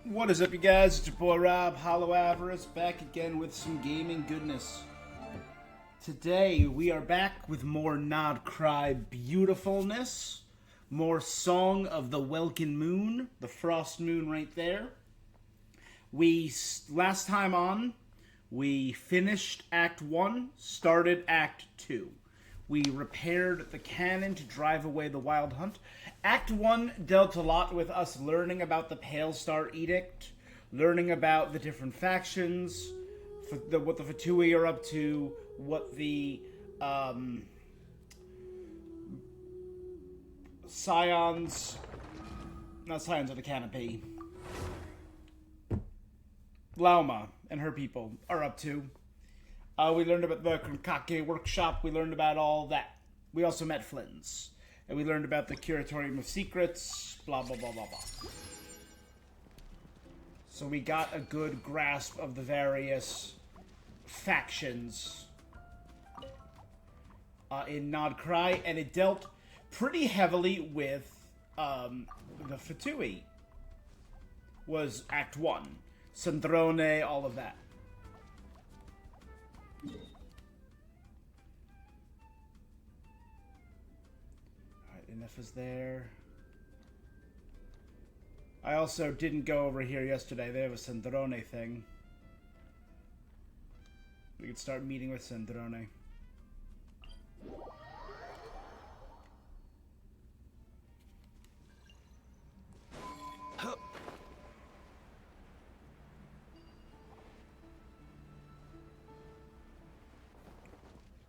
What is up, you guys? It's your boy Rob, Hollow Avarice, back again with some gaming goodness. Today, we are back with more Nod-Krai beautifulness, more Song of the Welkin Moon, the Frost Moon right there. Last time on, we finished Act 1, started Act 2. We repaired the cannon to drive away the Wild Hunt. Act 1 dealt a lot with us learning about the Pale Star Edict, learning about the different factions, what the Fatui are up to, what the Scions, not Scions of the Canopy, Lauma and her people are up to. We learned about the Kronkake workshop. We learned about all that. We also met Flynn's. And we learned about the Curatorium of Secrets. Blah, blah, blah, blah, blah. So we got a good grasp of the various factions in Nod-Krai. And it dealt pretty heavily with the Fatui. Was Act 1. Sandrone, all of that. Enough is there. I also didn't go over here yesterday. They have a Sandrone thing. We could start meeting with Sandrone.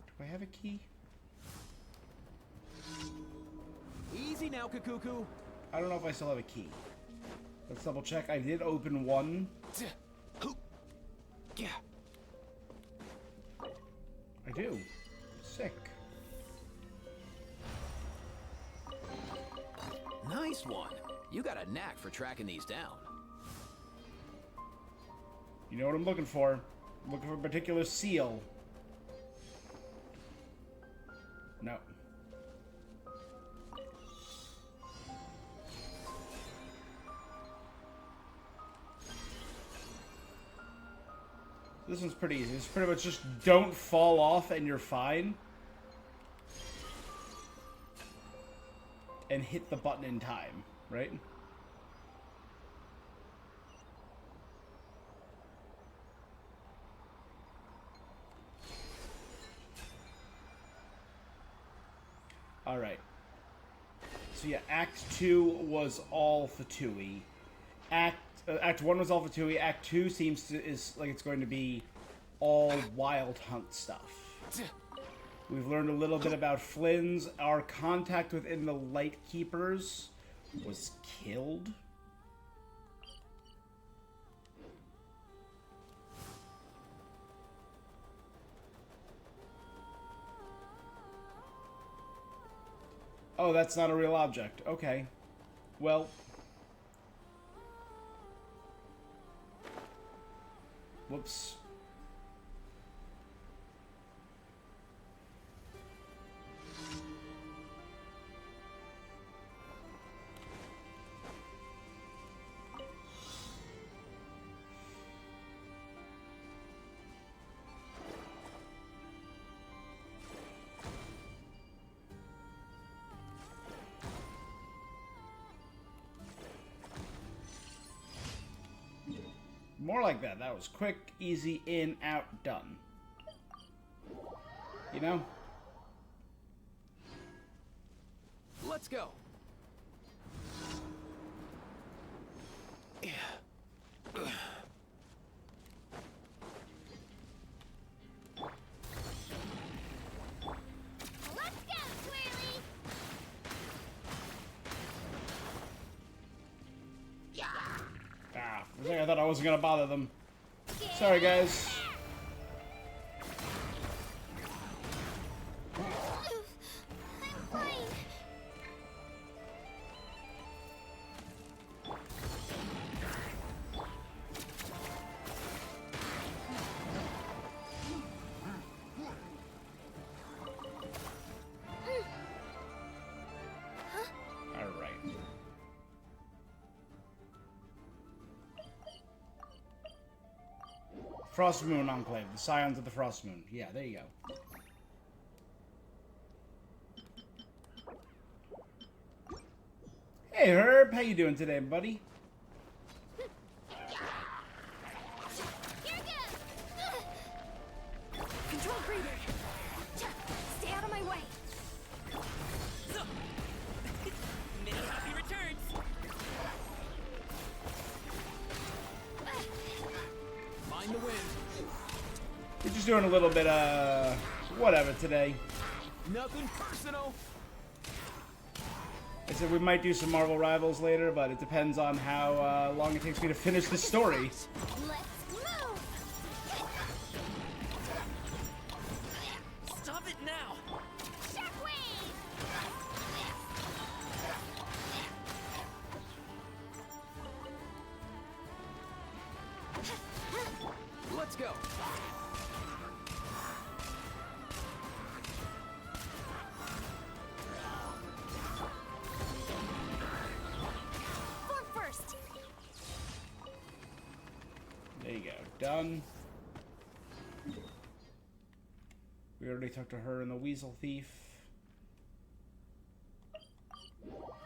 Do I have a key? Easy now, Kakuku. I don't know if I still have a key. Let's double check. I did open one. I do. Sick. Nice one. You got a knack for tracking these down. You know what I'm looking for. I'm looking for a particular seal. No. This one's pretty easy. It's pretty much just don't fall off and you're fine. And hit the button in time, right? Alright. So yeah, Act 2 was all Fatui. Act 1 was all Fatui. Act 2 is like it's going to be all Wild Hunt stuff. We've learned a little bit about Flynn's. Our contact within the Light Keepers was killed. Oh, that's not a real object. Okay. Well... Whoops. More like that. That was quick, easy, in, out, done. You know? Let's go. I thought I wasn't gonna bother them. Sorry, guys. Frost Moon Enclave. The Scions of the Frost Moon. Yeah, there you go. Hey Herb, how you doing today, buddy? Control breather. Stay out of my way. Many happy returns. Mind the wind. We're just doing a little bit of whatever today. Nothing personal. I said we might do some Marvel Rivals later, but it depends on how long it takes me to finish the story. Let's move. Stop it now. Shockwave. Let's go. Form first. There you go. Done. We already talked to her and the Weasel Thief.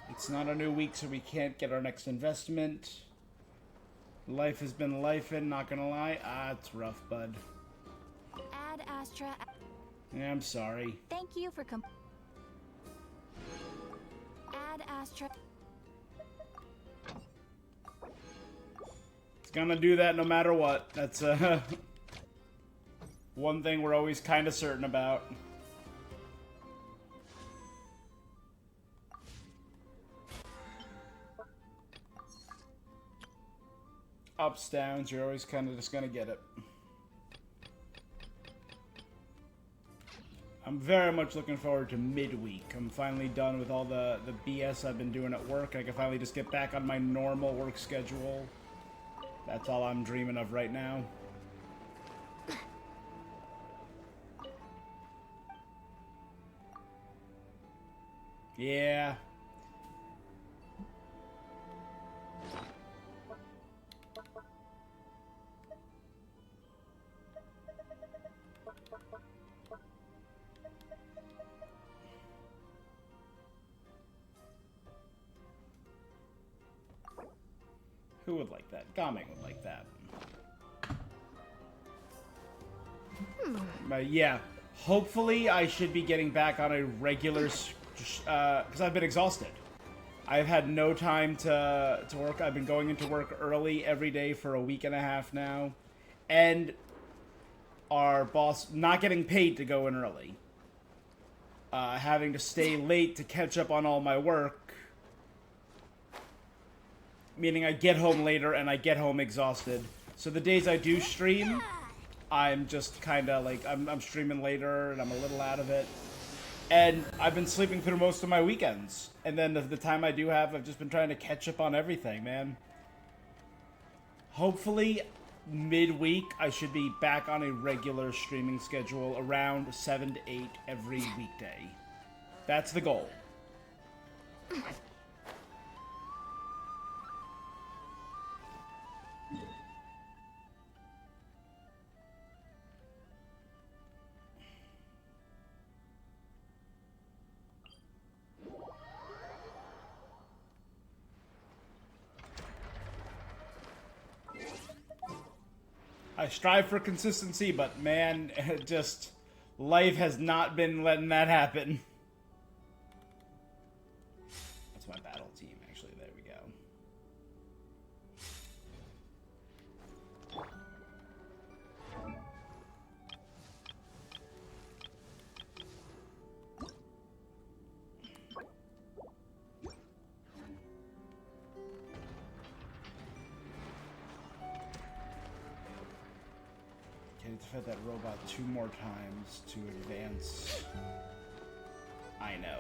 It's not a new week, so we can't get our next investment. Life has been lifing, not gonna lie. Ah, it's rough, bud. Ad Astra. Yeah, I'm sorry. Thank you for Ad Astra. It's gonna do that no matter what. That's one thing we're always kind of certain about. Ups, downs, you're always kind of just gonna get it. I'm very much looking forward to midweek. I'm finally done with all the BS I've been doing at work. I can finally just get back on my normal work schedule. That's all I'm dreaming of right now. Yeah. Who would like that? Gaming would like that. But yeah, hopefully I should be getting back on a regular, because I've been exhausted. I've had no time to work. I've been going into work early every day for a week and a half now. And our boss not getting paid to go in early. Having to stay late to catch up on all my work. Meaning I get home later and I get home exhausted. So the days I do stream, I'm just kind of like, I'm streaming later and I'm a little out of it. And I've been sleeping through most of my weekends. And then the time I do have, I've just been trying to catch up on everything, man. Hopefully, midweek, I should be back on a regular streaming schedule around 7 to 8 every weekday. That's the goal. I strive for consistency, but man, just life has not been letting that happen. That's my battle team, actually. There we go. Okay, to fight that robot 2 more times to advance. I know.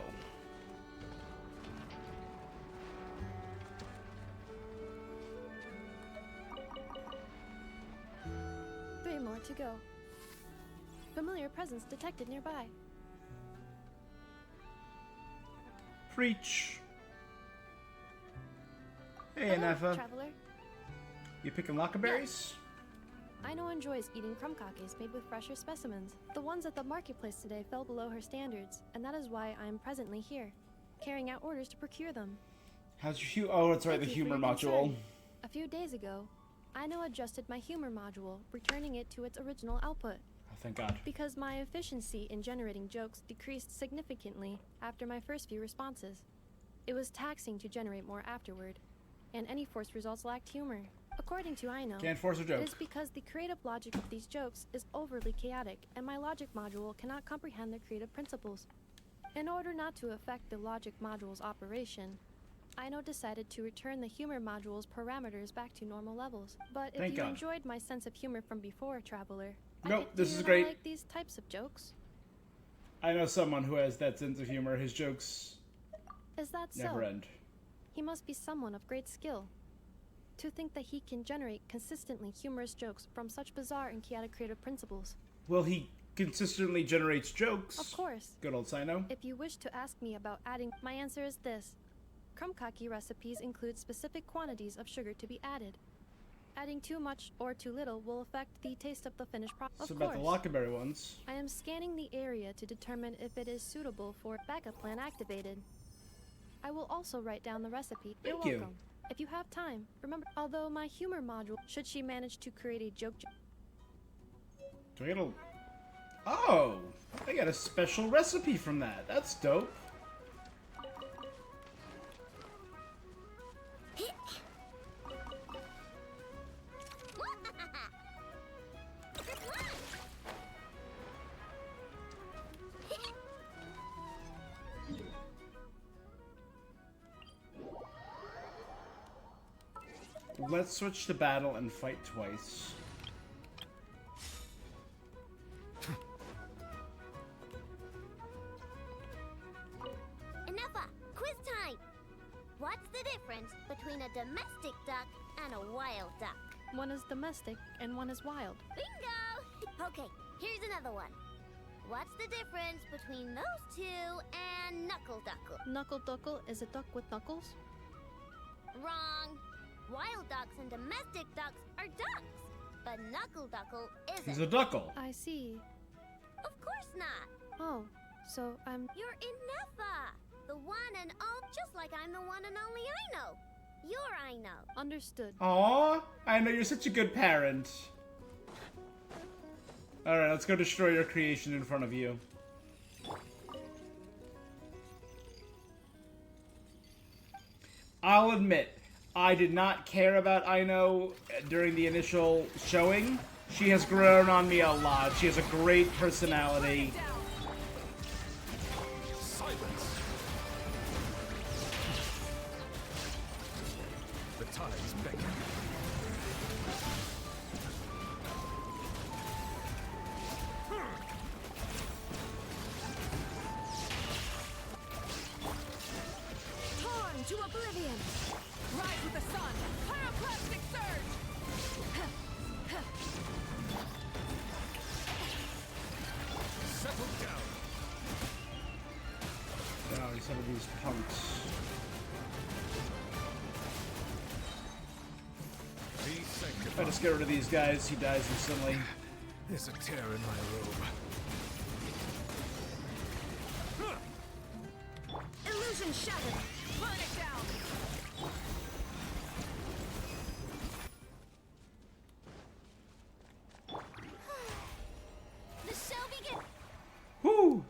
Three more to go. Familiar presence detected nearby. Preach. Hey, Hello, Anafa. traveler. You picking lockerberries? Aino enjoys eating crumb kakes made with fresher specimens. The ones at the marketplace today fell below her standards, and that is why I am presently here, carrying out orders to procure them. How's your Oh, that's right, the Thank you for humor your module. concern. A few days ago, Aino adjusted my humor module, returning it to its original output. Oh, thank God. Because my efficiency in generating jokes decreased significantly after my first few responses. It was taxing to generate more afterward, and any forced results lacked humor. According to Aino, Can't force a it joke. is because the creative logic of these jokes is overly chaotic, and my logic module cannot comprehend their creative principles. In order not to affect the logic module's operation, Aino decided to return the humor module's parameters back to normal levels. But if Thank you God. enjoyed my sense of humor from before, Traveler, Nope, do this you is not great. like these types of jokes? I know someone who has that sense of humor. His jokes Is that so? never end. He must be someone of great skill. To think that he can generate consistently humorous jokes from such bizarre and chaotic creative principles. Well, he consistently generates jokes. Of course. Good old Sino. If you wish to ask me about adding, my answer is this. Crumb kaki recipes include specific quantities of sugar to be added. Adding too much or too little will affect the taste of the finished product. It's Of about course, the Lockerberry ones. I am scanning the area to determine if it is suitable for backup plan activated. I will also write down the recipe. Thank You're you. welcome. If you have time, remember, although my humor module, should she manage to create a joke, Do I get a... Oh! I got a special recipe from that. That's dope. Let's switch to battle and fight twice. Enough! Quiz time! What's the difference between a domestic duck and a wild duck? one is domestic and one is wild? Bingo! Okay, here's another one. What's the difference between those two and knuckle duckle? Knuckle duckle is a duck with knuckles? Wrong. Wild ducks and domestic ducks are ducks, but knuckle duckle He's isn't. a duckle. I see. Of course not. Oh, so You're Inefa, the one and all, just like I'm the one and only Aino. You're Aino. understood. Aw, I know you're such a good parent. Alright, let's go destroy your creation in front of you. I'll admit, I did not care about Aino during the initial showing. She has grown on me a lot. She has a great personality. Silence! The tides beckon. Torn to oblivion! Rise with the sun! Pyroclastic surge! Settle down. Oh, some of these punks. Be If I sanctified. just get rid of these guys, he dies instantly. There's a tear in my robe. Illusion shattered! Burn it down! The show begins. Whoo!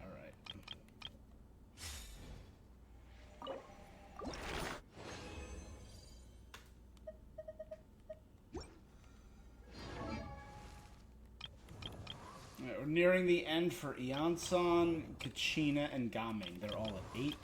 Alright. Alright, we're nearing the end for Iansan, Kachina, and Gaming. They're all at 8.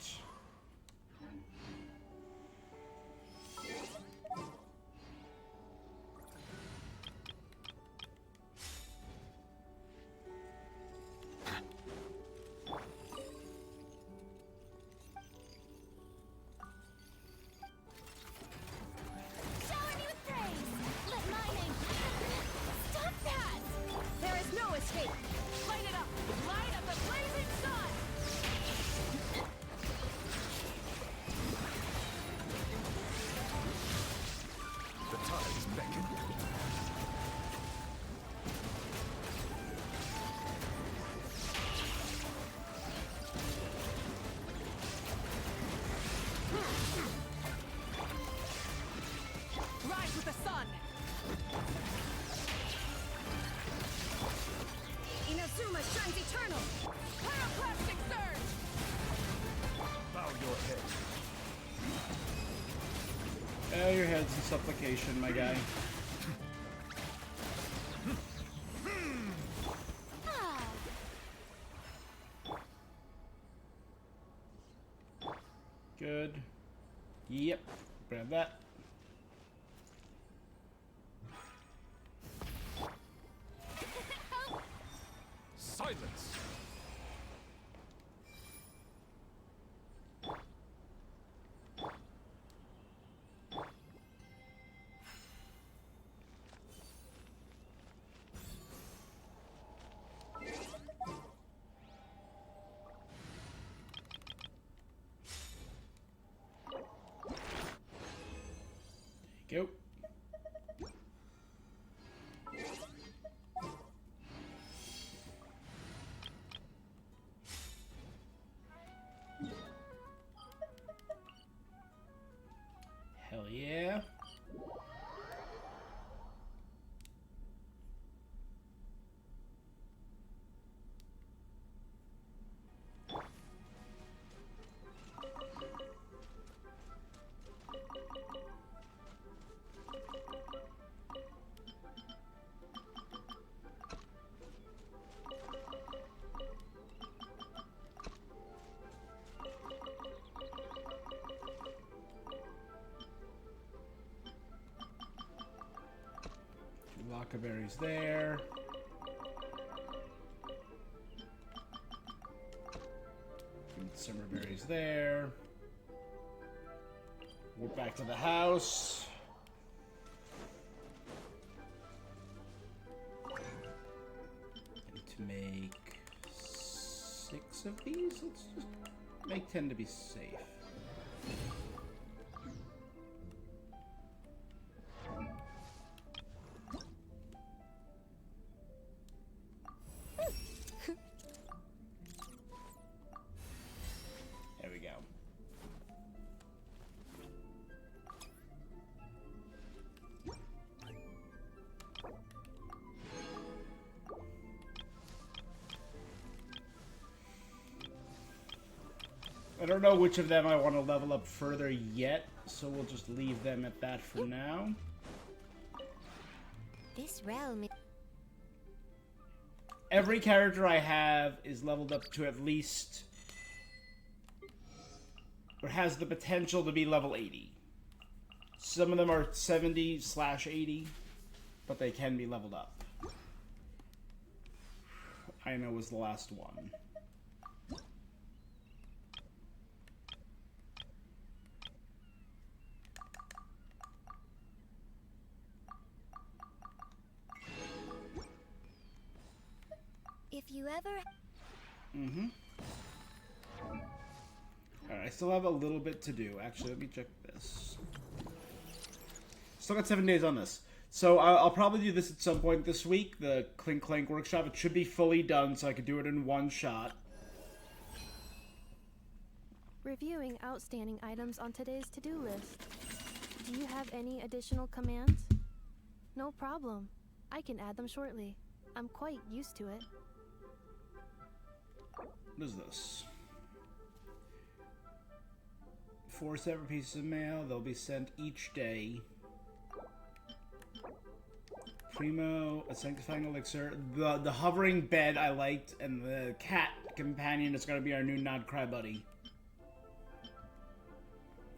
Shower me with praise. heads and supplication, my guy. Good. Yep. Grab that. Silence. Go. Hell yeah. Lockaberry's there. Summerberry's there. We're back to the house. And to make 6 of these, let's just make 10 to be safe. There we go. I don't know which of them I want to level up further yet, so we'll just leave them at that for now. This realm is... Every character I have is leveled up to at least, or has the potential to be level 80. Some of them are 70/80, but they can be leveled up. Aina was the last one. If you ever... Mm-hmm. Alright, I still have a little bit to do. Actually, let me check this. Still got 7 days on this. So I'll probably do this at some point this week, the Clink Clank workshop. It should be fully done, so I could do it in one shot. Reviewing outstanding items on today's to-do list. Do you have any additional commands? No problem. I can add them shortly. I'm quite used to it. What is this? 4 separate pieces of mail. They'll be sent each day. Primo, a sanctifying elixir. The hovering bed I liked, and the cat companion is going to be our new Nod-Krai buddy.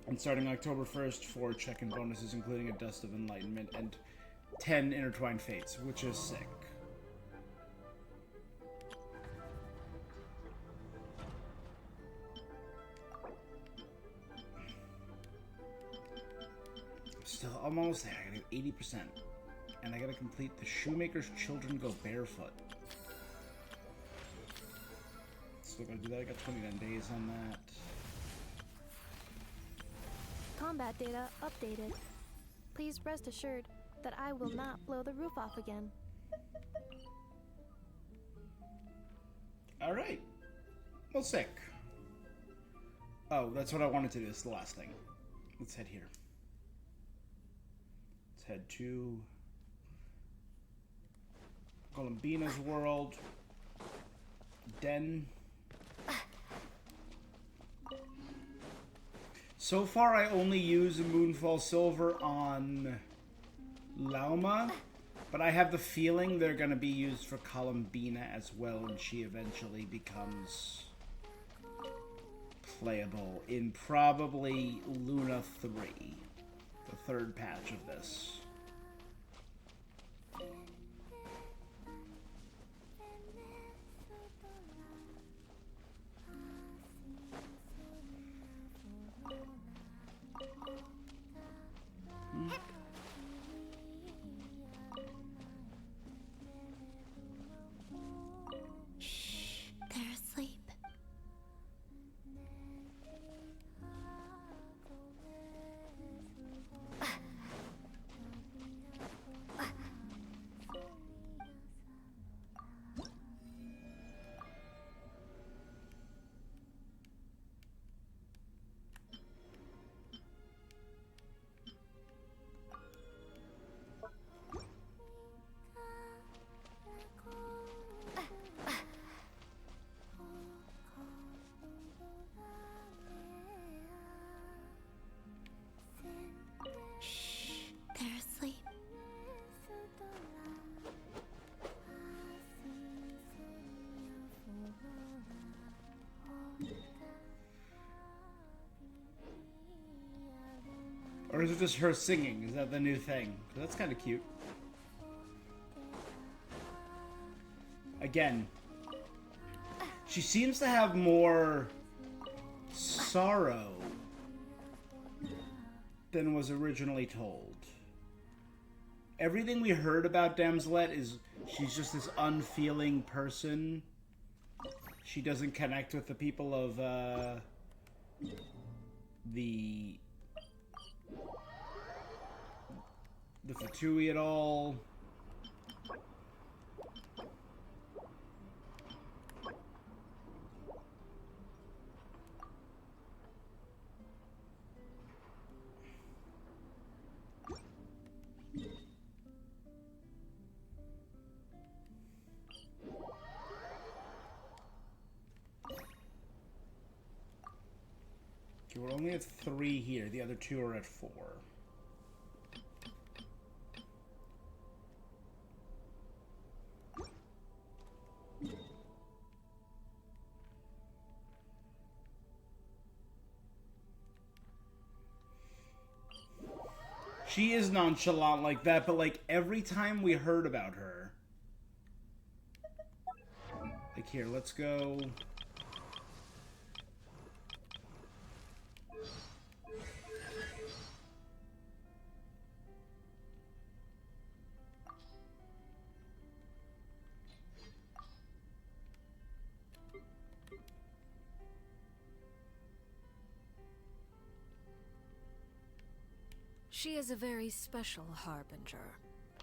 And starting October 1st, 4 check-in bonuses, including a Dust of Enlightenment and 10 Intertwined Fates, which is sick. Still, I'm almost there. I gotta do 80%. And I gotta complete the Shoemaker's Children Go Barefoot. Still gotta do that. I got 29 days on that. Combat data updated. Please rest assured that I will not blow the roof off again. Alright. Well, sick. Oh, that's what I wanted to do. This is the last thing. Let's head here. Let's head to Columbina's world. Den. So far, I only use Moonfall Silver on Lauma, but I have the feeling they're going to be used for Columbina as well when she eventually becomes playable in probably Luna 3, the third patch of this. Shh, they're asleep. Shh, they're asleep. Or is it just her singing? Is that the new thing? 'Cause that's kind of cute. Again, she seems to have more sorrow than was originally told. Everything we heard about Damselet is she's just this unfeeling person. She doesn't connect with the people of the Fatui at all. Okay, we're only at 3 here. The other 2 are at 4. She is nonchalant like that, but like every time we heard about her. Like here, let's go. She is a very special harbinger.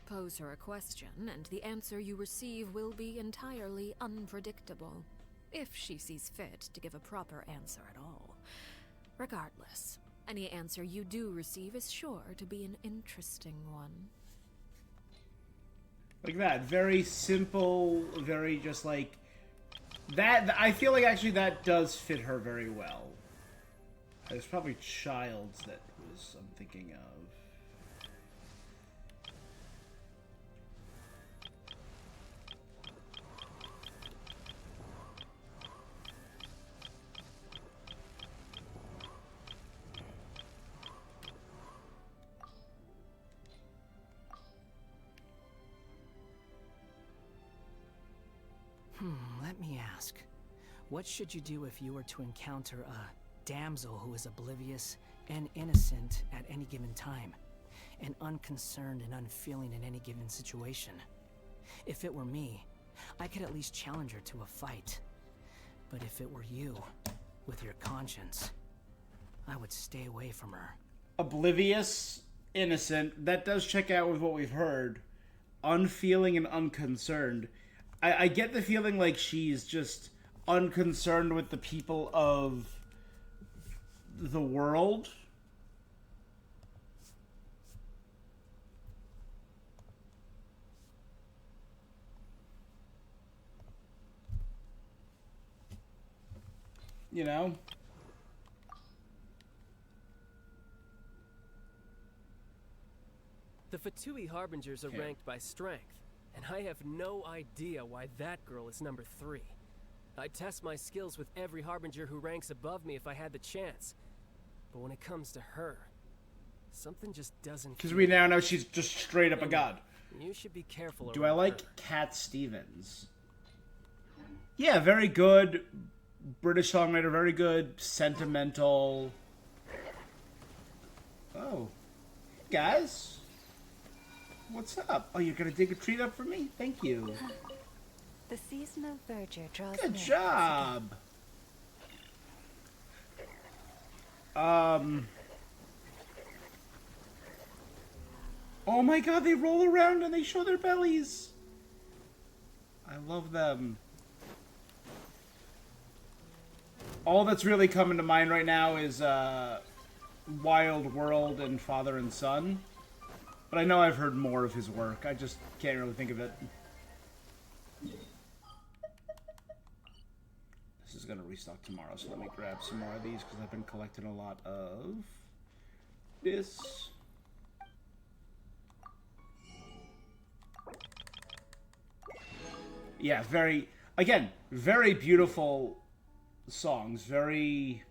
Pose her a question, and the answer you receive will be entirely unpredictable, if she sees fit to give a proper answer at all. Regardless, any answer you do receive is sure to be an interesting one. Like that. Very simple, very just like... That, I feel like actually that does fit her very well. There's probably Childs that I'm thinking of. Let me ask. What should you do if you were to encounter a damsel who is oblivious and innocent at any given time, and unconcerned and unfeeling in any given situation? If it were me, I could at least challenge her to a fight. But if it were you, with your conscience, I would stay away from her. Oblivious, innocent, that does check out with what we've heard. Unfeeling and unconcerned. I get the feeling like she's just unconcerned with the people of the world. You know? The Fatui Harbingers are Okay. ranked by strength, and I have no idea why that girl is number 3. I'd test my skills with every Harbinger who ranks above me if I had the chance. But when it comes to her, something just doesn't. Because we now know she's just straight up a god. You should be careful. Do I around like her. Cat Stevens? Yeah, very good British songwriter, very good sentimental. Oh, guys, what's up? Oh, you're gonna dig a treat up for me? Thank you. The season of verdure draws Good near. job. Oh my god, they roll around and they show their bellies. I love them. All that's really coming to mind right now is Wild World and Father and Son. But I know I've heard more of his work. I just can't really think of it. This is going to restock tomorrow, so let me grab some more of these because I've been collecting a lot of this. Yeah, very beautiful songs, very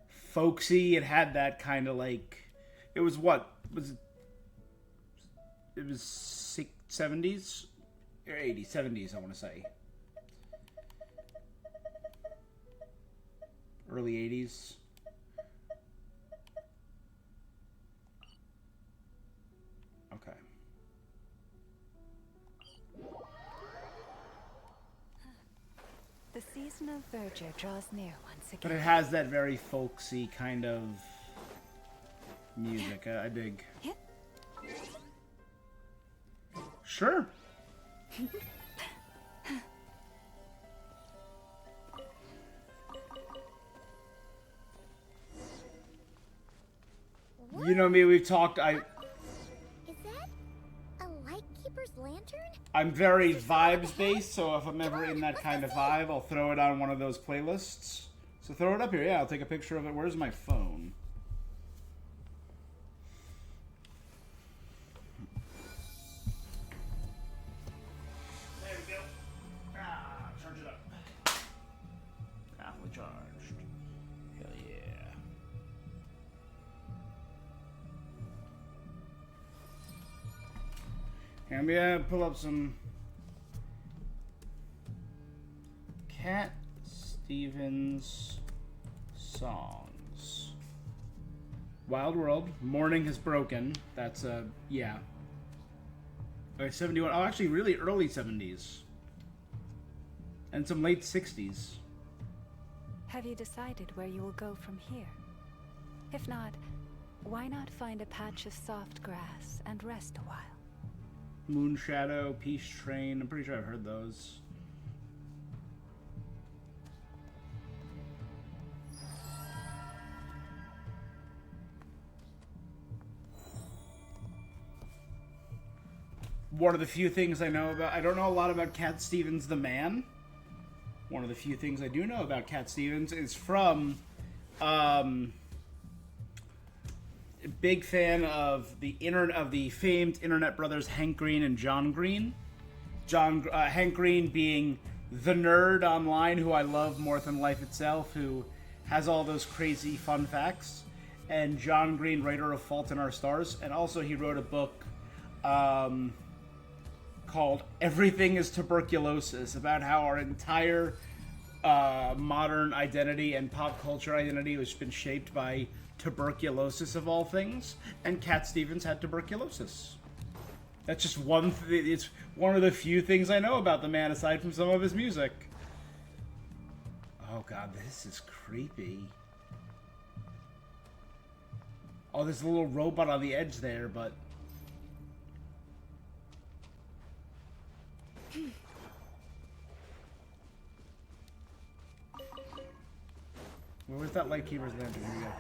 folksy. It had that kind of like, it was 70s or 80s, 70s, I want to say. Early 80s. Okay. The season of verdure draws near once again. But it has that very folksy kind of music. I dig. Sure. You know me, we've talked. Is that a Lightkeeper's lantern? I'm very vibes based, so if I'm ever in that kind of vibe, I'll throw it on one of those playlists. So throw it up here. Yeah, I'll take a picture of it. Where's my phone? There we go. Charge it up. Fully charged. Hell yeah. Here, I'm gonna pull up some Cat Stevens songs. Wild World, Morning Has Broken. That's yeah. Okay, 71. Oh, actually, really early 70s. And some late 60s. Have you decided where you will go from here? If not, why not find a patch of soft grass and rest a while? Moon Shadow, Peace Train. I'm pretty sure I've heard those. One of the few things I know about... I don't know a lot about Cat Stevens the man. One of the few things I do know about Cat Stevens is from... big fan of the famed internet brothers Hank Green and John Green. Hank Green being the nerd online who I love more than life itself, who has all those crazy fun facts, and John Green, writer of Fault in Our Stars, and also he wrote a book called Everything is Tuberculosis, about how our entire modern identity and pop culture identity has been shaped by tuberculosis of all things, and Cat Stevens had tuberculosis. That's just one. It's one of the few things I know about the man, aside from some of his music. Oh god, this is creepy. Oh, there's a little robot on the edge there, but where's that Lightkeeper's lantern? Here we go.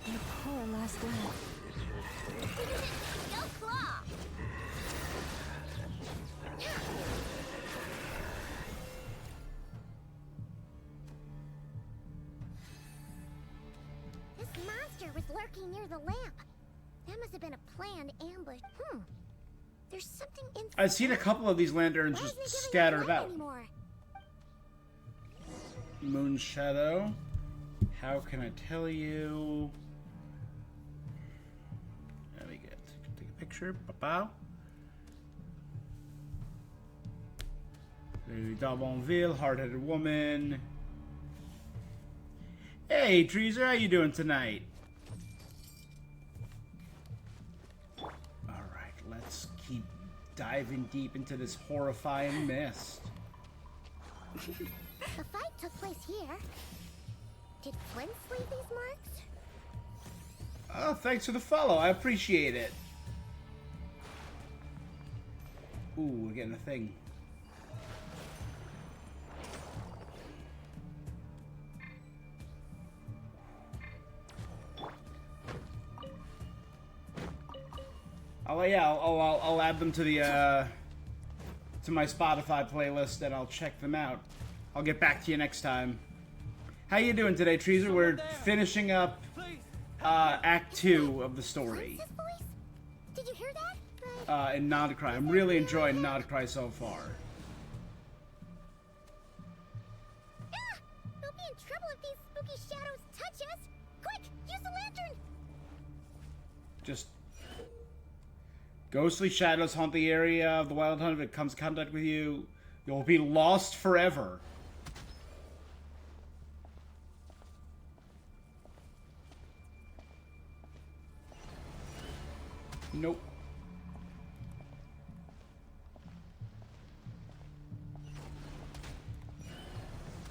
You poor last lad. Go claw! This monster was lurking near the lamp. That must have been a planned ambush. There's something in. I've seen a couple of these lanterns Why just isn't it giving scattered us light about. anymore? Moon Shadow. How can I tell you? Let me take a picture. Pow. D'Abonville, hard-headed woman. Hey, Treaser, how you doing tonight? Alright, let's keep diving deep into this horrifying mist. The fight took place here. Did Flint leave these marks? Oh, thanks for the follow. I appreciate it. Ooh, we're getting a thing. I'll add them to the to my Spotify playlist and I'll check them out. I'll get back to you next time. How you doing today, Treaser? We're finishing up Act 2 of the story. What's his voice? Did you hear that? In Nod-Krai. I'm really enjoying Nod-Krai so far. Ah! We'll be in trouble if these spooky shadows touch us. Quick, use the lantern. Just ghostly shadows haunt the area of the Wild Hunt. If it comes in contact with you, you'll be lost forever. Nope.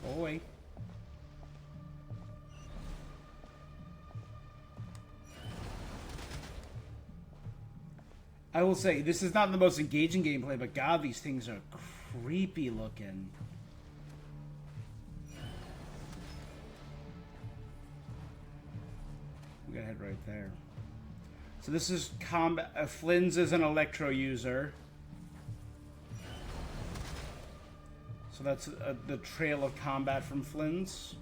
Go away. I will say, this is not the most engaging gameplay, but God, these things are creepy looking. We gotta head right there. So this is combat. Flynn's is an electro user. So that's the trail of combat from Flynn's.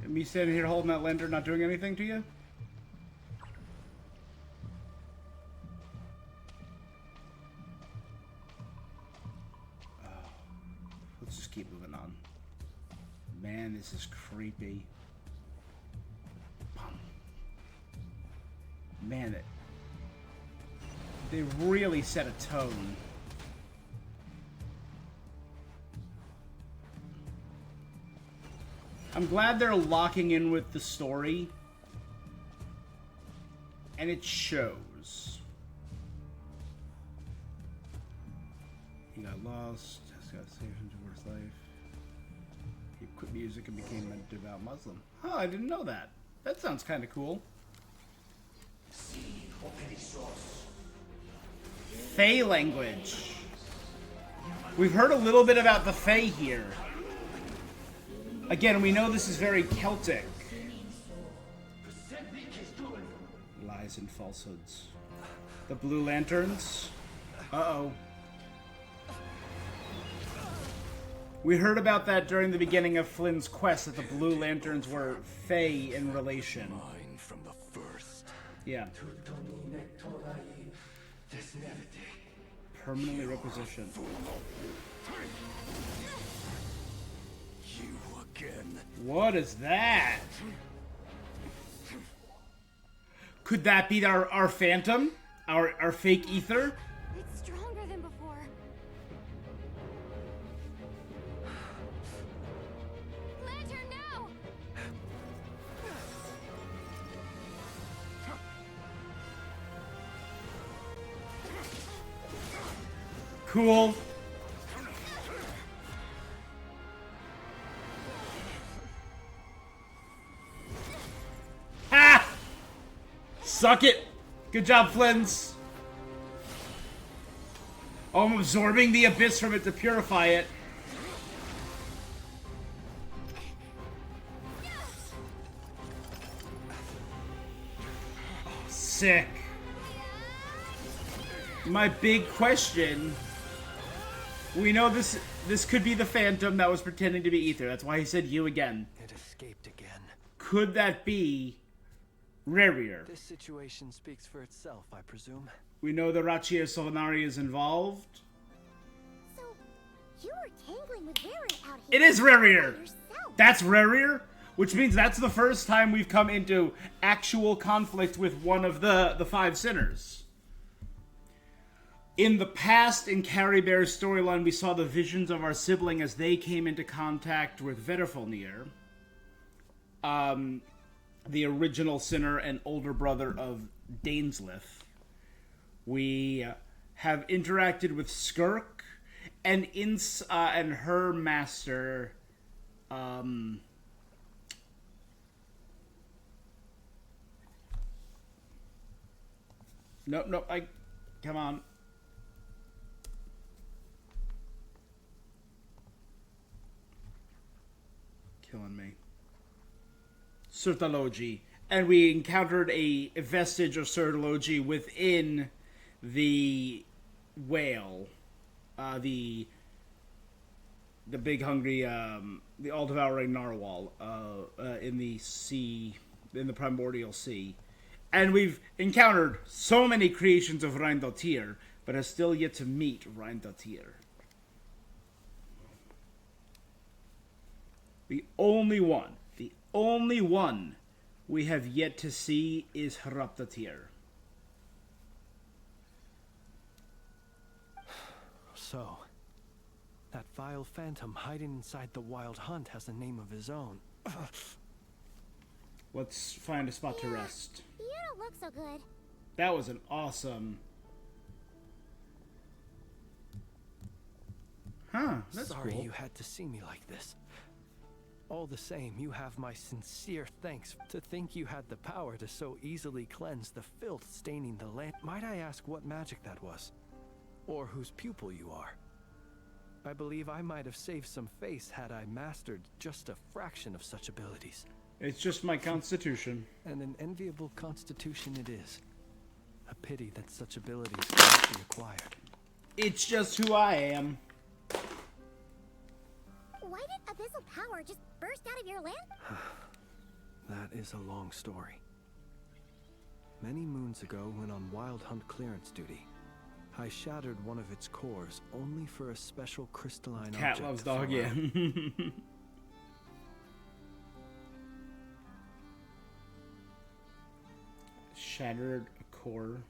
Me standing here holding that lantern, not doing anything to you? Let's just keep moving on. Man, this is creepy. Man, they really set a tone. I'm glad they're locking in with the story. And it shows. He got lost, has got saved him towards life. He quit music and became a devout Muslim. Huh, I didn't know that. That sounds kind of cool. Fey language. We've heard a little bit about the Fey here. Again, we know this is very Celtic. Lies and falsehoods. The Blue Lanterns. Uh-oh. We heard about that during the beginning of Flynn's quest, that the Blue Lanterns were Fey in relation. Mine from the first. Yeah. Permanently repositioned. You again. What is that? Could that be our phantom? Our fake ether? It's stronger than before. Lantern now! Cool. Ha! Suck it! Good job, Flins. Oh, I'm absorbing the abyss from it to purify it. Sick. My big question. We know this could be the Phantom that was pretending to be Ether. That's why he said you again. It escaped again. Could that be Rarier? This situation speaks for itself, I presume. We know the Rachia Solanari is involved. So, you were tangling with Rarier out here. It is Rarier! by yourself. That's Rarier? Which means that's the first time we've come into actual conflict with one of the five sinners. In the past, in Carrie Bear's storyline, we saw the visions of our sibling as they came into contact with Vedderfolnir, the original sinner and older brother of Dainslith. We have interacted with Skirk and her master. Nope. Come on. Killing me. Surtalogy. And we encountered a vestige of Surtalogy within the whale. The big hungry, the all-devouring narwhal in the sea, in the primordial sea. And we've encountered so many creations of Reindotir, but have still yet to meet Reindotir. The only one we have yet to see is Hraptatir. So, that vile phantom hiding inside the Wild Hunt has a name of his own. Let's find a spot to rest. You don't look so good. That was an awesome... Huh, that's Sorry cool. you had to see me like this. All the same, you have my sincere thanks. To think you had the power to so easily cleanse the filth staining the land. Might I ask what magic that was? Or whose pupil you are? I believe I might have saved some face had I mastered just a fraction of such abilities. It's just my constitution. And an enviable constitution it is. A pity that such abilities cannot be acquired. It's just who I am. Why did abyssal power just burst out of your land? That is a long story. Many moons ago, when on Wild Hunt clearance duty, I shattered one of its cores only for a special crystalline Cat object loves to fall dog, yeah. out. Shattered a core.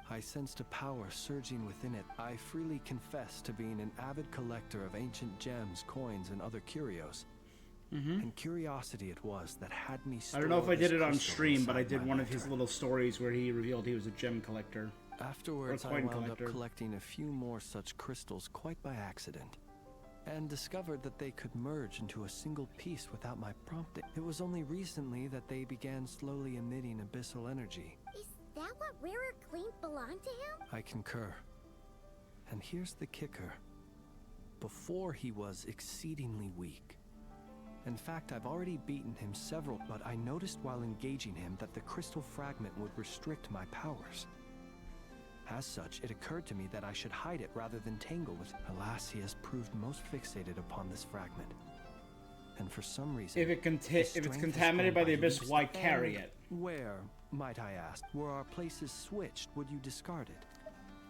I sensed a power surging within it. I freely confess to being an avid collector of ancient gems, coins, and other curios. And curiosity it was that had me I don't know if I did it on crystal stream, but I inside did my one of his lantern. little stories where he revealed he was a gem collector. Afterwards, I coin wound collector. up collecting a few more such crystals quite by accident, and discovered that they could merge into a single piece without my prompting. It was only recently that they began slowly emitting abyssal energy. Is that what Rarer claimed belonged to him? I concur. And here's the kicker. Before he was exceedingly weak. In fact, I've already beaten him several, but I noticed while engaging him that the crystal fragment would restrict my powers. As such, it occurred to me that I should hide it rather than tangle with it. Alas, he has proved most fixated upon this fragment. And for some reason... If it's contaminated by the abyss, why carry it? Where, might I ask, were our places switched, would you discard it?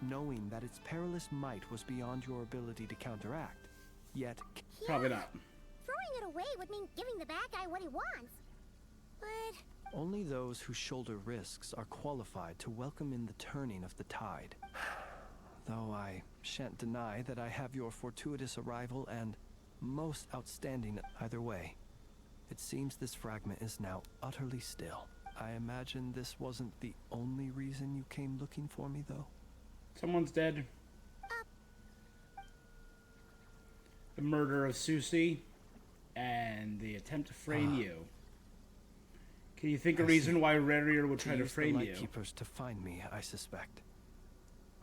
Knowing that its perilous might was beyond your ability to counteract. Yet... Probably not. Throwing it away would mean giving the bad guy what he wants. But... Only those who shoulder risks are qualified to welcome in the turning of the tide. Though I shan't deny that I have your fortuitous arrival and most outstanding either way. It seems this fragment is now utterly still. I imagine this wasn't the only reason you came looking for me, though. Someone's dead. The murder of Susie and the attempt to frame you. Can you think a I reason see. why Rarier would try to use the frame you? Lightkeepers to find me, I suspect.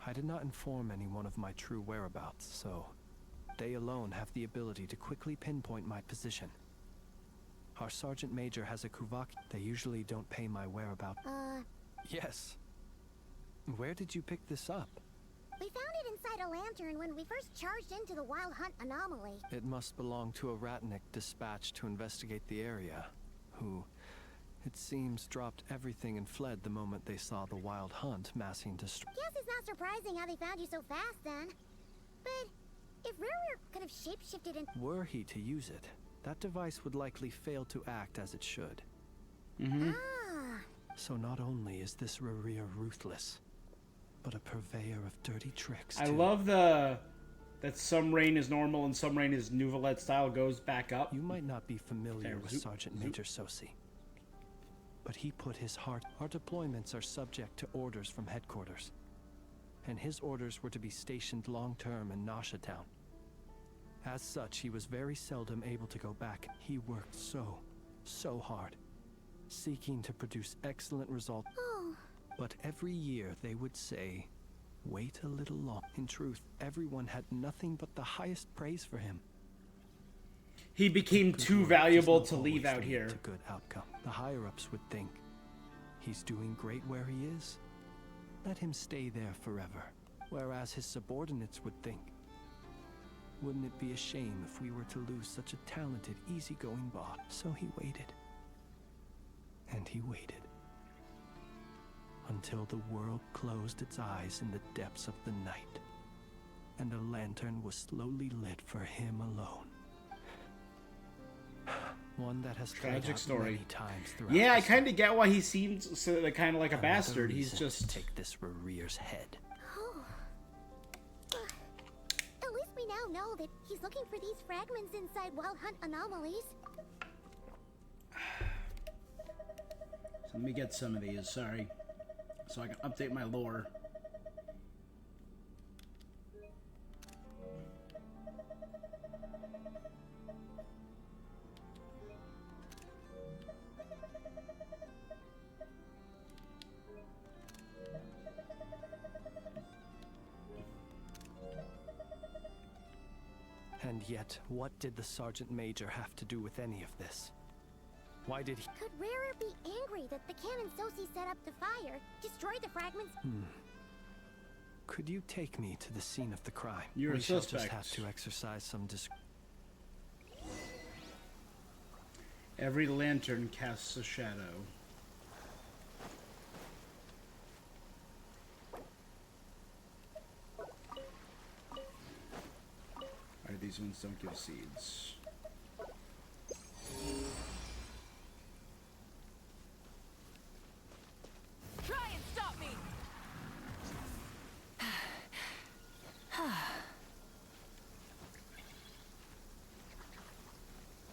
I did not inform anyone of my true whereabouts, so they alone have the ability to quickly pinpoint my position. Our Sergeant Major has a Kuvak. They usually don't pay my whereabouts. Yes. Where did you pick this up? We found it inside a lantern when we first charged into the Wild Hunt anomaly. It must belong to a Ratnik dispatched to investigate the area, who, it seems, dropped everything and fled the moment they saw the Wild Hunt massing destruction. Guess it's not surprising how they found you so fast then. But if Rarier could have shapeshifted in... Were he to use it, that device would likely fail to act as it should. Ah. So not only is this Rarier ruthless, but a purveyor of dirty tricks, I too. love that some rain is normal and some rain is Nouvelette style goes back up. You might not be familiar There, with zoop, Sergeant zoop. Major Sosi, but he put his heart... Our deployments are subject to orders from headquarters, and his orders were to be stationed long-term in Nasha Town. As such, he was very seldom able to go back. He worked so hard, seeking to produce excellent results. Oh. But every year they would say, wait a little long. In truth, everyone had nothing but the highest praise for him. He became Good too work valuable does to not leave always out lead here. to good outcome. The higher-ups would think, he's doing great where he is. Let him stay there forever. Whereas his subordinates would think, wouldn't it be a shame if we were to lose such a talented, easygoing boss? So he waited. And he waited. Until the world closed its eyes in the depths of the night, and a lantern was slowly lit for him alone. One that has played Tragic out story. many times throughout Yeah, I history. kind of get why he seems so, kind of like a Another bastard. He's reason just... to take this Rarier's head. Oh. At least we now know that he's looking for these fragments inside Wild Hunt anomalies. So let me get some of these, sorry. So I can update my lore. And yet, what did the Sergeant Major have to do with any of this? Why did he... Could Rarer be angry that the cannon Sosi set up the fire, destroyed the fragments? Could you take me to the scene of the crime? You're a We shall just suspect. have to exercise some Every lantern casts a shadow. Alright, these ones don't give seeds. Try and stop me!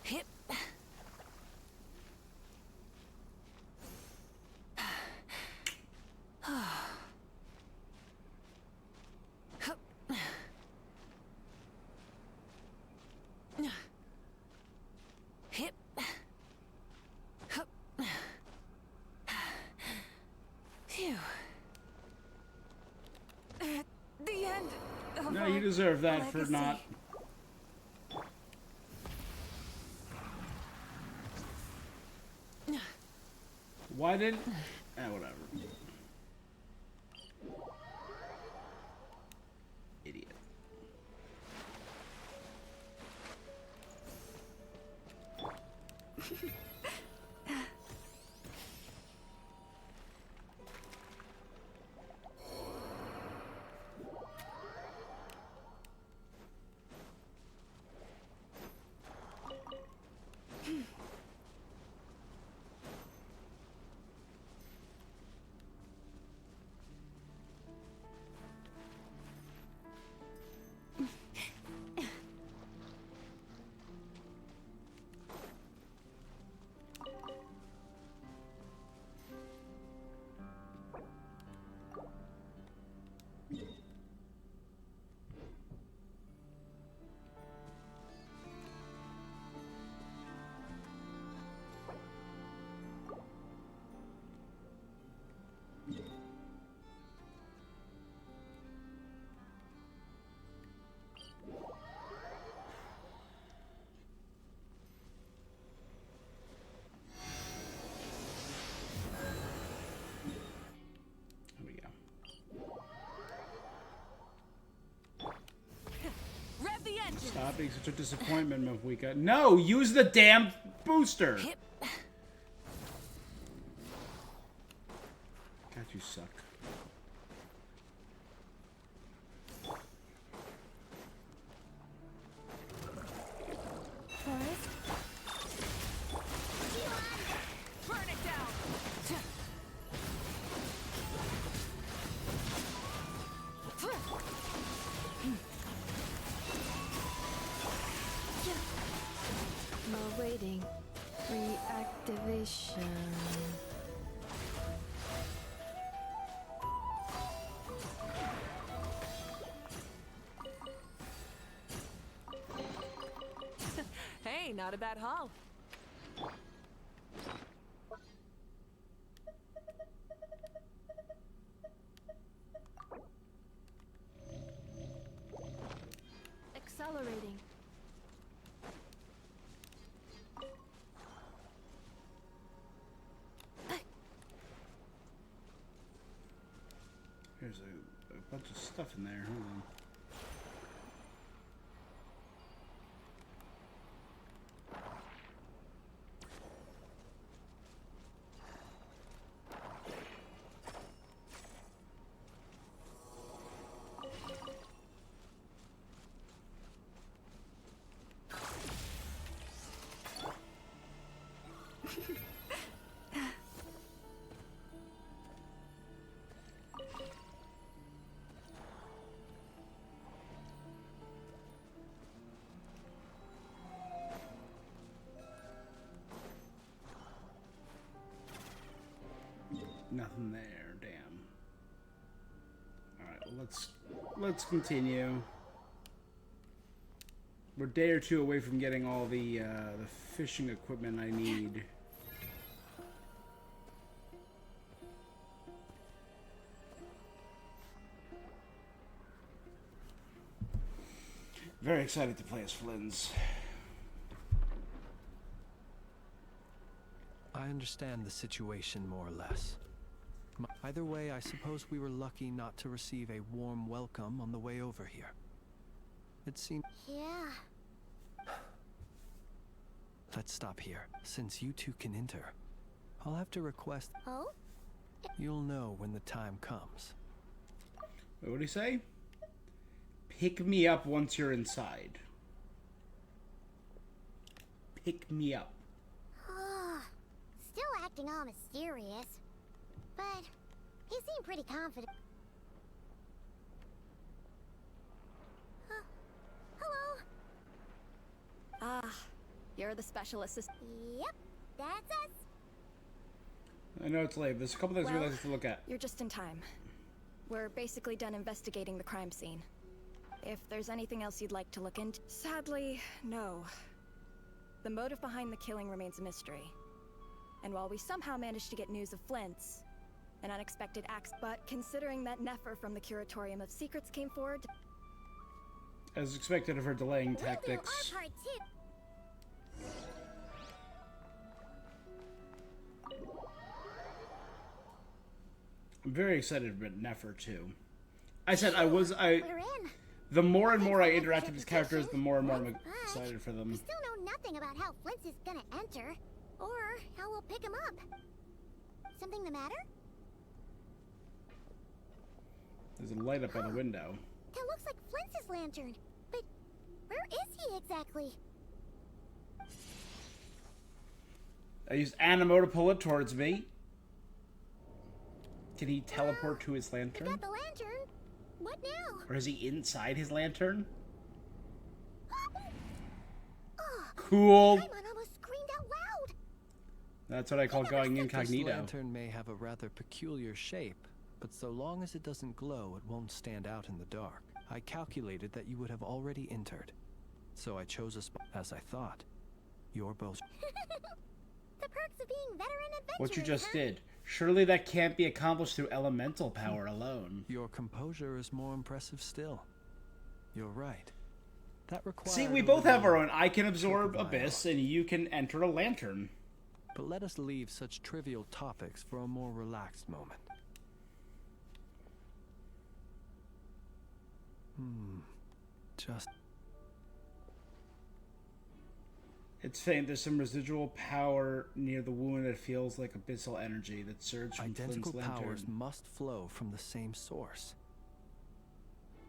Hip. Hip. Hup. Phew. At the end of No, our you deserve that for legacy. not... Why didn't... whatever. Idiot. Stop being such a disappointment, Mafwika. No, use the damn booster. God, you suck. Forest? Burn it down! Awaiting reactivation. Hey, not a bad haul. Accelerating. There's a bunch of stuff in there. Hold on. Nothing there, damn. Alright, well, let's continue. We're a day or two away from getting all the fishing equipment I need. Very excited to play as Flynn's. I understand the situation more or less. Either way, I suppose we were lucky not to receive a warm welcome on the way over here. It seemed... Yeah. Let's stop here. Since you two can enter, I'll have to request... Oh? You'll know when the time comes. Wait, what did he say? Pick me up once you're inside. Pick me up. Still acting all mysterious. But he seemed pretty confident. Hello? Ah, you're the special assistant. Yep, that's us. I know it's late. There's a couple things we'd like to look at. You're just in time. We're basically done investigating the crime scene. If there's anything else you'd like to look into... Sadly, no. The motive behind the killing remains a mystery. And while we somehow managed to get news of Flint's, an unexpected act, but considering that Nefer from the Curatorium of Secrets came forward... As expected of her delaying We'll tactics. do our part too. I'm very excited about Nefer too. I said I We're in. the more and more I interact with these characters, the more and more I'm excited for We them. still know nothing about how Flint's is gonna enter, or how we'll pick him up. Something the matter? There's a light up by the window. That looks like Flint's lantern. But where is he exactly? I used Animo to pull it towards me. Can he teleport to his We lantern? got the lantern. What now? Or is he inside his lantern? Oh, Cool. Paimon almost screamed out loud. That's what I call going This incognito. lantern may have a rather peculiar shape, but so long as it doesn't glow, it won't stand out in the dark. I calculated that you would have already entered, so I chose a spot as I thought. You're both... The perks of being veteran adventurers. What you just huh? did. Surely that can't be accomplished through elemental power alone. Your composure is more impressive still. You're right. That requires... See, we both have our own. I can absorb Abyss, and you can enter a lantern. But let us leave such trivial topics for a more relaxed moment. Just... It's faint. There's some residual power near the wound that feels like abyssal energy that surged from Identical Flynn's lantern. powers must flow from the same source.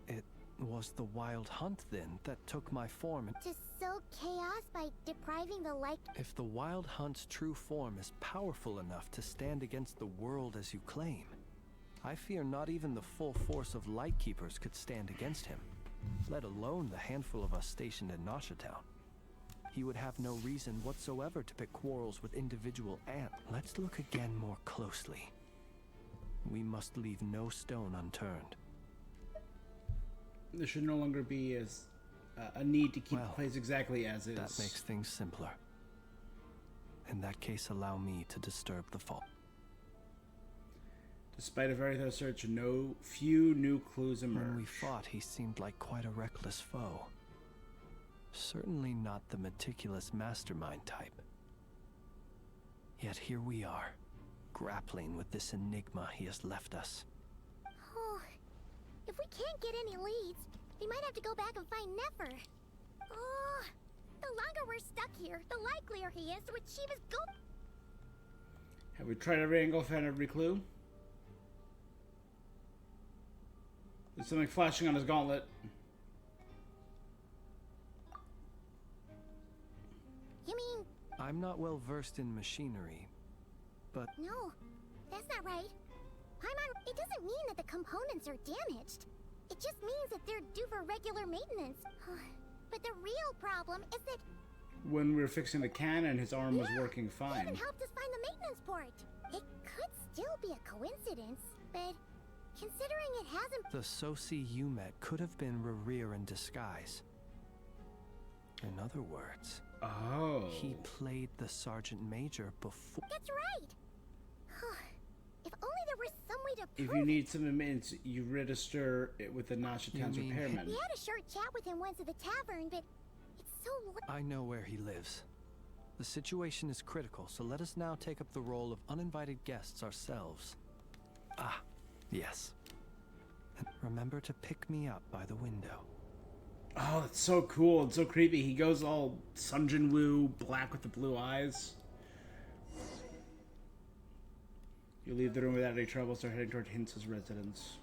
It was the wild hunt, then, that took my form. To sow chaos by depriving the light. If the wild hunt's true form is powerful enough to stand against the world as you claim, I fear not even the full force of Lightkeepers could stand against him, let alone the handful of us stationed in Noshatown. He would have no reason whatsoever to pick quarrels with individual ants. Let's look again more closely. We must leave no stone unturned. There should no longer be as a need to keep Well, the place exactly as is. That makes things simpler. In that case, allow me to disturb the fault. Despite a very thorough search, few new clues emerged. When we fought, he seemed like quite a reckless foe. Certainly not the meticulous mastermind type. Yet here we are, grappling with this enigma he has left us. Oh, if we can't get any leads, we might have to go back and find Nefer. Oh, the longer we're stuck here, the likelier he is to achieve his goal. Have we tried every angle, found every clue? There's something flashing on his gauntlet. You mean... I'm not well versed in machinery, but... No, that's not right. Paimon, it doesn't mean that the components are damaged. It just means that they're due for regular maintenance. But the real problem is that... When we were fixing the cannon, his arm was working He fine. even helped us find the maintenance port. It could still be a coincidence, but considering it hasn't... The Sosi you met could have been Rerir in disguise. In other words... Oh. He played the Sergeant Major before... That's right! If only there was some way to prove If you need some maintenance, you register it with the Noshatown's You mean- repairman. We had a short chat with him once at the tavern, but it's so... I know where he lives. The situation is critical, so let us now take up the role of uninvited guests ourselves. Ah, yes. And remember to pick me up by the window. Oh, that's so cool. It's so creepy. He goes all Sunjin Woo, black with the blue eyes. You leave the room without any trouble, start heading toward Hintz's residence.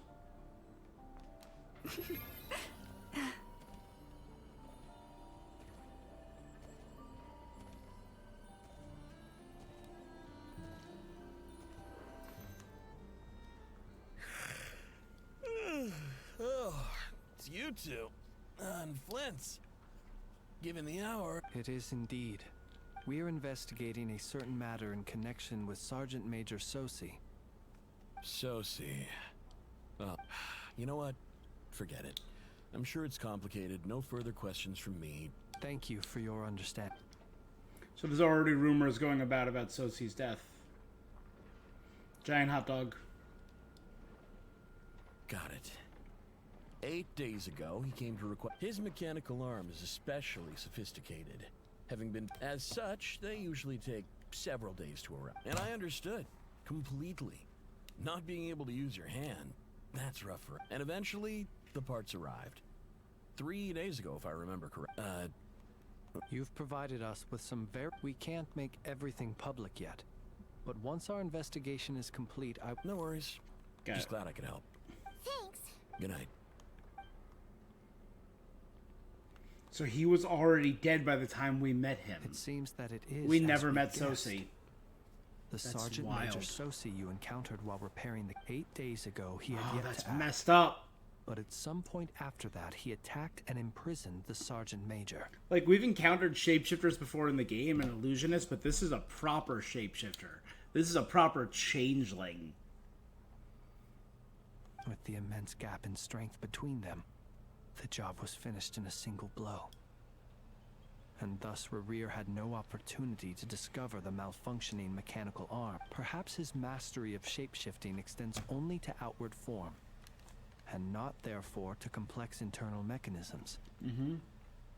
Oh, it's you two. And Flint's. Given the hour. It is indeed. We are investigating a certain matter in connection with Sergeant Major Sosi. Sosi. Well, you know what? Forget it. I'm sure it's complicated. No further questions from me. Thank you for your understanding. So there's already rumors going about Sosi's death. Giant hot dog. Got it. 8 days ago, he came to request... His mechanical arm is especially sophisticated. Having been... As such, they usually take several days to arrive. And I understood. Completely. Not being able to use your hand, that's rough for... And eventually, the parts arrived. 3 days ago, if I remember correct. You've provided us with some We can't make everything public yet. But once our investigation is complete, No worries. Got Just it. glad I could help. Thanks. Good night. So he was already dead by the time we met him. It seems that it is. We as never met guessed. Sosi. The That's Sergeant wild. Major Sosi you encountered while repairing the 8 days ago, he had Oh, yet that's to act. messed up. But at some point after that, he attacked and imprisoned the Sergeant Major. Like, we've encountered shapeshifters before in the game and illusionists, but this is a proper shapeshifter. This is a proper changeling. With the immense gap in strength between them, the job was finished in a single blow. And thus Rerir had no opportunity to discover the malfunctioning mechanical arm. Perhaps his mastery of shapeshifting extends only to outward form, and not therefore to complex internal mechanisms.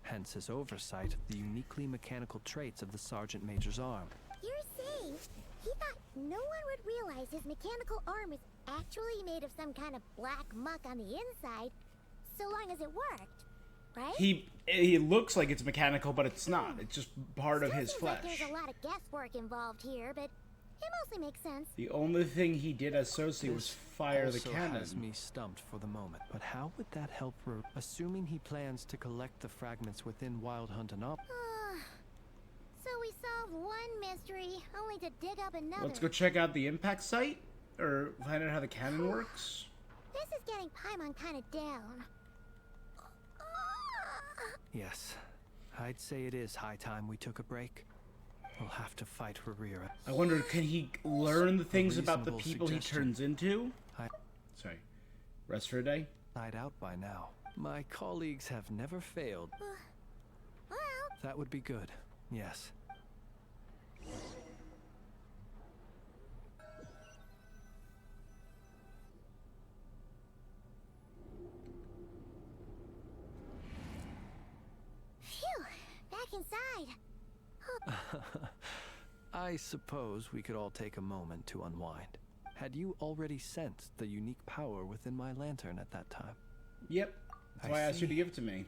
Hence his oversight of the uniquely mechanical traits of the Sergeant Major's arm. You're saying he thought no one would realize his mechanical arm is actually made of some kind of black muck on the inside, so long as it worked. right? He looks like it's mechanical, but it's not. It's just part of his Seems flesh. like there's a lot of guesswork involved here, but it mostly makes sense. The only thing he did as Sosi was fire the also cannon. has me stumped for the moment. But how would that help assuming he plans to collect the fragments within Wild Hunt and Op? So we solved one mystery, only to dig up another. Let's go check out the impact site, or find out how the cannon works. This is getting Paimon kind of down. Yes, I'd say it is high time we took a break. We'll have to fight Rhaenyra. I wonder, can he learn the things about the reasonable people he suggestion. turns into? Sorry. Rest for a day? Side out by now. My colleagues have never failed. Well, That would be good. Yes. phew, back inside. I suppose we could all take a moment to unwind. Had you already sensed the unique power within my lantern at that time? Yep. That's I why I asked you see. to give it to me.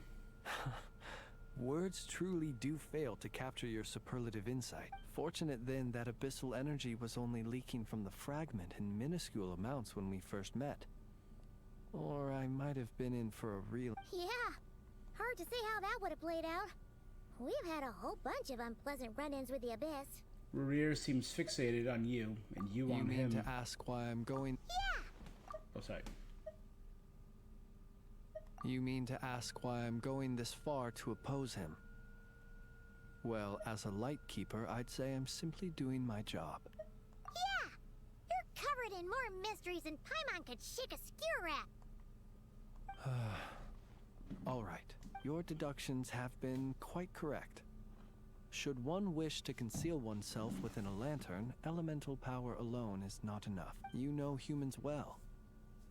Words truly do fail to capture your superlative insight. Fortunate then that abyssal energy was only leaking from the fragment in minuscule amounts when we first met. Or I might have been in for a real... Yeah, hard to say how that would have played out. We've had a whole bunch of unpleasant run-ins with the Abyss. Rhaenyra seems fixated on you, and you You on mean him. to ask why I'm going... Oh, sorry. You mean to ask why I'm going this far to oppose him? Well, as a light keeper, I'd say I'm simply doing my job. Yeah, you're covered in more mysteries than Paimon could shake a skewer at. All right, your deductions have been quite correct. Should one wish to conceal oneself within a lantern, elemental power alone is not enough. You know humans well.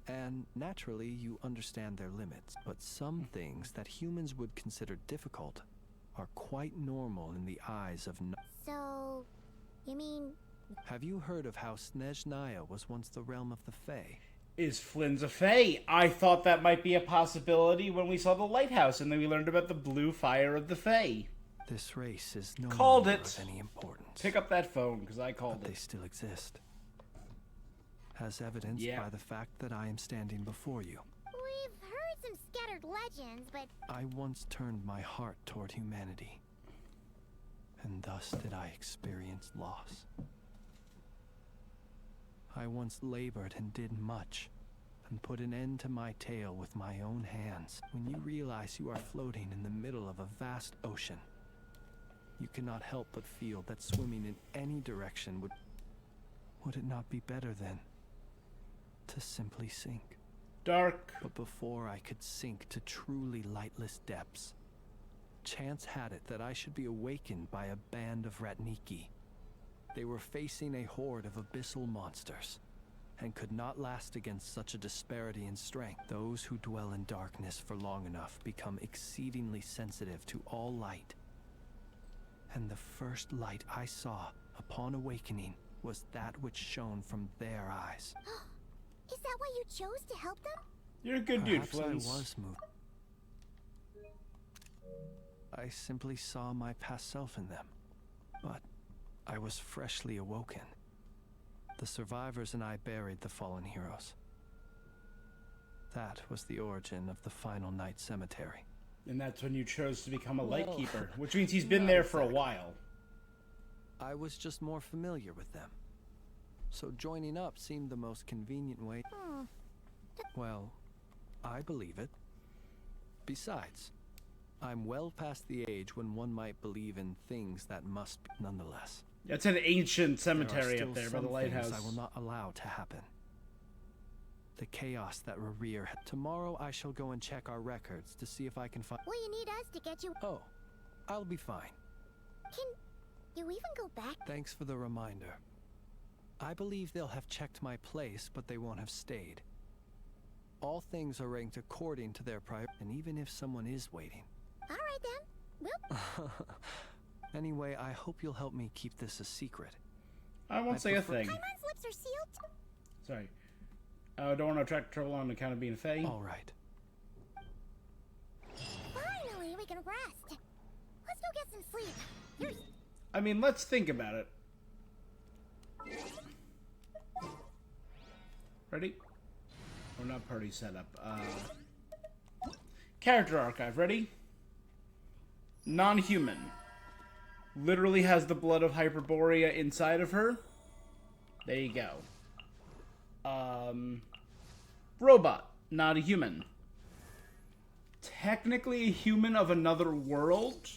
And naturally, you understand their limits. But some things that humans would consider difficult are quite normal in the eyes of... So, you mean... Have you heard of how Snezhnaya was once the realm of the Fae? Is Flynn's a Fae? I thought that might be a possibility when we saw the lighthouse, and then we learned about the blue fire of the Fae. This race is no Called longer it. of any importance. Pick up that phone, because I called But it. they still exist. As evidenced Yeah. by the fact that I am standing before you. We've heard some scattered legends, but... I once turned my heart toward humanity. And thus did I experience loss. I once labored and did much, and put an end to my tale with my own hands. When you realize you are floating in the middle of a vast ocean, you cannot help but feel that swimming in any direction would it not be better then to simply sink? Dark. But before I could sink to truly lightless depths, chance had it that I should be awakened by a band of Ratniki. They were facing a horde of abyssal monsters, and could not last against such a disparity in strength. Those who dwell in darkness for long enough become exceedingly sensitive to all light. And the first light I saw upon awakening was that which shone from their eyes. Is that why you chose to help them? You're a good dude, Perhaps I Flynn. was moved. I simply saw my past self in them. But I was freshly awoken. The survivors and I buried the fallen heroes. That was the origin of the final night cemetery. And that's when you chose to become a Well, lightkeeper, which means he's been not there for a exactly. while. I was just more familiar with them. So joining up seemed the most convenient way. Well, I believe it. Besides, I'm well past the age when one might believe in things that must be nonetheless. That's an ancient There are cemetery still up there by some the lighthouse. things I will not allow to happen. The chaos that Rhaenyra had. Tomorrow I shall go and check our records to see if I can find... Will you need us to get you... Oh, I'll be fine. Can you even go back? Thanks for the reminder. I believe they'll have checked my place, but they won't have stayed. All things are ranked according to their priority, and even if someone is waiting. All right, then. We'll... Anyway, I hope you'll help me keep this a secret. I won't I say a prefer- thing. Paimon's lips are sealed? Sorry. I don't want to attract trouble on account of being a Fae. All right. Finally! rest. Let's go get some sleep. You're... I mean, let's think about it. Ready? Or not party setup. Character archive. Ready? Non-human. Literally has the blood of Hyperborea inside of her. There you go. Robot. Not a human. Technically a human of another world.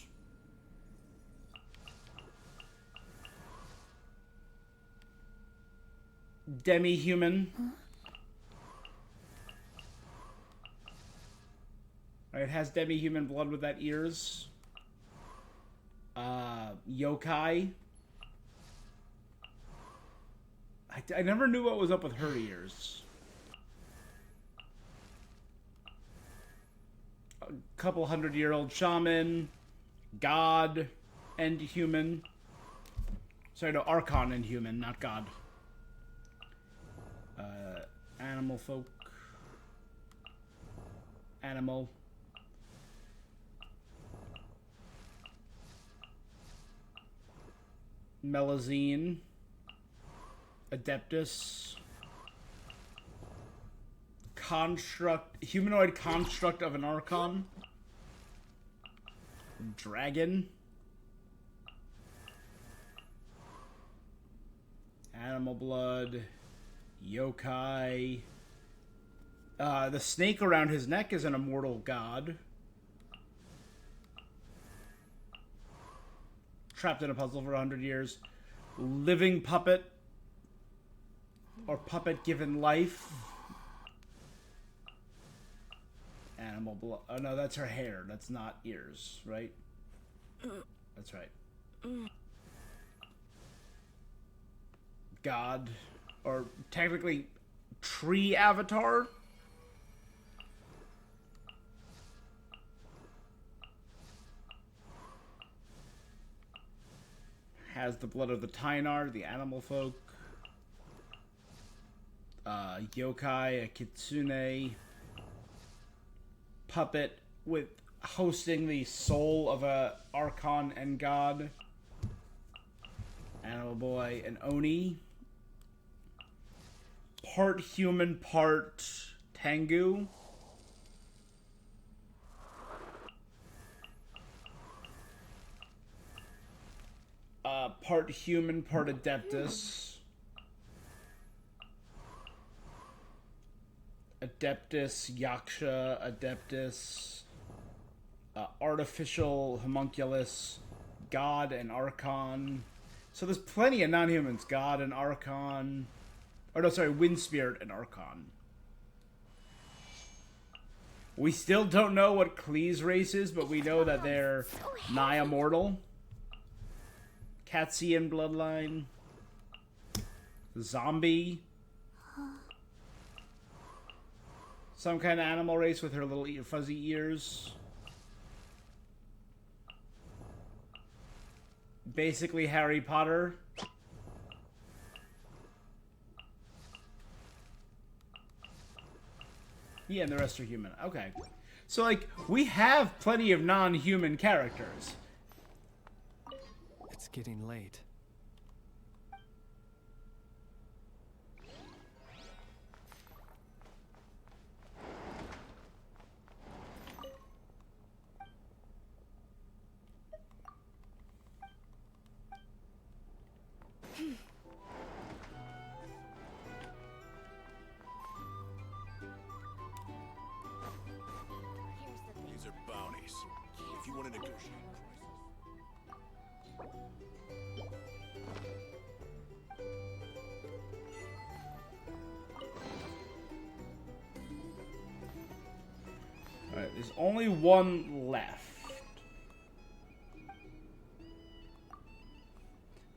Demi-human. It has demi-human blood with that ears. Yokai. I never knew what was up with her ears. A couple 100-year-old shaman. God and human. Sorry, no, Archon and human, not God. Animal folk. Animal. Melazine. Adeptus. Construct. Humanoid construct of an Archon. Dragon. Animal blood. Yokai. The snake around his neck is an immortal god. Trapped in a puzzle for 100 years. Living puppet. Or puppet given life. Animal blood. Oh no, that's her hair. That's not ears, right? That's right. God. Or technically tree avatar. Has the blood of the Tainar, the animal folk. Yokai, a kitsune. Puppet with hosting the soul of a Archon and god. Animal boy, an Oni. Part human, part Tengu. Part human, part Adeptus. Adeptus, Yaksha, Adeptus. Artificial homunculus, God and Archon. So there's plenty of non-humans. God and Archon. Oh no, sorry, Wind Spirit and Archon. We still don't know what Klee's race is, but we know that they're nigh immortal. Katsian bloodline. Zombie. Some kind of animal race with her little fuzzy ears. Basically Harry Potter. Yeah, and the rest are human. Okay. So, like, we have plenty of non-human characters. It's getting late. These are bounties. If you want to negotiate. Alright, there's only one left.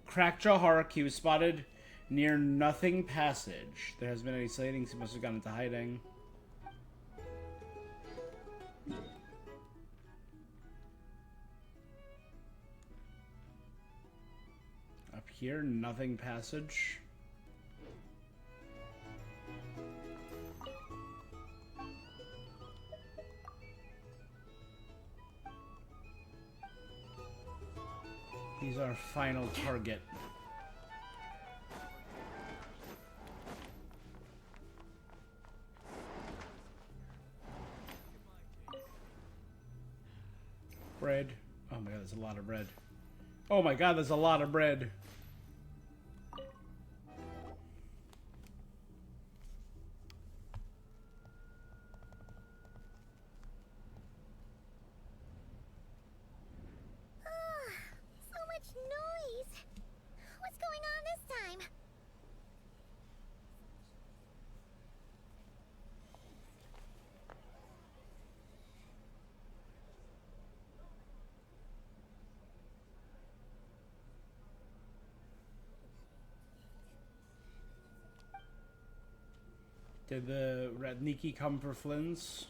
Crackjaw Hark, he was spotted near Nothing Passage. There hasn't been any sightings, he must have gone into hiding. Up here, Nothing Passage. our final target. Bread. Oh my god, there's a lot of bread. Oh my god, there's a lot of bread. So much noise. What's going on this time? Did the Ratniki come for Flynn's?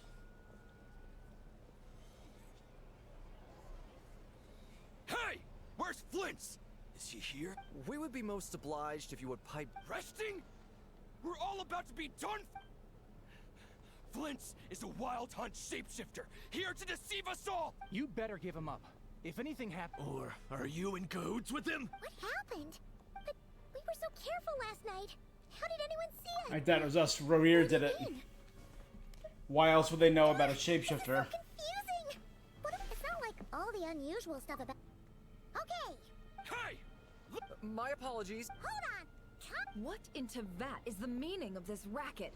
Hey! Where's Flint's? Is he here? We would be most obliged if you would pipe. Resting? We're all about to be done. Flint's is a wild hunt shapeshifter, here to deceive us all! You'd better give him up. If anything happens. Or are you in cahoots with him? What happened? But we were so careful last night. How did anyone see I it? thought it was us. Ramir did it. Why else would they know about a shapeshifter? Confusing. What if it's not like all the unusual stuff about? Okay. Hey! My apologies. Hold on. What in Tevat is the meaning of this racket?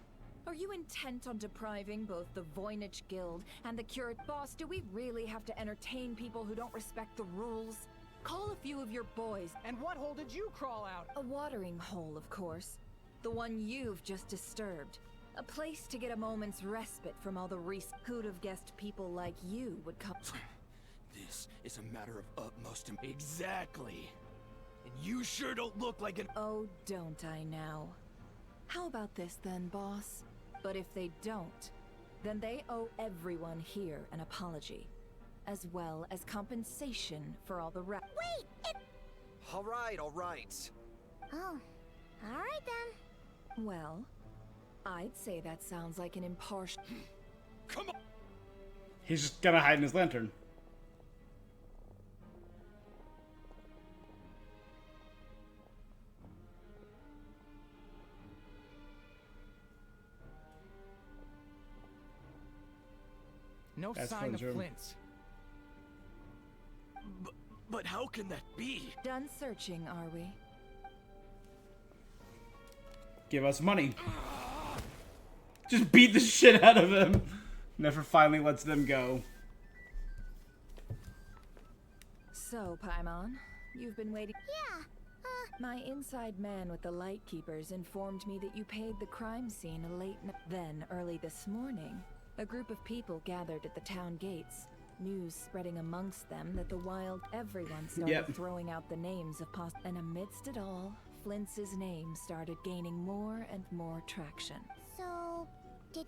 Are you intent on depriving both the Voynich Guild and the Curate? Boss, do we really have to entertain people who don't respect the rules? Call a few of your boys. And what hole did you crawl out? A watering hole, of course. The one you've just disturbed. A place to get a moment's respite from all the Who'd have guessed people like you would come? This is a matter of utmost Exactly. And you sure don't look like an— Oh, don't I now? How about this then, boss? But if they don't, then they owe everyone here an apology, as well as compensation for all the Wait! It... All right, all right. Oh. Alright then. Well, I'd say that sounds like an impartial... Come on! He's just gonna hide in his lantern. No That's sign of Flynn's room. Flint's. But how can that be? Done searching, are we? Give us money. Just beat the shit out of him. Never finally lets them go. So, Paimon, you've been waiting. Yeah. My inside man with the Lightkeepers informed me that you paid the crime scene a late night. Then, early this morning, a group of people gathered at the town gates. News spreading amongst them that the wild everyone started throwing out the names of and amidst it all, Flint's name started gaining more and more traction. So, did...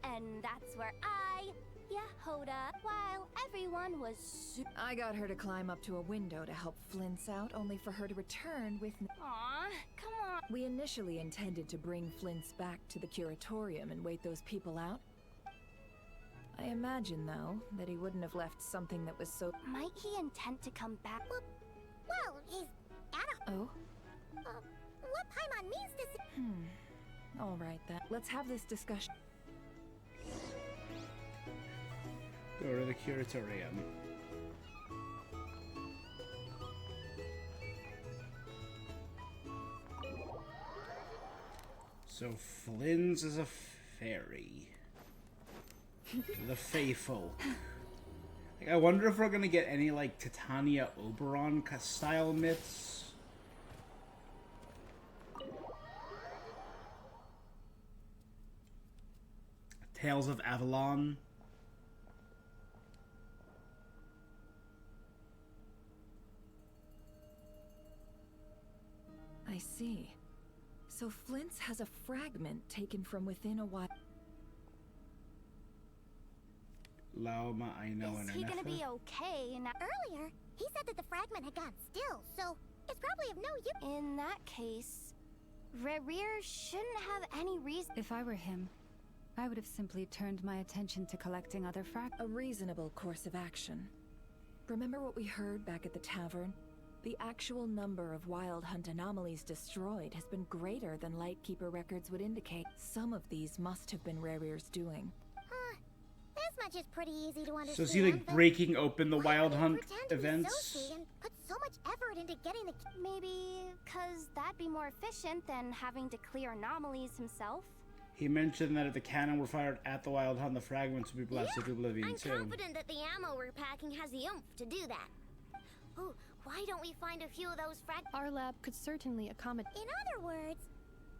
and that's where Yehoda, while everyone was I got her to climb up to a window to help Flint's out, only for her to return with Aw, come on. We initially intended to bring Flint's back to the curatorium and wait those people out. I imagine, though, that he wouldn't have left something that was so... Might he intend to come back? Well, he's at a... Oh? What Paimon means to say... All right, then. Let's have this discussion. Go to the curatorium. So Flynn's is a fairy. The Fae folk. Like, I wonder if we're gonna get any like Titania Oberon style myths. Tales of Avalon. I see. So Flint's has a fragment taken from within a while. Lauma, I know, Is he gonna be okay? Now, earlier, he said that the fragment had gone still, so it's probably of no use. In that case, Rerir shouldn't have any reason. If I were him, I would have simply turned my attention to collecting other fragments. A reasonable course of action. Remember what we heard back at the tavern? The actual number of Wild Hunt anomalies destroyed has been greater than Lightkeeper records would indicate. Some of these must have been Rarier's doing. This much is pretty easy to understand. So is he like but breaking open the Wild Hunt pretend to be events? so sweet and put so much effort into getting the. Maybe because that'd be more efficient than having to clear anomalies himself. He mentioned that if the cannon were fired at the Wild Hunt, the fragments would be blasted to oblivion I'm too. confident that the ammo we're packing has the oomph to do that. Oh, why don't we find a few of those Our lab could certainly accommodate. In other words,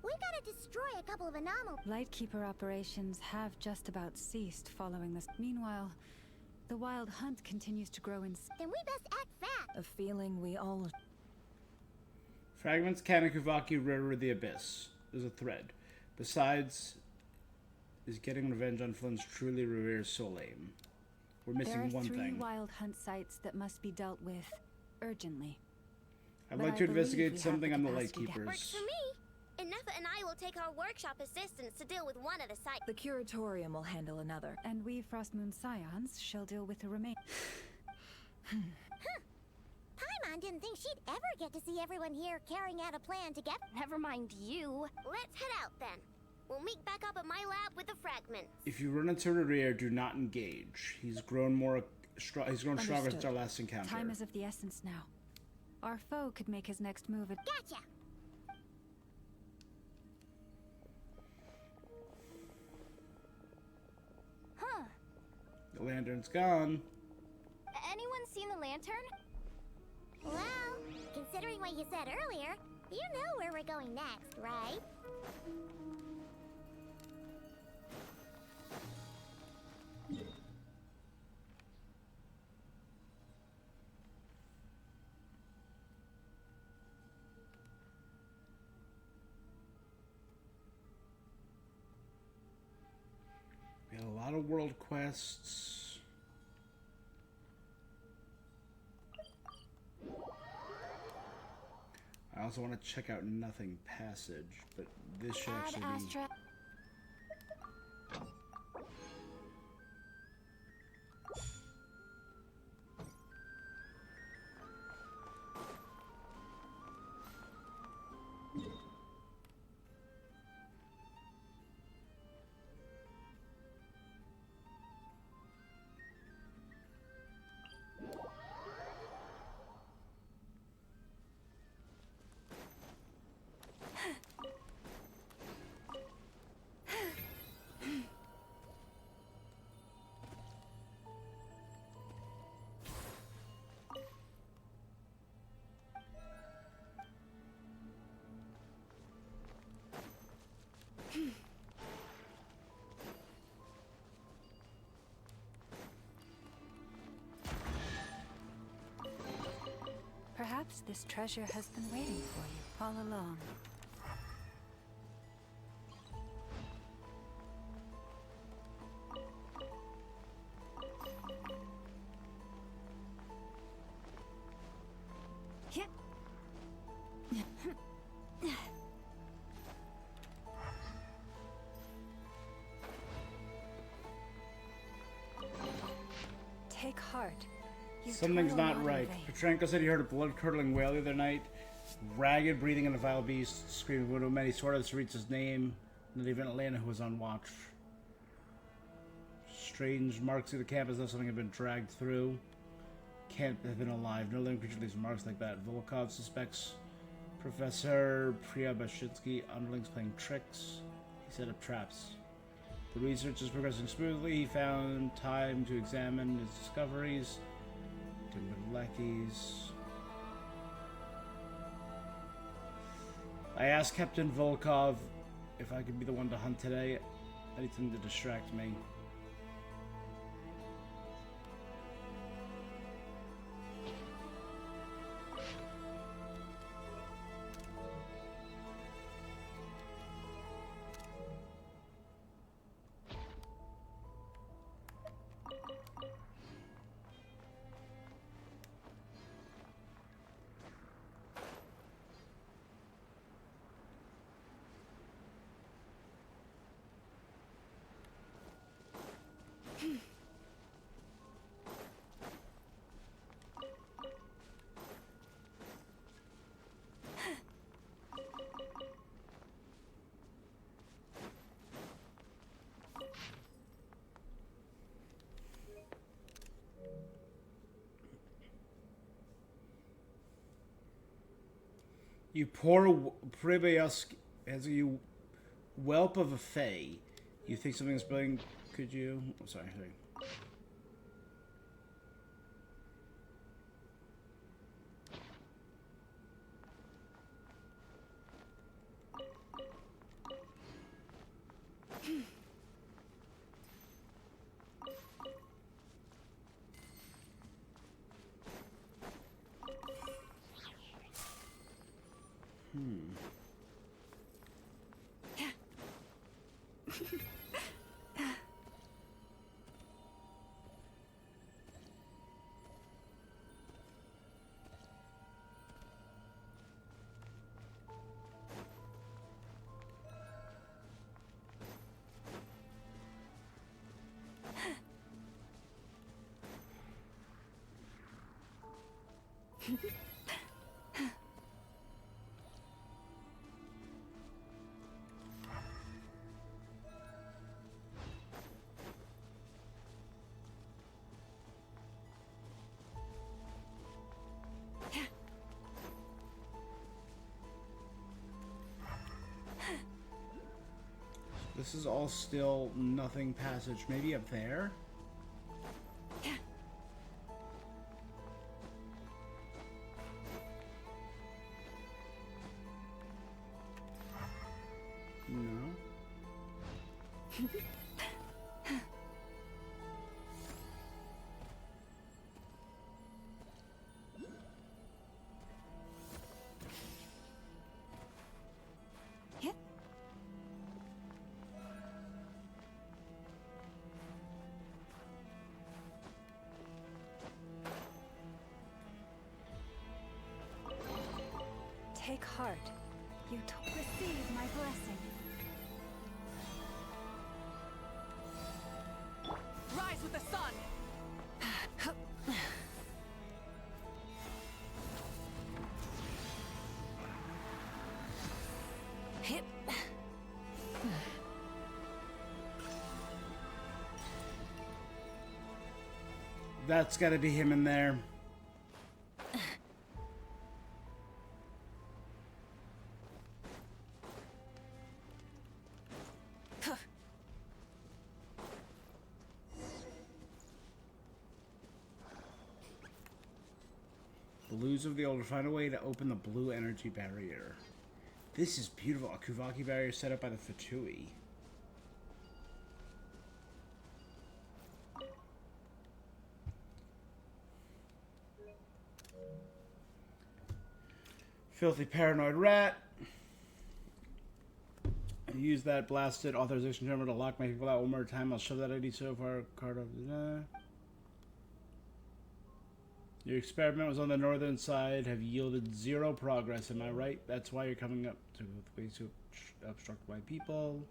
we gotta destroy a couple of anomalies. Lightkeeper operations have just about ceased following this. Meanwhile, the Wild Hunt continues to grow in. Then we best act fast. A feeling we all. Fragments, cannon, Kuvaki, River, the Abyss. There's a thread. Besides, is getting revenge on Flynn's truly Revere's sole aim. We're There missing are one 3 thing. Wild Hunt sites that must be dealt with urgently. I'd But like I to believe investigate we have something the on the capacity to- Lightkeepers. Works for me. Ineffa and I will take our workshop assistants to deal with one of the sites. The Curatorium will handle another. And we Frostmoon Scions shall deal with the remain. Paimon didn't think she'd ever get to see everyone here carrying out a plan together. Never mind you. Let's head out then. We'll meet back up at my lab with the fragments. If you run into Revere, do not engage. He's grown stronger since Understood. our last encounter. Time is of the essence now. Our foe could make his next move at. Gotcha. Huh. The lantern's gone. Anyone seen the lantern? Well, considering what you said earlier, you know where we're going next, right? We had a lot of world quests. I also want to check out Nothing Passage, but this should actually be... Perhaps this treasure has been waiting for you all along. Take heart. You Something's toil not in right. vain. Petrenko said he heard a blood-curdling wail the other night. Ragged, breathing in a vile beast, screaming widow many sort to reach his name. Not even Elena, who was on watch. Strange marks through the camp as though something had been dragged through. Can't have been alive. No living creature leaves marks like that. Volkov suspects Professor Priabashinsky, underlings playing tricks. He set up traps. The research is progressing smoothly. He found time to examine his discoveries. Lackeys. I asked Captain Volkov if I could be the one to hunt today. Anything to distract me. You poor Pribayusk as you whelp of a fae. You think something is brilliant? Could you? Oh, sorry. This is all still nothing passage. Maybe up there? No. Take heart. You receive my blessing. Rise with the sun! Hip. That's gotta be him in there. Blues of the Old, find a way to open the blue energy barrier. This is beautiful. A Kuvaki barrier set up by the Fatui. Filthy paranoid rat. Use that blasted authorization terminal to lock my people out one more time. I'll shove that ID so far. Card of Your experiment was on the northern side, have yielded zero progress, am I right? That's why you're coming up to ways to obstruct my people.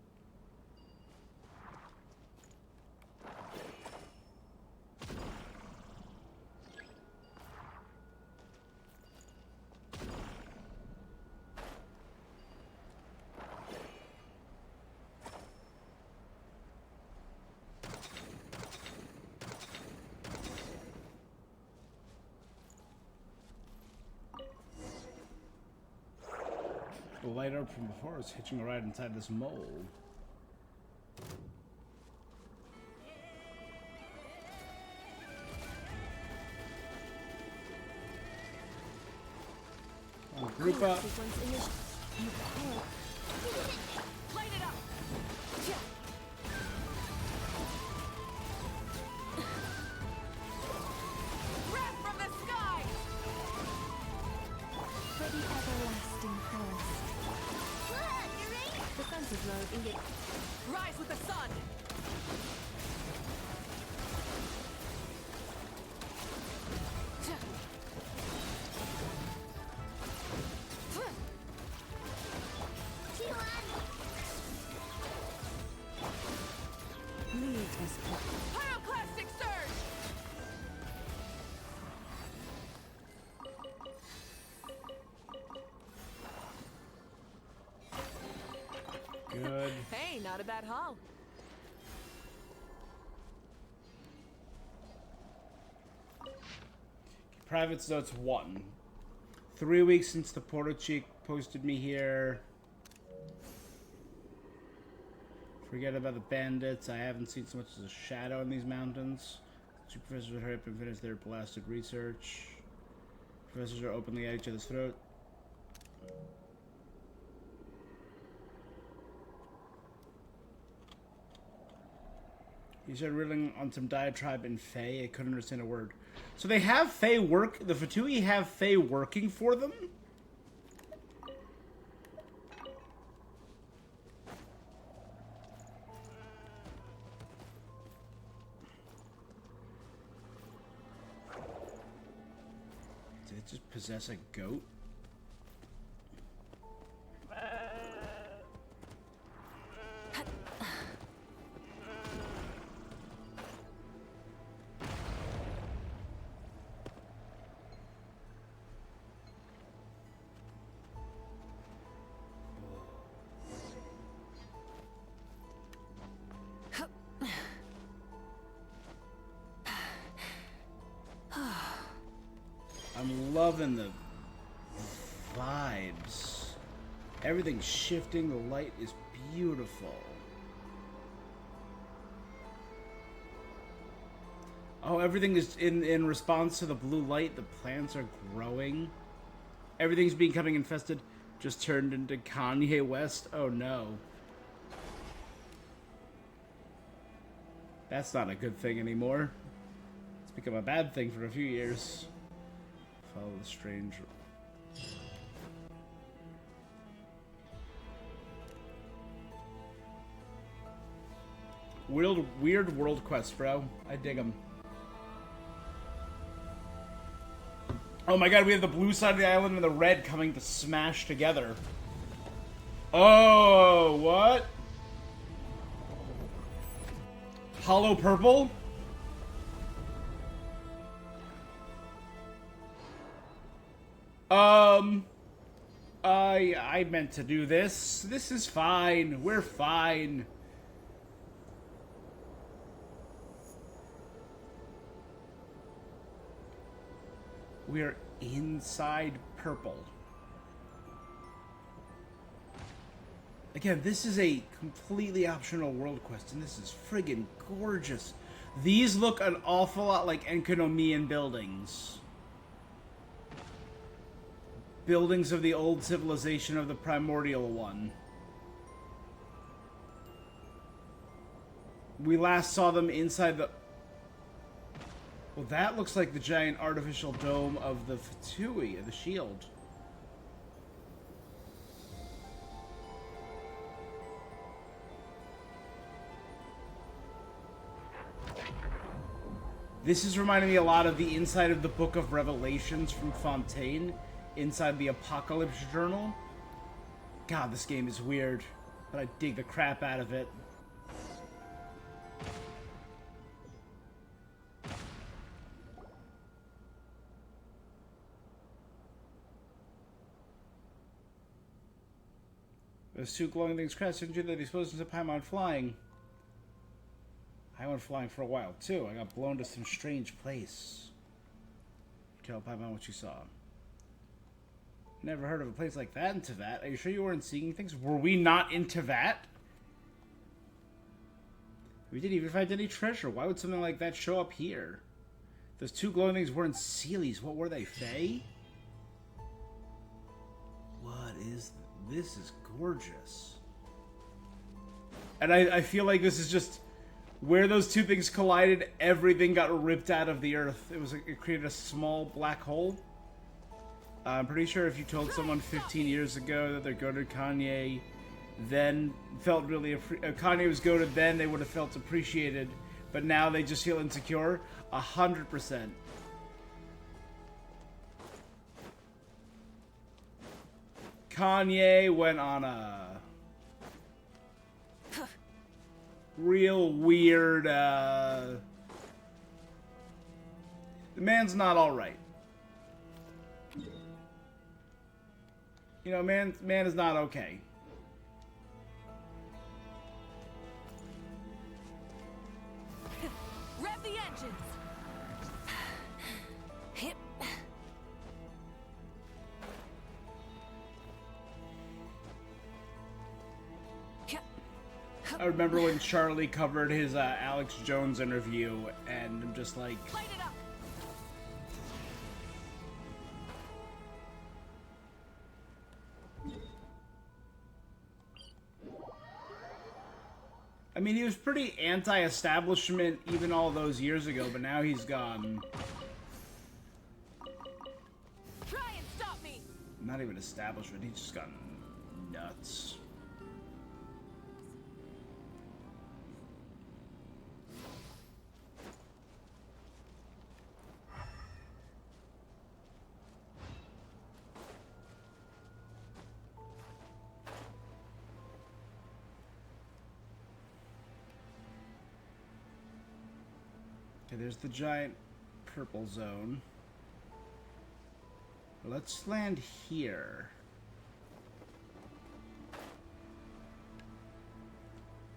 The light up from before is hitching a ride inside this mole. Group up. Light it up! Breath from the sky! For the everlasting forest. Defensive mode engaged. Rise with the sun! Leave this place. Pyroclastic surge! Good. Hey, not a bad haul. Private's notes 1. 3 weeks since the Porto Chick posted me here. Forget about the bandits. I haven't seen so much as a shadow in these mountains. Two professors would hurry up and finish their blasted research. Professors are openly at each other's throat. He started riddling on some diatribe in Fae. I couldn't understand a word. So they have Fae work. The Fatui have Fae working for them? Did it just possess a goat? I'm loving the vibes. Everything's shifting. The light is beautiful. Oh, everything is in response to the blue light. The plants are growing. Everything's becoming infested. Just turned into Kanye West. Oh no. That's not a good thing anymore. It's become a bad thing for a few years. Follow the strange. Weird world quests, bro. I dig them. Oh my god, we have the blue side of the island and the red coming to smash together. Oh, what? Hollow purple? I meant to do this. This is fine. We're fine. We're inside purple. Again, this is a completely optional world quest, and this is friggin' gorgeous. These look an awful lot like Enkonomian buildings. Buildings of the old civilization of the primordial one. We last saw them inside the... Well, that looks like the giant artificial dome of the Fatui, the shield. This is reminding me a lot of the inside of the Book of Revelations from Fontaine, inside the Apocalypse Journal. God, this game is weird, but I dig the crap out of it. Those two glowing things crashed into the explosions of Paimon flying. I went flying for a while, too. I got blown to some strange place. Tell Paimon what you saw. Never heard of a place like that in Tevat. Are you sure you weren't seeing things? Were we not in Tevat? We didn't even find any treasure. Why would something like that show up here? Those two glowing things weren't Sealies. What were they, Fae? What is... This is gorgeous. And I feel like this is just... Where those two things collided, everything got ripped out of the earth. It created a small black hole. I'm pretty sure if you told someone 15 years ago that they're goated Kanye, then felt really... Kanye was goated then, they would have felt appreciated. But now they just feel insecure. 100%. Kanye went on a... real weird, The man's not alright. You know, man is not okay. Rev the engines. remember when Charlie covered his Alex Jones interview, and I'm just like, Light it up. I mean, he was pretty anti-establishment even all those years ago, but now he's gone. Try and stop me. Not even establishment, he's just gone nuts. Okay, there's the giant purple zone. Let's land here.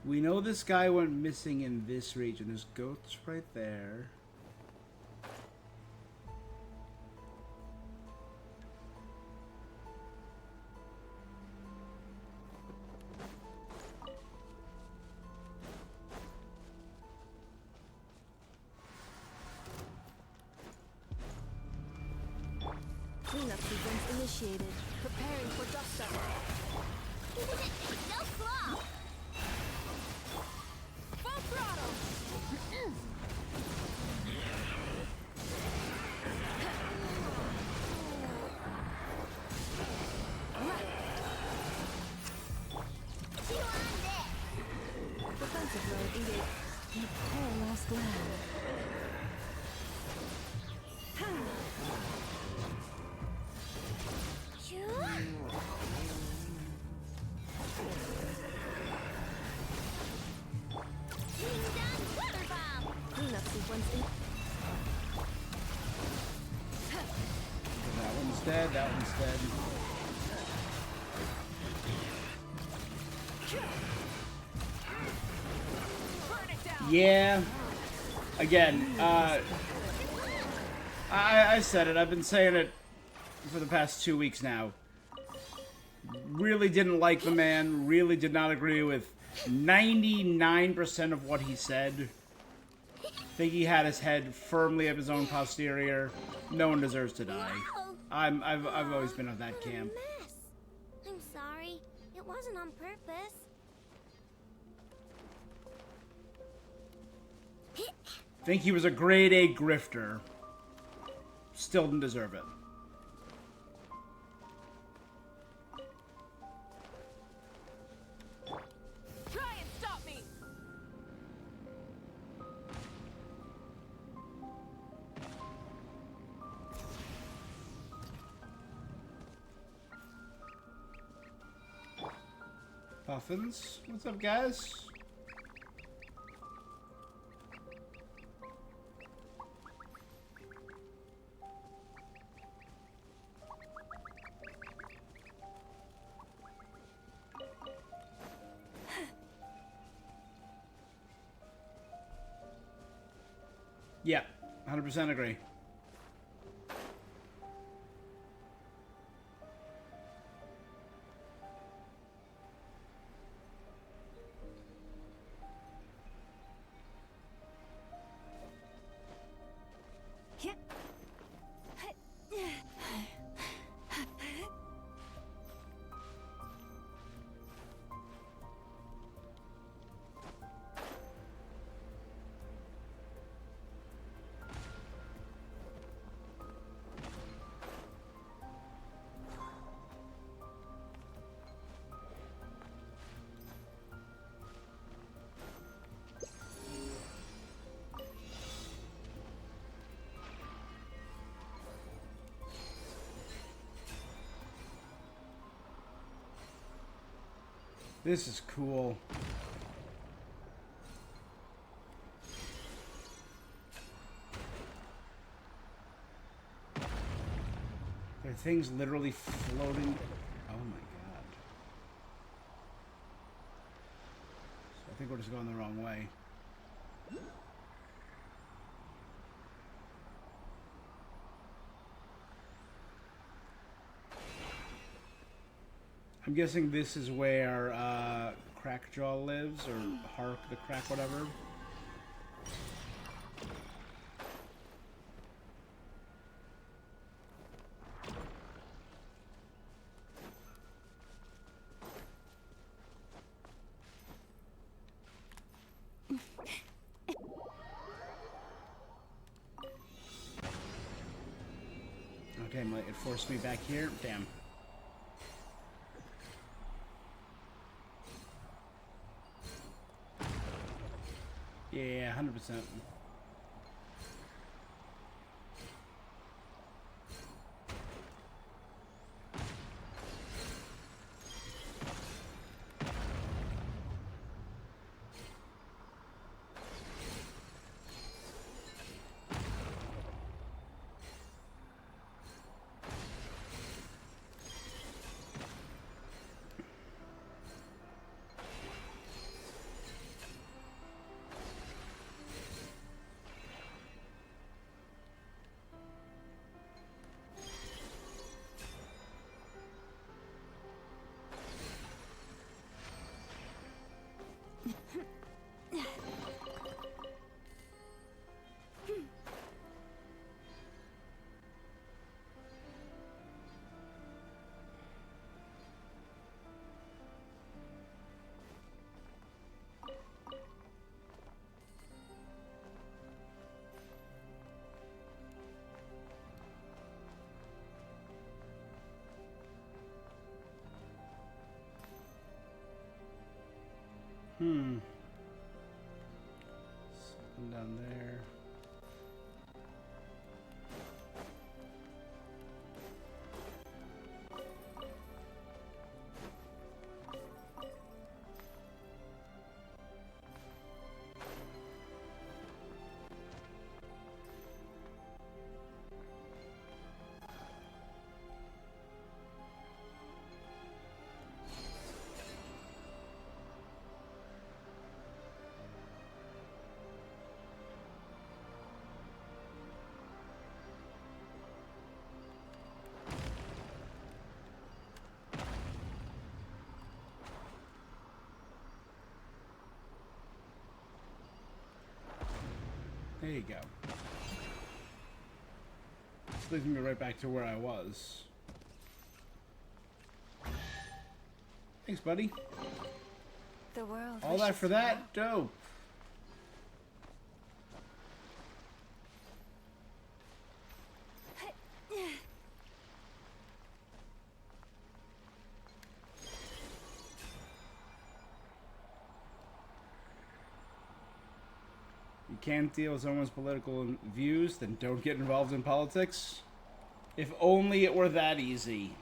We know this guy went missing in this region. There's goats right there. Cleanup sequence initiated. Preparing for dust up. No claw! Full throttle. Chew on this! Defensive mode engaged. Repair lost land. Cleanup sequence in. That one's dead, that one's dead. Burn it down. Yeah. Again, I said it. I've been saying it for the past 2 weeks now. Really didn't like the man. Really did not agree with 99% of what he said. Think he had his head firmly up his own posterior. No one deserves to die. I've always been of that camp. Mess. I'm sorry. It wasn't on purpose. Think he was a grade A grifter. Still didn't deserve it. Try and stop me. Puffins, what's up, guys? Yeah, 100% agree. This is cool. There are things literally floating. Oh my god. So I think we're just going the wrong way. I'm guessing this is where Crackjaw lives, or Hark the Crack, whatever. Okay, it forced me back here. Damn. Yeah, 100%. Something down there. There you go. This leads me right back to where I was. Thanks, buddy. The world. All that for that? Dope. You can't deal with someone's political views, then don't get involved in politics. If only it were that easy.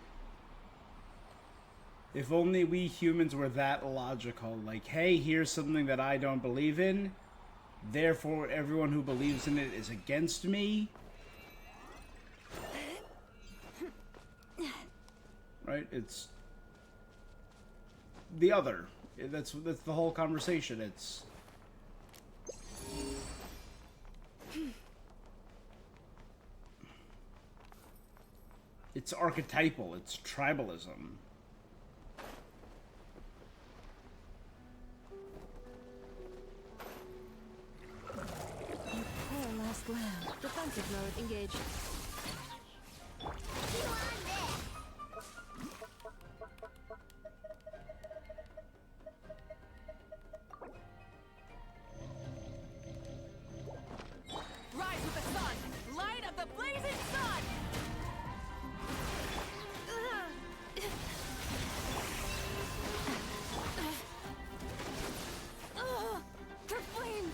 If only we humans were that logical. Like, hey, here's something that I don't believe in. Therefore, everyone who believes in it is against me. Right? It's the other. That's the whole conversation. It's archetypal. It's tribalism. Poor last lamb. Defensive mode engaged. Rise with the sun! Light of the blazing sun! The flame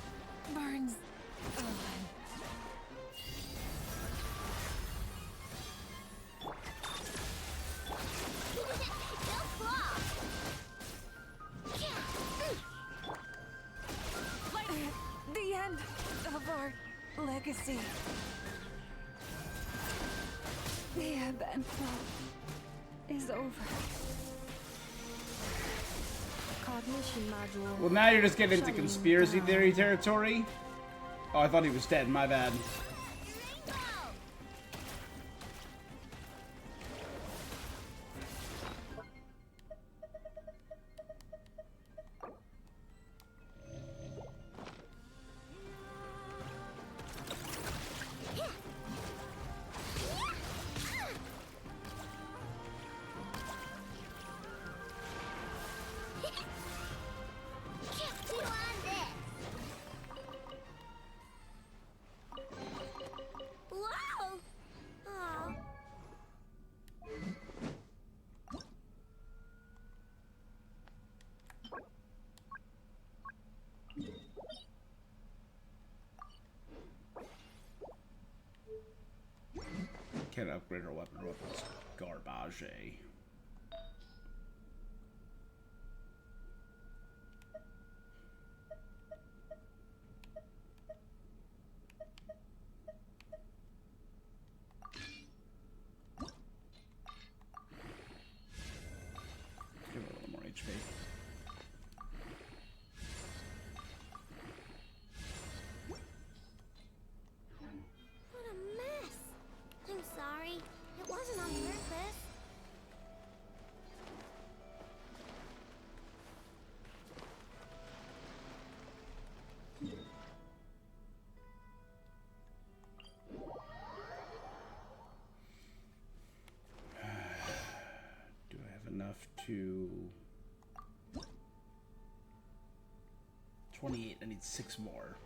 burns. The end of our legacy. The ebb and flow is over. Cognition module. Well, now you're just getting into conspiracy theory territory. Oh, I thought he was dead. My bad. Can't upgrade her weapon. Her weapon's garbage. Give her a little more HP. What a mess. I'm sorry. It wasn't on purpose. Do I have enough to... 28, I need 6 more.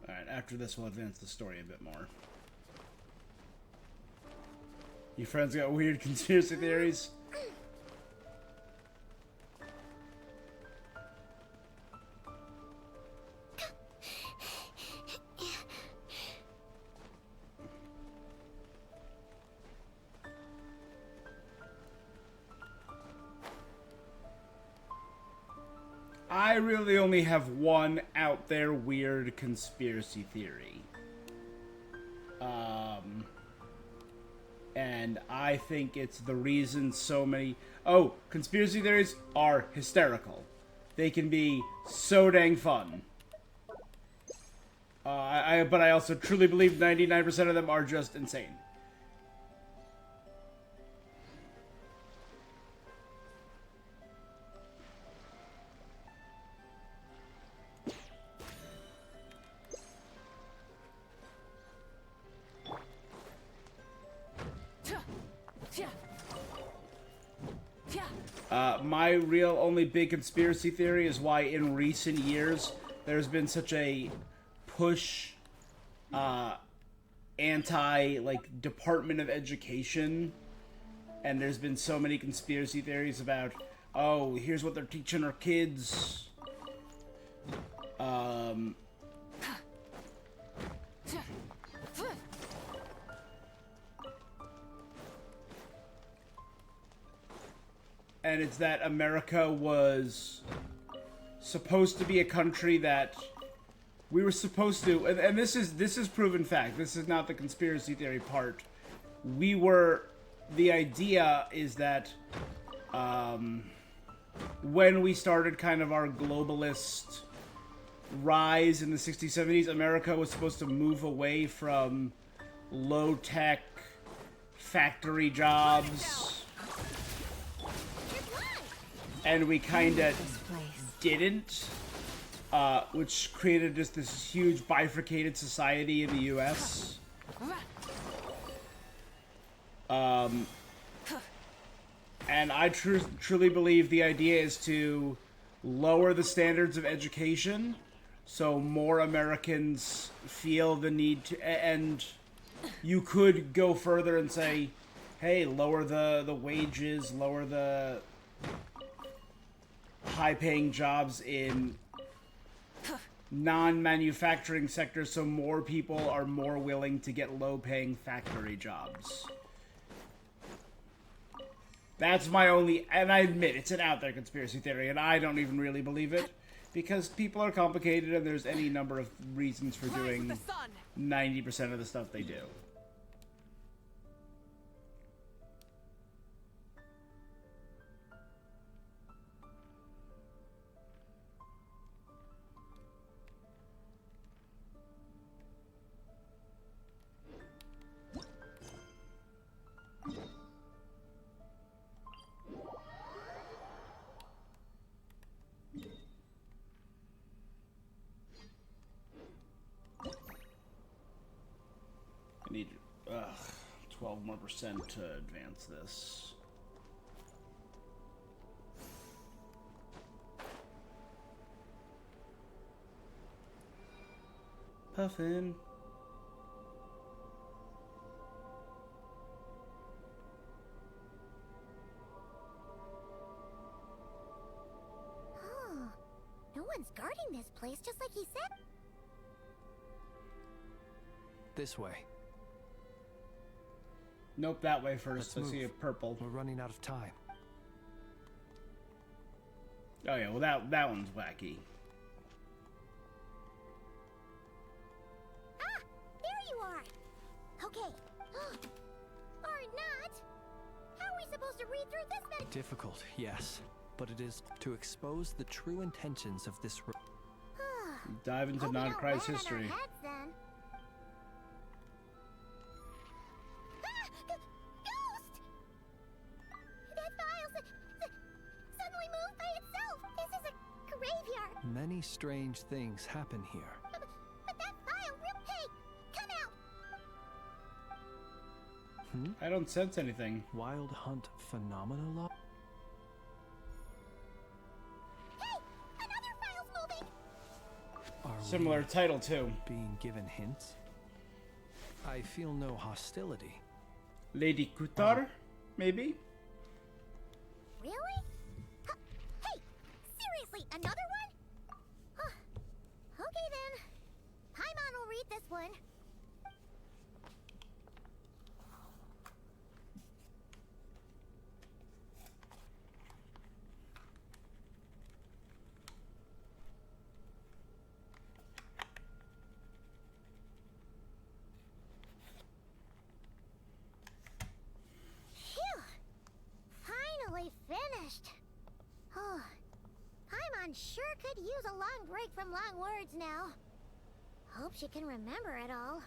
Alright, after this we'll advance the story a bit more. You friends got weird conspiracy theories? I really only have one out there weird conspiracy theory. And I think it's the reason so many... Oh, conspiracy theories are hysterical. They can be so dang fun. But I also truly believe 99% of them are just insane. My real only big conspiracy theory is why in recent years there's been such a push anti like Department of Education, and there's been so many conspiracy theories about, oh, here's what they're teaching our kids. And it's that America was supposed to be a country that we were supposed to, and this is proven fact. This is not the conspiracy theory part. The idea is that when we started kind of our globalist rise in the 60s, 70s, America was supposed to move away from low-tech factory jobs. And we kind of didn't, which created just this huge bifurcated society in the U.S. And I truly believe the idea is to lower the standards of education so more Americans feel the need to, and you could go further and say, hey, lower the wages, lower the high-paying jobs in non-manufacturing sectors so more people are more willing to get low-paying factory jobs. That's my only... And I admit, it's an out-there conspiracy theory, and I don't even really believe it, because people are complicated and there's any number of reasons for doing 90% of the stuff they do. I need 12% more to advance this. Puffin. No Someone's guarding this place, just like he said. This way. Nope, that way first. Let's I see a move. purple. We're running out of time. Oh yeah, well that one's wacky. Ah, there you are. Okay. Or not. How are we supposed to read through this many? Difficult, yes, but it is to expose the true intentions of this. Dive into Hope we don't Nod-Krai's land on our history. heads, then. Ghost! That file suddenly moved by itself. This is a graveyard. Many strange things happen here. But that file, hey, come out. I don't sense anything. Wild hunt phenomena law? Hey, another file's moving. Are Similar we title too. being given hints? I feel no hostility. Lady Kutar, maybe? Really? Hey, seriously, another one? Okay then. Paimon will read this one. Phew. Finally finished. Oh, Paimon sure could use a long break from long words now. Hope she can remember it all.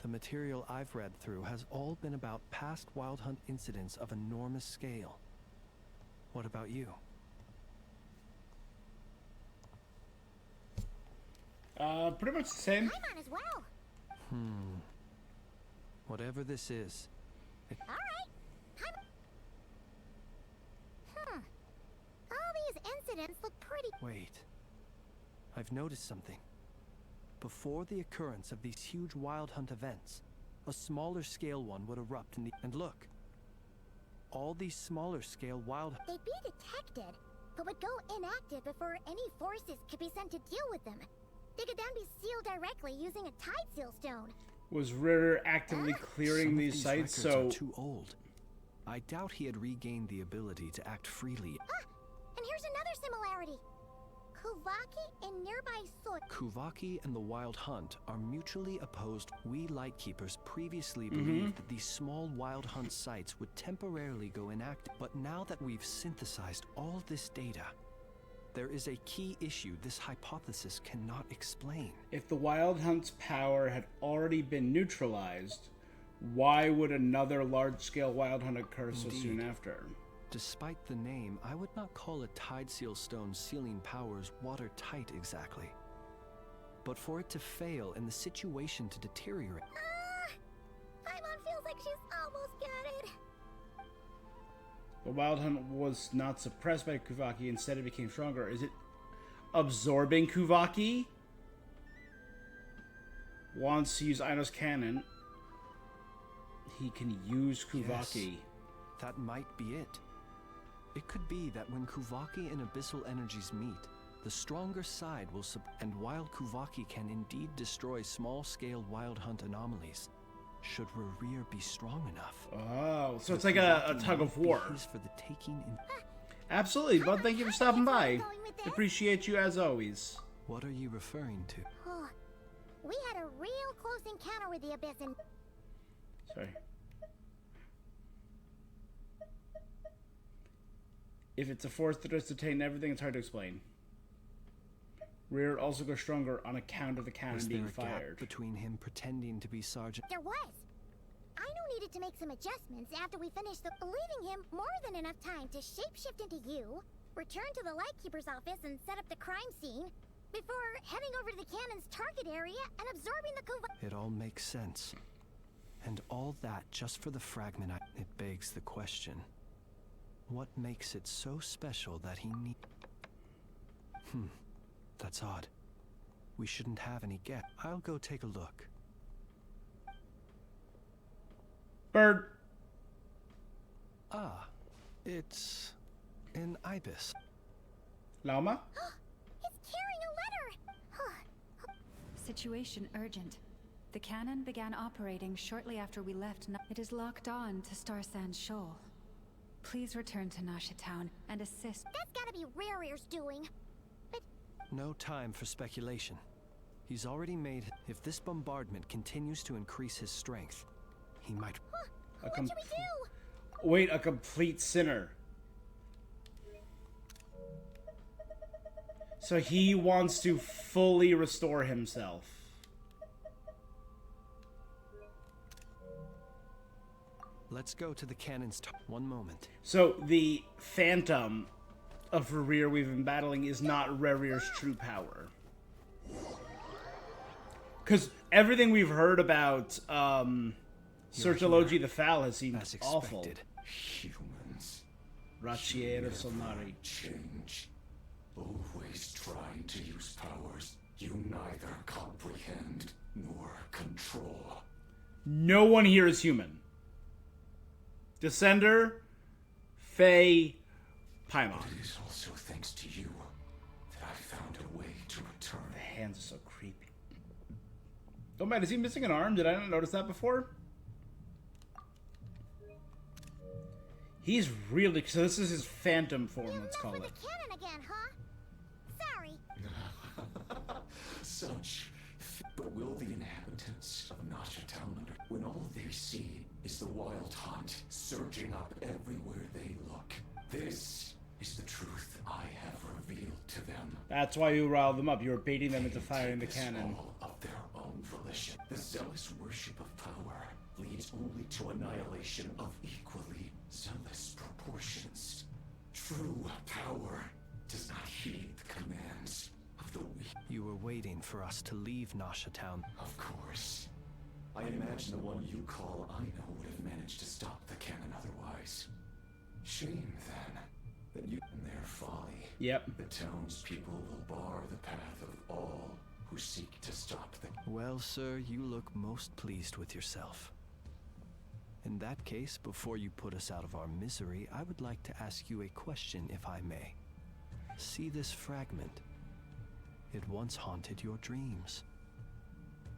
The material I've read through has all been about past wild hunt incidents of enormous scale. What about you? Pretty much the same. Paimon as well. Whatever this is, All right. All these incidents look pretty. wait. I've noticed something. Before the occurrence of these huge wild hunt events, a smaller scale one would erupt in the... And look. All these smaller scale wild... They'd be detected, but would go inactive before any forces could be sent to deal with them. They could then be sealed directly using a tide seal stone. Was Ritter actively clearing Some of these sites records so... are too old. I doubt he had regained the ability to act freely. Ah, and here's another similarity. Kuvaki and nearby Soy. Kuvaki and the Wild Hunt are mutually opposed. We Lightkeepers previously believed that these small Wild Hunt sites would temporarily go inactive, but now that we've synthesized all this data, there is a key issue this hypothesis cannot explain. If the Wild Hunt's power had already been neutralized, why would another large-scale Wild Hunt occur so soon after? Despite the name, I would not call a Tide Seal Stone's sealing powers watertight exactly. But for it to fail and the situation to deteriorate... Paimon feels like she's almost got it. The Wild Hunt was not suppressed by Kuvaki, instead it became stronger. Is it absorbing Kuvaki? Wants to use Aino's cannon. He can use Kuvaki. Yes, that might be it. It could be that when Kuvaki and Abyssal energies meet, the stronger side will and while Kuvaki can indeed destroy small-scale Wild Hunt anomalies, should Rerir be strong enough? Oh, so it's like a tug of war. For the taking in... Absolutely, Bud. Thank you for stopping by. Appreciate you as always. What are you referring to? Oh, we had a real close encounter with the Abyss and... Sorry. If it's a force that does detain everything, it's hard to explain. Rear also goes stronger on account of the cannon Was being there a fired. gap between him pretending to be Sergeant... There was. Aino needed to make some adjustments after we finished leaving him more than enough time to shapeshift into you, return to the Lightkeeper's office and set up the crime scene, before heading over to the cannon's target area and absorbing the It all makes sense. And all that just for the fragment It begs the question. What makes it so special that he need... That's odd. We shouldn't have any guess. I'll go take a look. Bird. Ah, it's an ibis. Llama? It's Situation urgent. The cannon began operating shortly after we left. It is locked on to Star Sand Shoal. Please return to Nasha Town and assist. That's gotta be Rare-Ear's doing. No time for speculation. He's already made... If this bombardment continues to increase his strength, he might... Huh, what should we do? Wait, a complete sinner. So he wants to fully restore himself. Let's go to the cannon's top. One moment. So the Phantom of Rear we've been battling is not Rare-Ear's true power. Because everything we've heard about Sertologi the Foul has seemed awful. Humans. Rachier Sonari. Change. Always trying to use powers you neither comprehend nor control. No one here is human. Descender, Faye, Paimon. It is also thanks to you that I found a way to return. The hands are so creepy. Oh man, is he missing an arm? Did I not notice that before? He's really... So this is his phantom form, let's call it. The cannon again, huh? Sorry. Such... But will the inhabitants of Nasha Town under... When all they see is the wild hunt surging up everywhere they look. This is the truth I have revealed to them. That's why you riled them up. You were baiting them into firing the cannon. All of their own volition. The zealous worship of power leads only to annihilation of equally zealous proportions. True power does not heed the commands of the weak. You were waiting for us to leave Nasha Town. Of course. I imagine the one you call Aina would have managed to stop the cannon otherwise. Shame, then, that you in their folly. Yep. The townspeople will bar the path of all who seek to stop the... Well, sir, you look most pleased with yourself. In that case, before you put us out of our misery, I would like to ask you a question, if I may. See this fragment? It once haunted your dreams.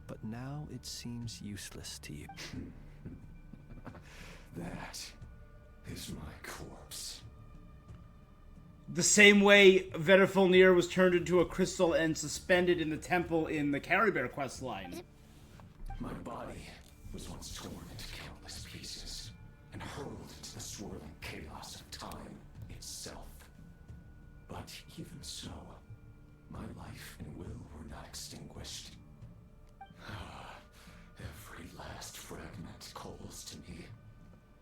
But now it seems useless to you. That is my corpse. The same way Vedderfulnir was turned into a crystal and suspended in the temple in the Carry Bear quest line. My body was once torn into countless pieces and hurled into the swirling chaos of time itself. But even so, my life and will were not extinguished. Every last fragment calls to me.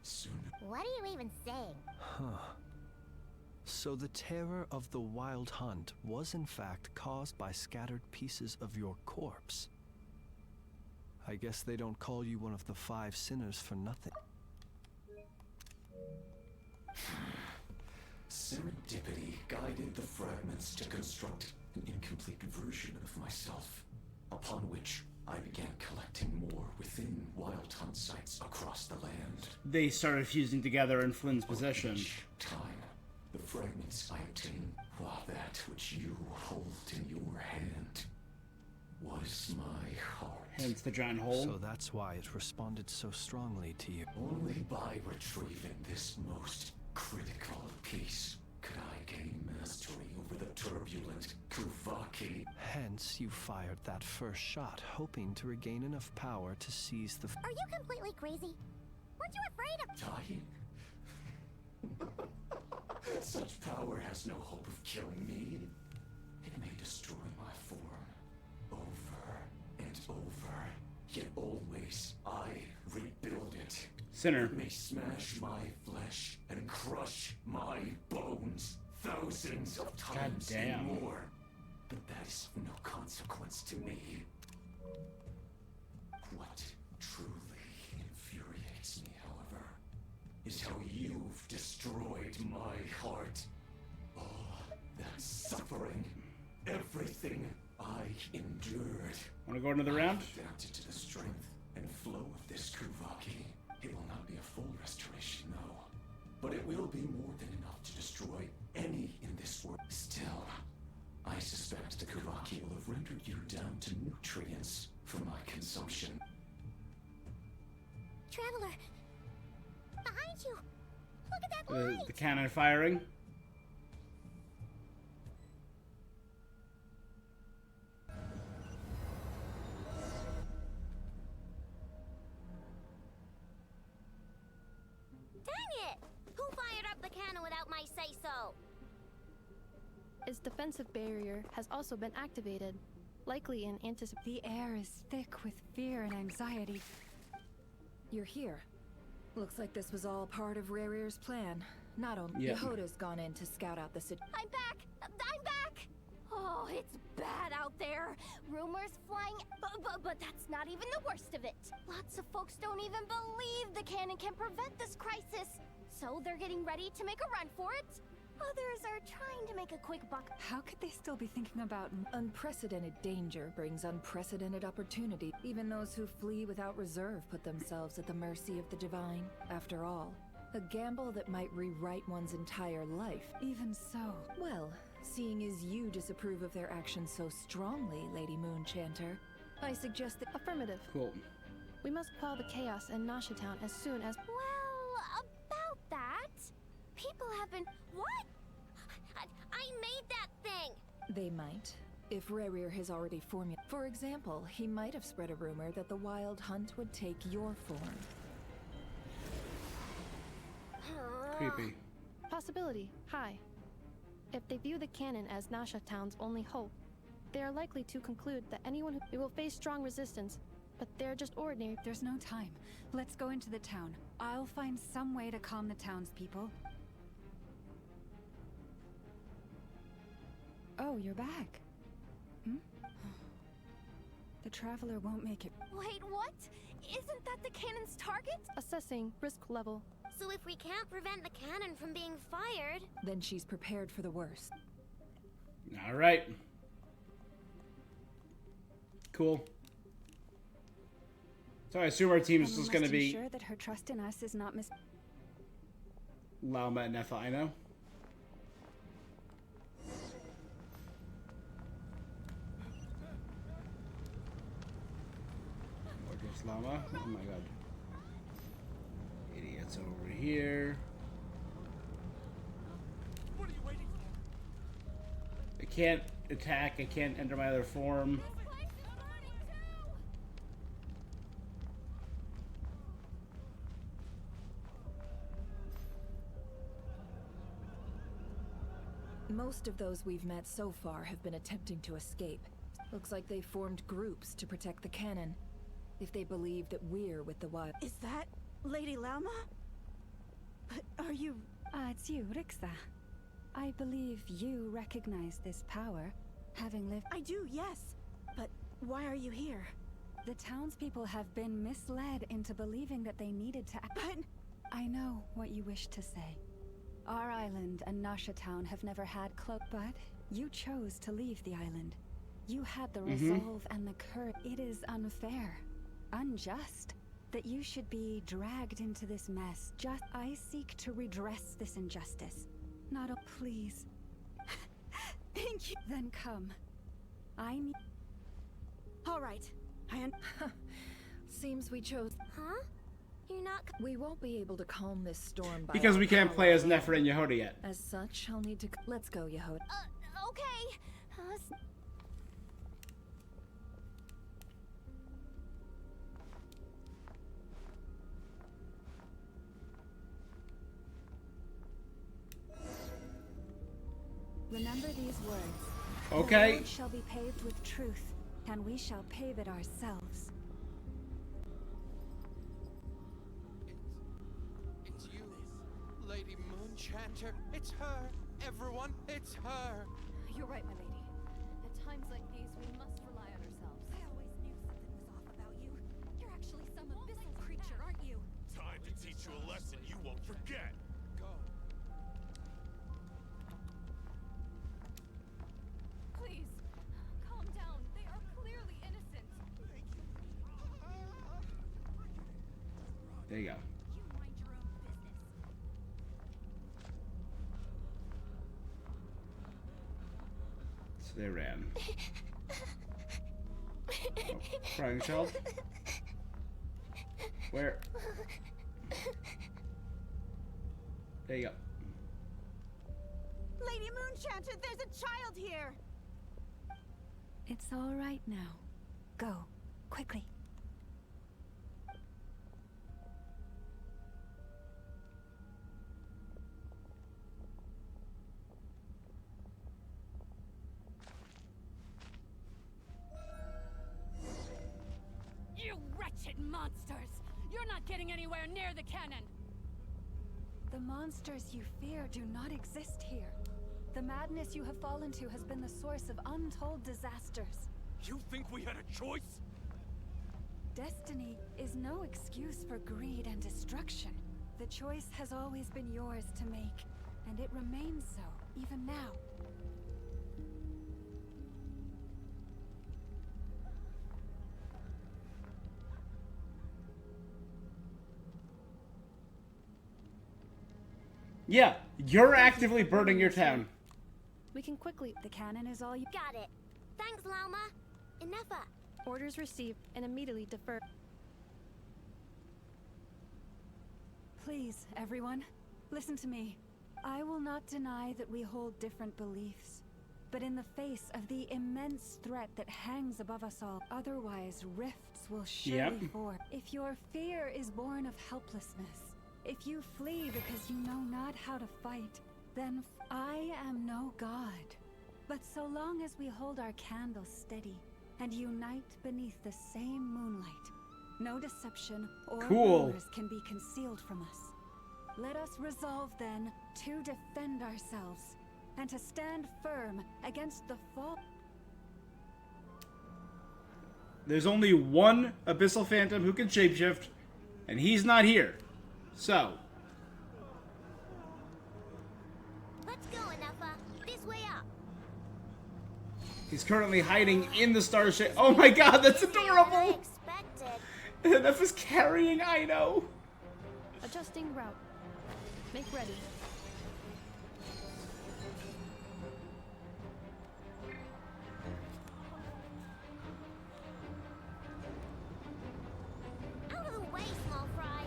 Soon. What are you even saying? Huh. So the terror of the wild hunt was in fact caused by scattered pieces of your corpse. I guess they don't call you one of the 5 sinners for nothing. Serendipity guided the fragments to construct an incomplete version of myself, upon which I began collecting more within wild hunt sites across the land. They started fusing together in Flynn's possession. Time, the fragments I obtained, while that which you hold in your hand was my heart. Hence the giant hole. So that's why it responded so strongly to you. Only by retrieving this most critical piece could I gain mastery over the turbulent Kuvaki. Hence, you fired that first shot, hoping to regain enough power to seize the... Are you completely crazy? Weren't you afraid of... Dying? Such power has no hope of killing me. It may destroy my form over and over, yet always I rebuild it. Sinner. It may smash my flesh and crush my bones thousands of times and more. But that is of no consequence to me. What truly infuriates me, however, is how you've destroyed my heart. All that suffering, everything I endured. Want to go into the round? Adapted to the strength and flow of this Kuvaki. It will not be a full restoration, no. But it will be more than enough to destroy any in this world. Still, I suspect the Kuvaki will have rendered you down to nutrients for my consumption. Traveler! Behind you! Look at that light! The cannon firing. Dang it! Who fired up the cannon without my say-so? Its defensive barrier has also been activated, likely in anticipation. The air is thick with fear and anxiety. You're here. Looks like this was all part of Rarir's plan. Not only Yehoda's gone in to scout out the city. I'm back! I'm back! Oh, it's bad out there. Rumors flying, but that's not even the worst of it. Lots of folks don't even believe the cannon can prevent this crisis. So they're getting ready to make a run for it. Others are trying to make a quick buck. How could they still be thinking about... Unprecedented danger brings unprecedented opportunity. Even those who flee without reserve put themselves at the mercy of the divine. After all, a gamble that might rewrite one's entire life. Even so... Well, seeing as you disapprove of their actions so strongly, Lady Moonchanter, I suggest that... Affirmative. Cool. We must quell the chaos in Nasha Town as soon as... Well, about that... People have been... What? I made that thing! They might. If Rarir has already formulated... For example, he might have spread a rumor that the Wild Hunt would take your form. Creepy. Possibility, high. If they view the cannon as Nasha Town's only hope, they are likely to conclude that anyone who will face strong resistance, but they're just ordinary. There's no time. Let's go into the town. I'll find some way to calm the townspeople. Oh, you're back. Hmm? The Traveler won't make it. Wait, what? Isn't that the cannon's target? Assessing risk level. So if we can't prevent the cannon from being fired... Then she's prepared for the worst. Alright. Cool. So I assume our team is just going to be... sure that her trust in us is not Lama and Nephaino. Gorgeous Lama. Oh my god. Idiots over here. What are you waiting for? I can't attack. I can't enter my other form. Most of those we've met so far have been attempting to escape. Looks like they formed groups to protect the cannon. If they believe that we're with the Wild... Is that Lady Lama? But are you... it's you, Rixa. I believe you recognize this power, having lived... I do, yes. But why are you here? The townspeople have been misled into believing that they needed to... But... I know what you wish to say. Our island and Nasha Town have never had but you chose to leave the island. You had the resolve and the courage. It is unfair, unjust, that you should be dragged into this mess. I seek to redress this injustice. Not a please. Thank you. Then come. I need... All right. Seems we chose... Huh? You're not... We won't be able to calm this storm by... Because we can't play as Nefer and Yehoda yet. As such, I'll need to... Let's go, Yehoda. Okay. Remember these words. Okay. The road shall be paved with truth, and we shall pave it ourselves. It's you, Lady Moonchanter. It's her. Everyone, it's her. You're right, my lady. At times like these, we must rely on ourselves. I always knew something was off about you. You're actually some abyssal creature, aren't you? Time to teach you a lesson you won't forget. Go. Please, calm down. They are clearly innocent. There you go. You mind your own business. So they ran. Crying child? Where? There you go. Lady Moonchanter, there's a child here! It's all right now. Go, quickly. You wretched monsters! You're not getting anywhere near the cannon! The monsters you fear do not exist here. The madness you have fallen to has been the source of untold disasters. You think we had a choice? Destiny is no excuse for greed and destruction. The choice has always been yours to make, and it remains so, even now. Yeah, you're actively burning your town. We can quickly. The cannon is all you. Got it. Thanks, Llama. Enough. Orders received and immediately defer. Please, everyone, listen to me. I will not deny that we hold different beliefs. But in the face of the immense threat that hangs above us all, otherwise rifts will surely form. If your fear is born of helplessness, if you flee because you know not how to fight, then I am no god. But so long as we hold our candles steady and unite beneath the same moonlight, no deception or rumors can be concealed from us. Let us resolve then to defend ourselves and to stand firm against the fall. There's only one Abyssal Phantom who can shapeshift, and he's not here. So. Let's go, Enough. This way up. He's currently hiding in the starship. Oh my god, that's adorable! Enough is carrying Aino. Adjusting route. Make ready. Out of the way, small fry.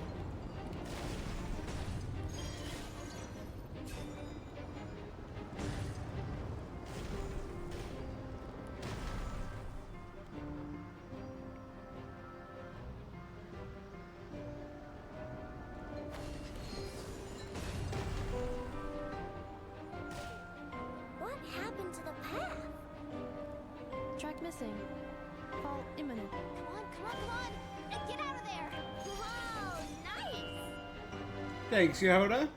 What happened to the path? Track missing. Fall imminent. Come on. And get out of there. Whoa, nice. Thanks, Yehoda.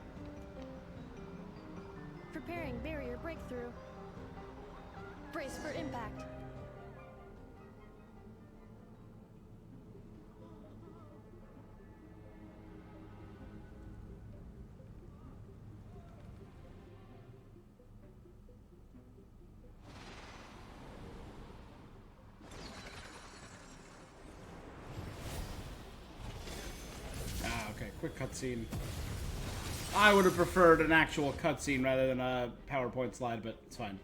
Preparing barrier breakthrough. Brace for impact. Okay, quick cutscene. I would have preferred an actual cutscene rather than a PowerPoint slide, but it's fine.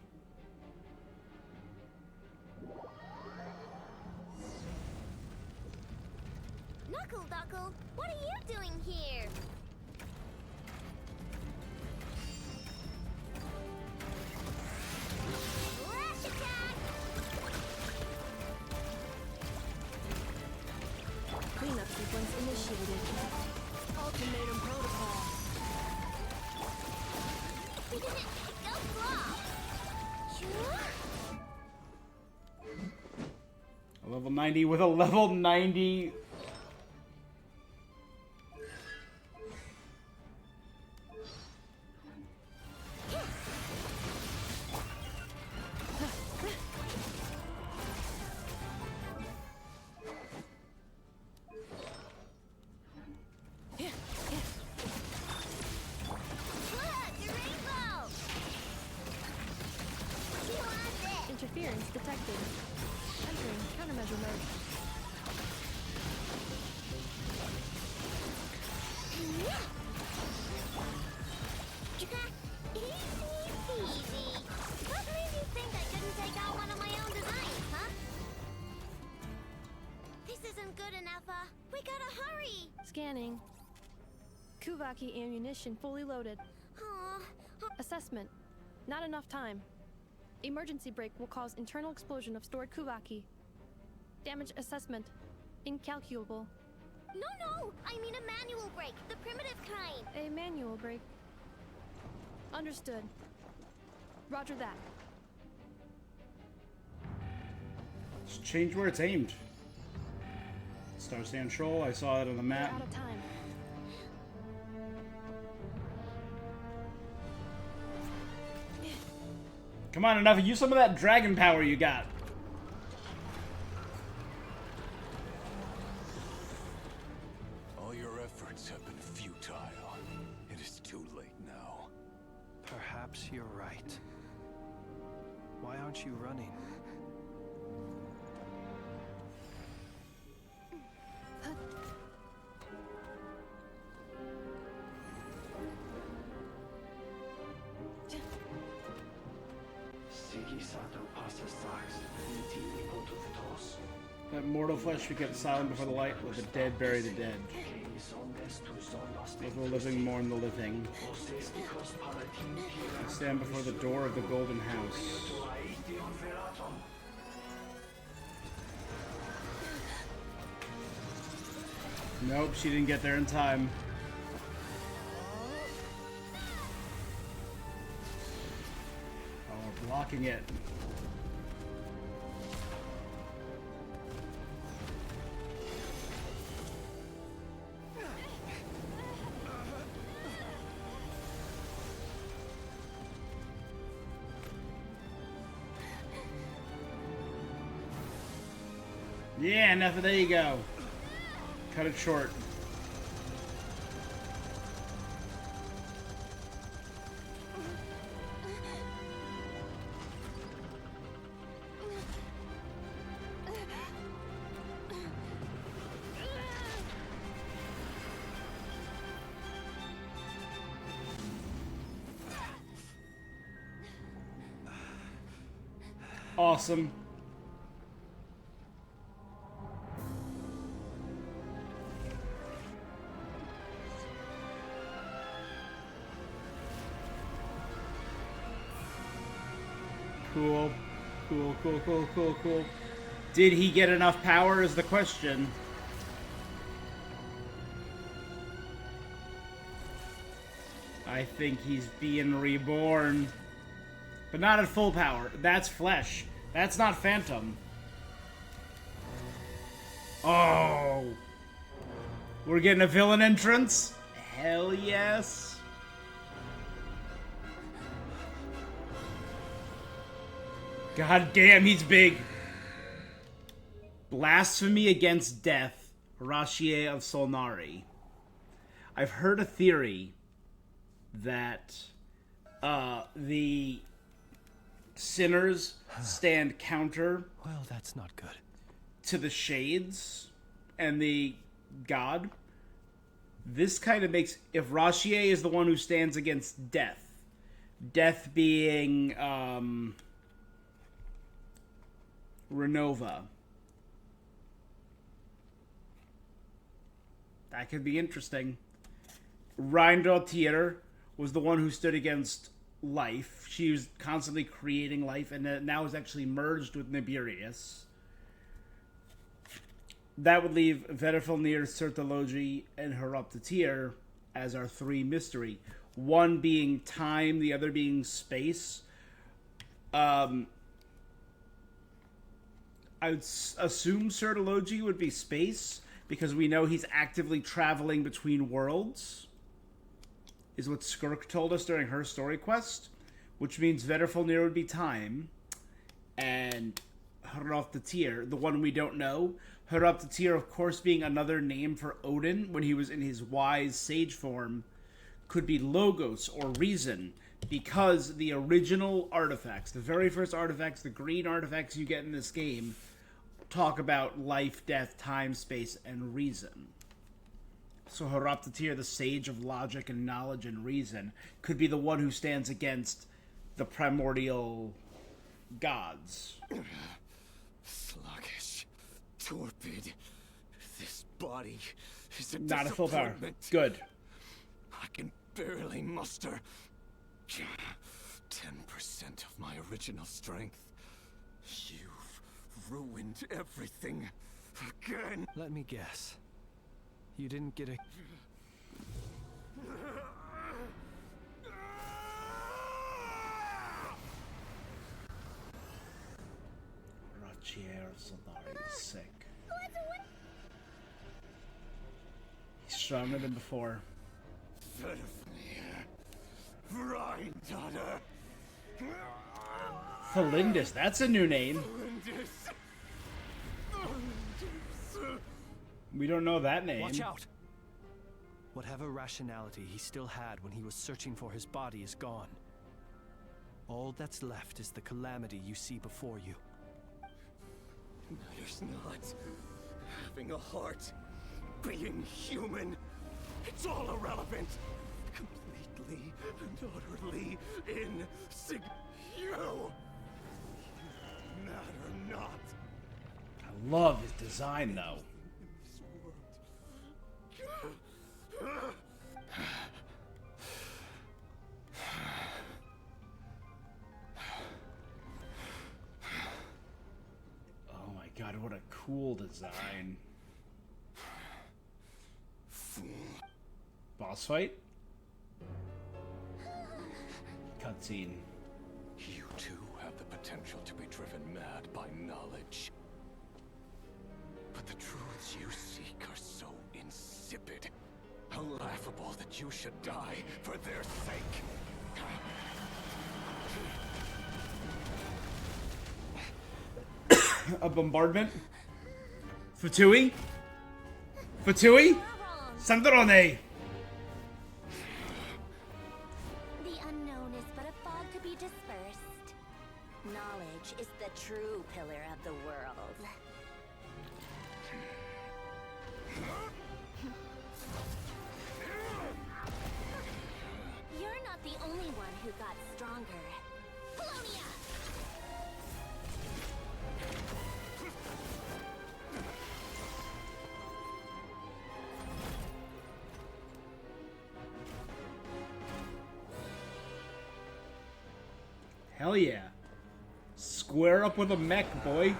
Knuckle, what are you doing here? Lash attack! Cleanup sequence initiated. Ultimatum protocol. Go flop! A level 90 with a level 90. Interference detected. Entering countermeasure mode. Easy. What made you think I couldn't take out one of my own designs, huh? Scanning. Kuvaki ammunition fully loaded. Assessment. Not enough time. Emergency brake will cause internal explosion of stored Kuvaki. Damage assessment. Incalculable. No! I mean a manual brake, the primitive kind. A manual brake. Understood. Roger that. Just change where it's aimed. Star Stand Troll, I saw it on the map. We're out of time. Come on, enough. Use some of that dragon power you got. All your efforts have been futile. It is too late now. Perhaps you're right. Why aren't you running? That mortal flesh becomes silent before the light, let the dead bury the dead. Let the living mourn the living. I stand before the door of the golden house. Nope, she didn't get there in time. Oh, we're blocking it. Yeah, enough of there you go. Cut it short. Awesome. Cool. Cool. Did he get enough power is the question. I think he's being reborn. But not at full power. That's flesh. That's not phantom. Oh. We're getting a villain entrance? Hell yes. God damn, he's big. Blasphemy against death, Horatia of Solnari. I've heard a theory that the sinners stand counter. Well, that's not good. To the shades and the god. This kind of makes, if Rachier is the one who stands against death, death being Renova. That could be interesting. Reindotir was the one who stood against life. She was constantly creating life, and now is actually merged with Nibirius. That would leave Vedifilnir, Sertologi, and Heroptatir as our three mystery. One being time, the other being space. I would assume Sertologi would be space, because we know he's actively traveling between worlds, is what Skirk told us during her story quest, which means Vedifilnir would be time, and Heroptatir, the one we don't know. Heroptatir, of course, being another name for Odin when he was in his wise sage form, could be Logos or Reason, because the original artifacts, the very first artifacts, the green artifacts you get in this game, talk about life, death, time, space, and reason. So Heroptatir, the sage of logic and knowledge and reason, could be the one who stands against the primordial gods. Sluggish. Torpid. This body is a Not a full power. disappointment. Good. I can barely muster 10% of my original strength. You've ruined everything again. Let me guess. You didn't get a... Rochier Solari is sick. He's stronger than before. Felindus, that's a new name. We don't know that name. Watch out! Whatever rationality he still had when he was searching for his body is gone. All that's left is the calamity you see before you. Matters not. Having a heart, being human, it's all irrelevant. Completely and utterly insignificant. You matter not. I love his design, though. Oh my god, what a cool design. Boss fight? Cutscene. You too have the potential to be driven mad by knowledge. But the truths you seek are so insipid. How laughable that you should die for their sake. A bombardment? Fatui? Fatui? Sandrone! The unknown is but a fog to be dispersed. Knowledge is the true pillar of the world. You're not the only one who got stronger. Polonia! Hell yeah. Square up with a mech, boy.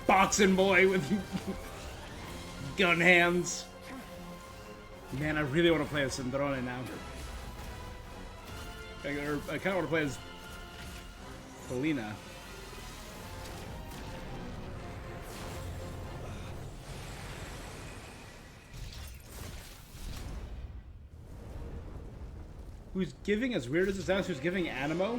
Boxing boy with gun hands. Man, I really want to play as Sandrone now. I kind of want to play as Polina. Who's giving, as weird as it sounds, who's giving Animo?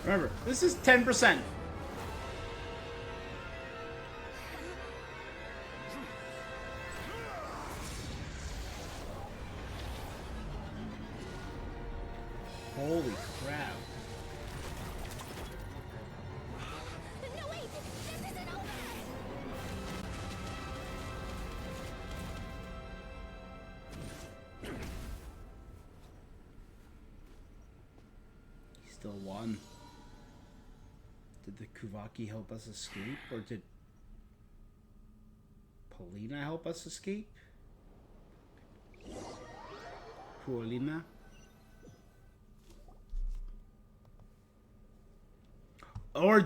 Remember, this is 10%. Holy crap. No, wait! This isn't over! He still won. Did the Kuvaki help us escape? Or did Polina help us escape? Polina? Or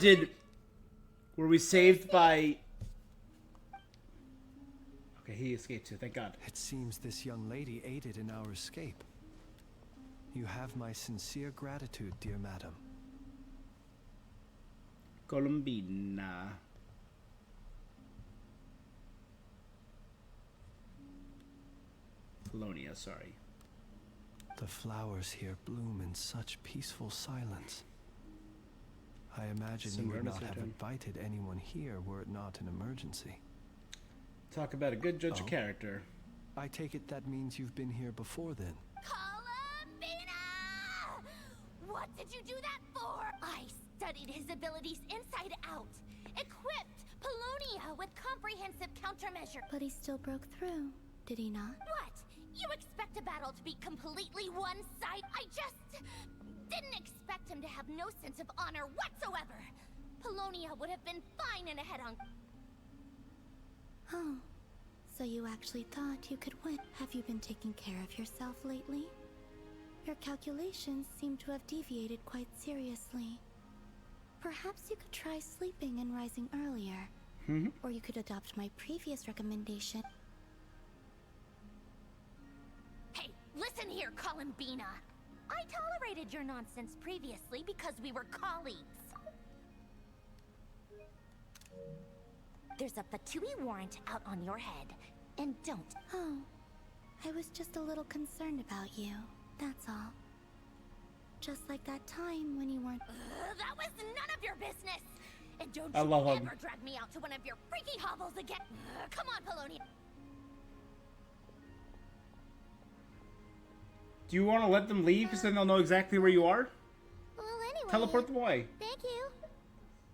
were we saved by... Okay, he escaped too, thank God. It seems this young lady aided in our escape. You have my sincere gratitude, dear madam. Colombina. Polonia, sorry. The flowers here bloom in such peaceful silence. I imagine you would not have invited anyone here were it not an emergency. Talk about a good judge of character. I take it that means you've been here before then. Columbina! What did you do that for? I studied his abilities inside out. Equipped Polonia with comprehensive countermeasure. But he still broke through, did he not? What? You expect a battle to be completely one-sided? I just didn't expect him to have no sense of honor whatsoever. Polonia would have been fine in a head-on. Oh, so you actually thought you could win. Have you been taking care of yourself lately? Your calculations seem to have deviated quite seriously. Perhaps you could try sleeping and rising earlier. Or you could adopt my previous recommendation. Hey, listen here, Columbina. I tolerated your nonsense previously because we were colleagues. There's a Fatui warrant out on your head. And don't. Oh, I was just a little concerned about you. That's all. Just like that time when you weren't. That was none of your business! And don't you ever drag me out to one of your freaky hovels again! Come on, Polonia! Do you want to let them leave because then they'll know exactly where you are? Well, anyway. Teleport them away. Thank you.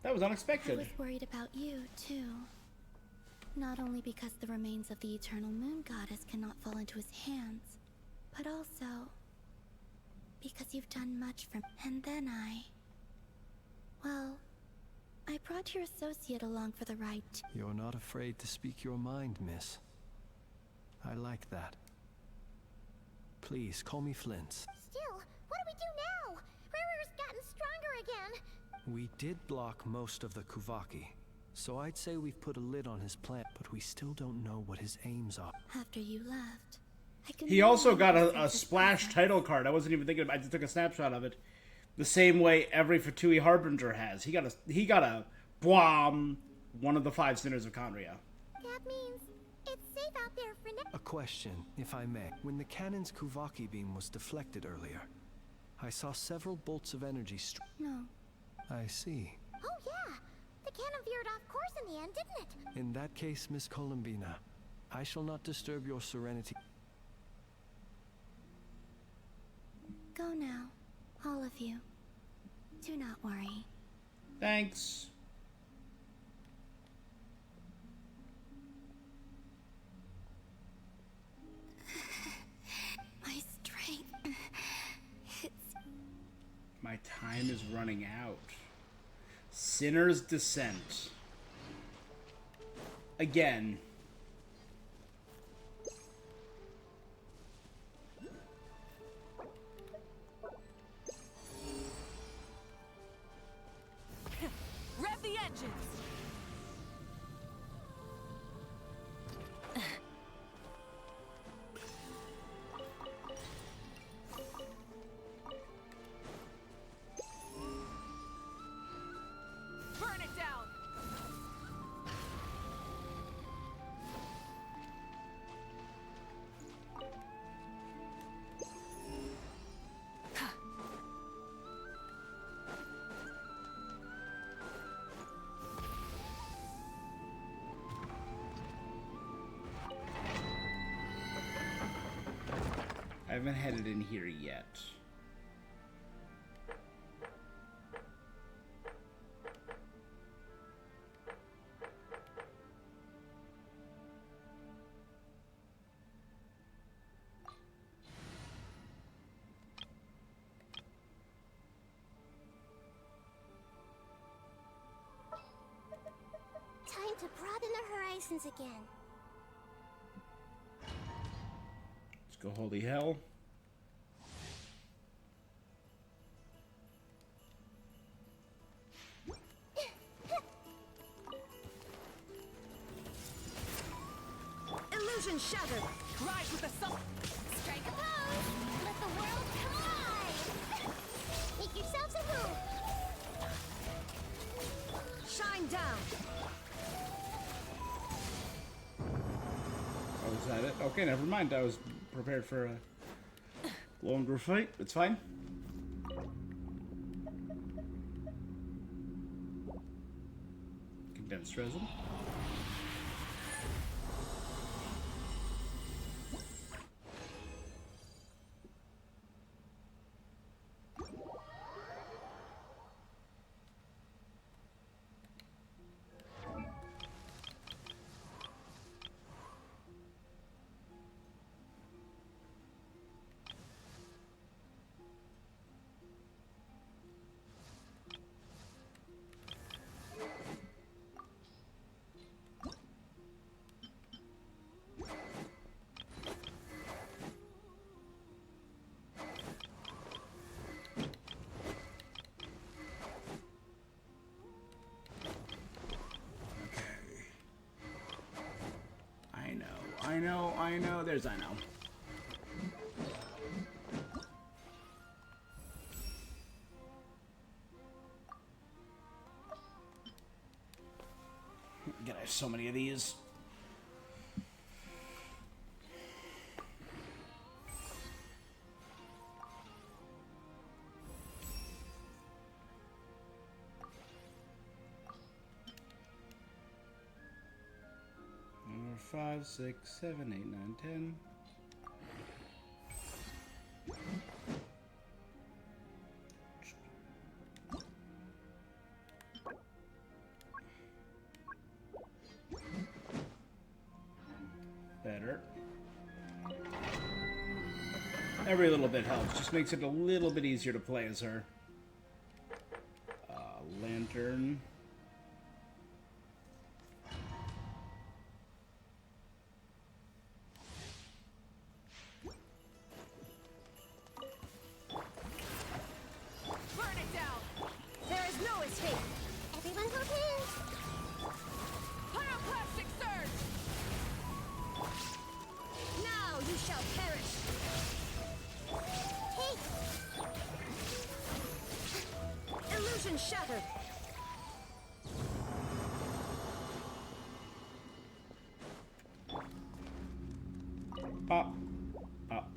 That was unexpected. I was worried about you, too. Not only because the remains of the Eternal Moon Goddess cannot fall into his hands, but also because you've done much for me. And then well, I brought your associate along for the ride. You're not afraid to speak your mind, miss. I like that. Please, call me Flint's. Still, what do we do now? Rurer's gotten stronger again. We did block most of the Kuvaki, so I'd say we've put a lid on his plan, but we still don't know what his aims are. After you left, he also got a splash title card. I wasn't even thinking about it. I just took a snapshot of it. The same way every Fatui Harbinger has. He got a Bwam, one of the 5 sinners of Conria. That means it's safe out there for now. A question, if I may. When the cannon's Kuvaki beam was deflected earlier, I saw several bolts of energy No. I see. Oh yeah, the cannon veered off course in the end, didn't it? In that case, Miss Columbina, I shall not disturb your serenity. Go now, all of you. Do not worry. Thanks. My strength. My time is running out. Sinner's Descent. Again. Rev the engines! Burn it down! I haven't headed in here yet. Time to broaden the horizons again. Let's go holy hell. Illusion shattered! Rise with the sun! Strike a pose! Let the world come alive! Make yourselves a move! Shine down! Oh, is that it? Okay, never mind. I was prepared for a longer fight. It's fine. Condensed resin. I know. There's I know. God, I have so many of these. Number 5, 6, 7, 8, 9, 10. Better. Every little bit helps. Just makes it a little bit easier to play as her. Lantern. Burn it down! There is no escape! Everyone hold hands! Pyroclastic surge! Now you shall perish! Take! Illusion shattered! Up. Up.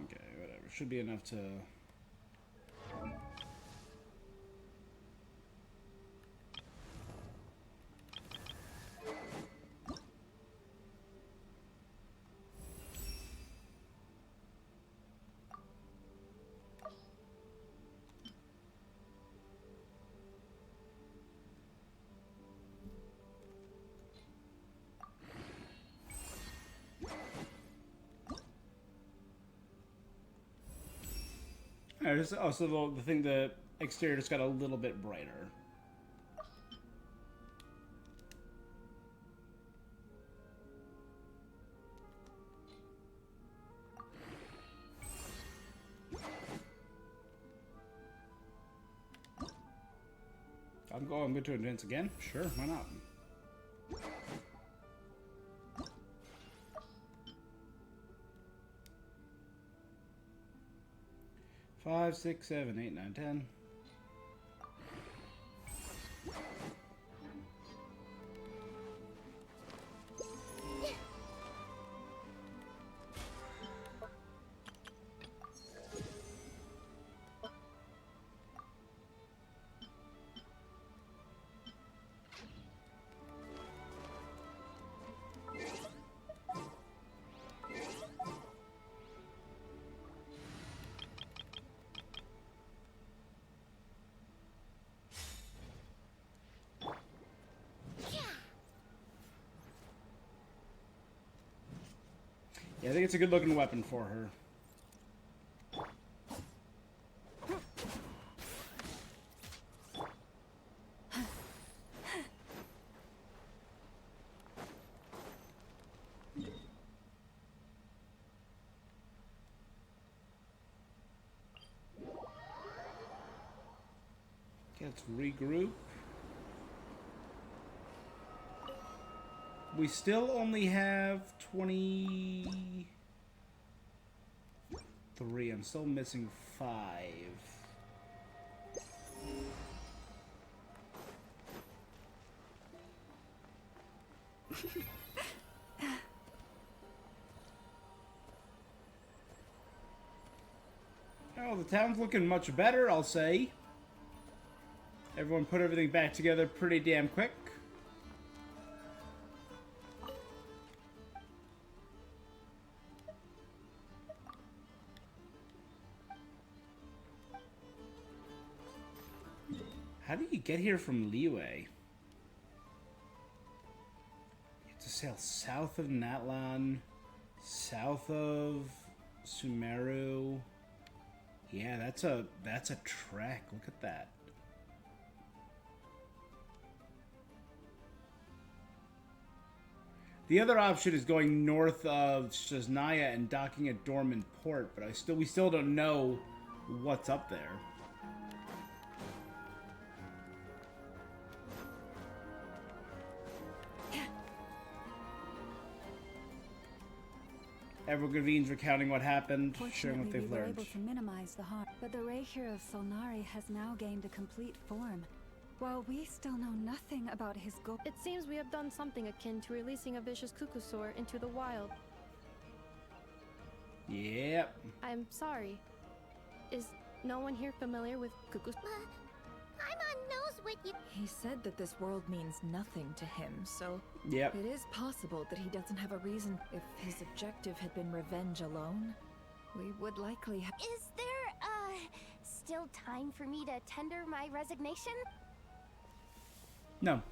Okay, whatever. Should be enough to... Just also the thing, the exterior just got a little bit brighter. I'm going to advance again? Sure, why not? Five, 6, 7, 8, 9, 10. Yeah, I think it's a good looking weapon for her. Okay, let's regroup. We still only have 23. I'm still missing 5. Oh, the town's looking much better, I'll say. Everyone put everything back together pretty damn quick. How do you get here from Liyue? You have to sail south of Natlan, south of Sumeru. Yeah, that's a trek. Look at that. The other option is going north of Shaznaya and docking at Dormant Port, but we still don't know what's up there. Evergreen's recounting what happened, sharing what Fortunately, they've we were learned. able to minimize the harm, but the Ray here of Solnari has now gained a complete form. While we still know nothing about his goal, It seems we have done something akin to releasing a vicious Kukusaur into the wild. Yep. I'm sorry. Is no one here familiar with Kukusaur? I'm on nose with you. He said that this world means nothing to him, so Yep. it is possible that he doesn't have a reason. If his objective had been revenge alone, we would likely have. Is there, still time for me to tender my resignation? No.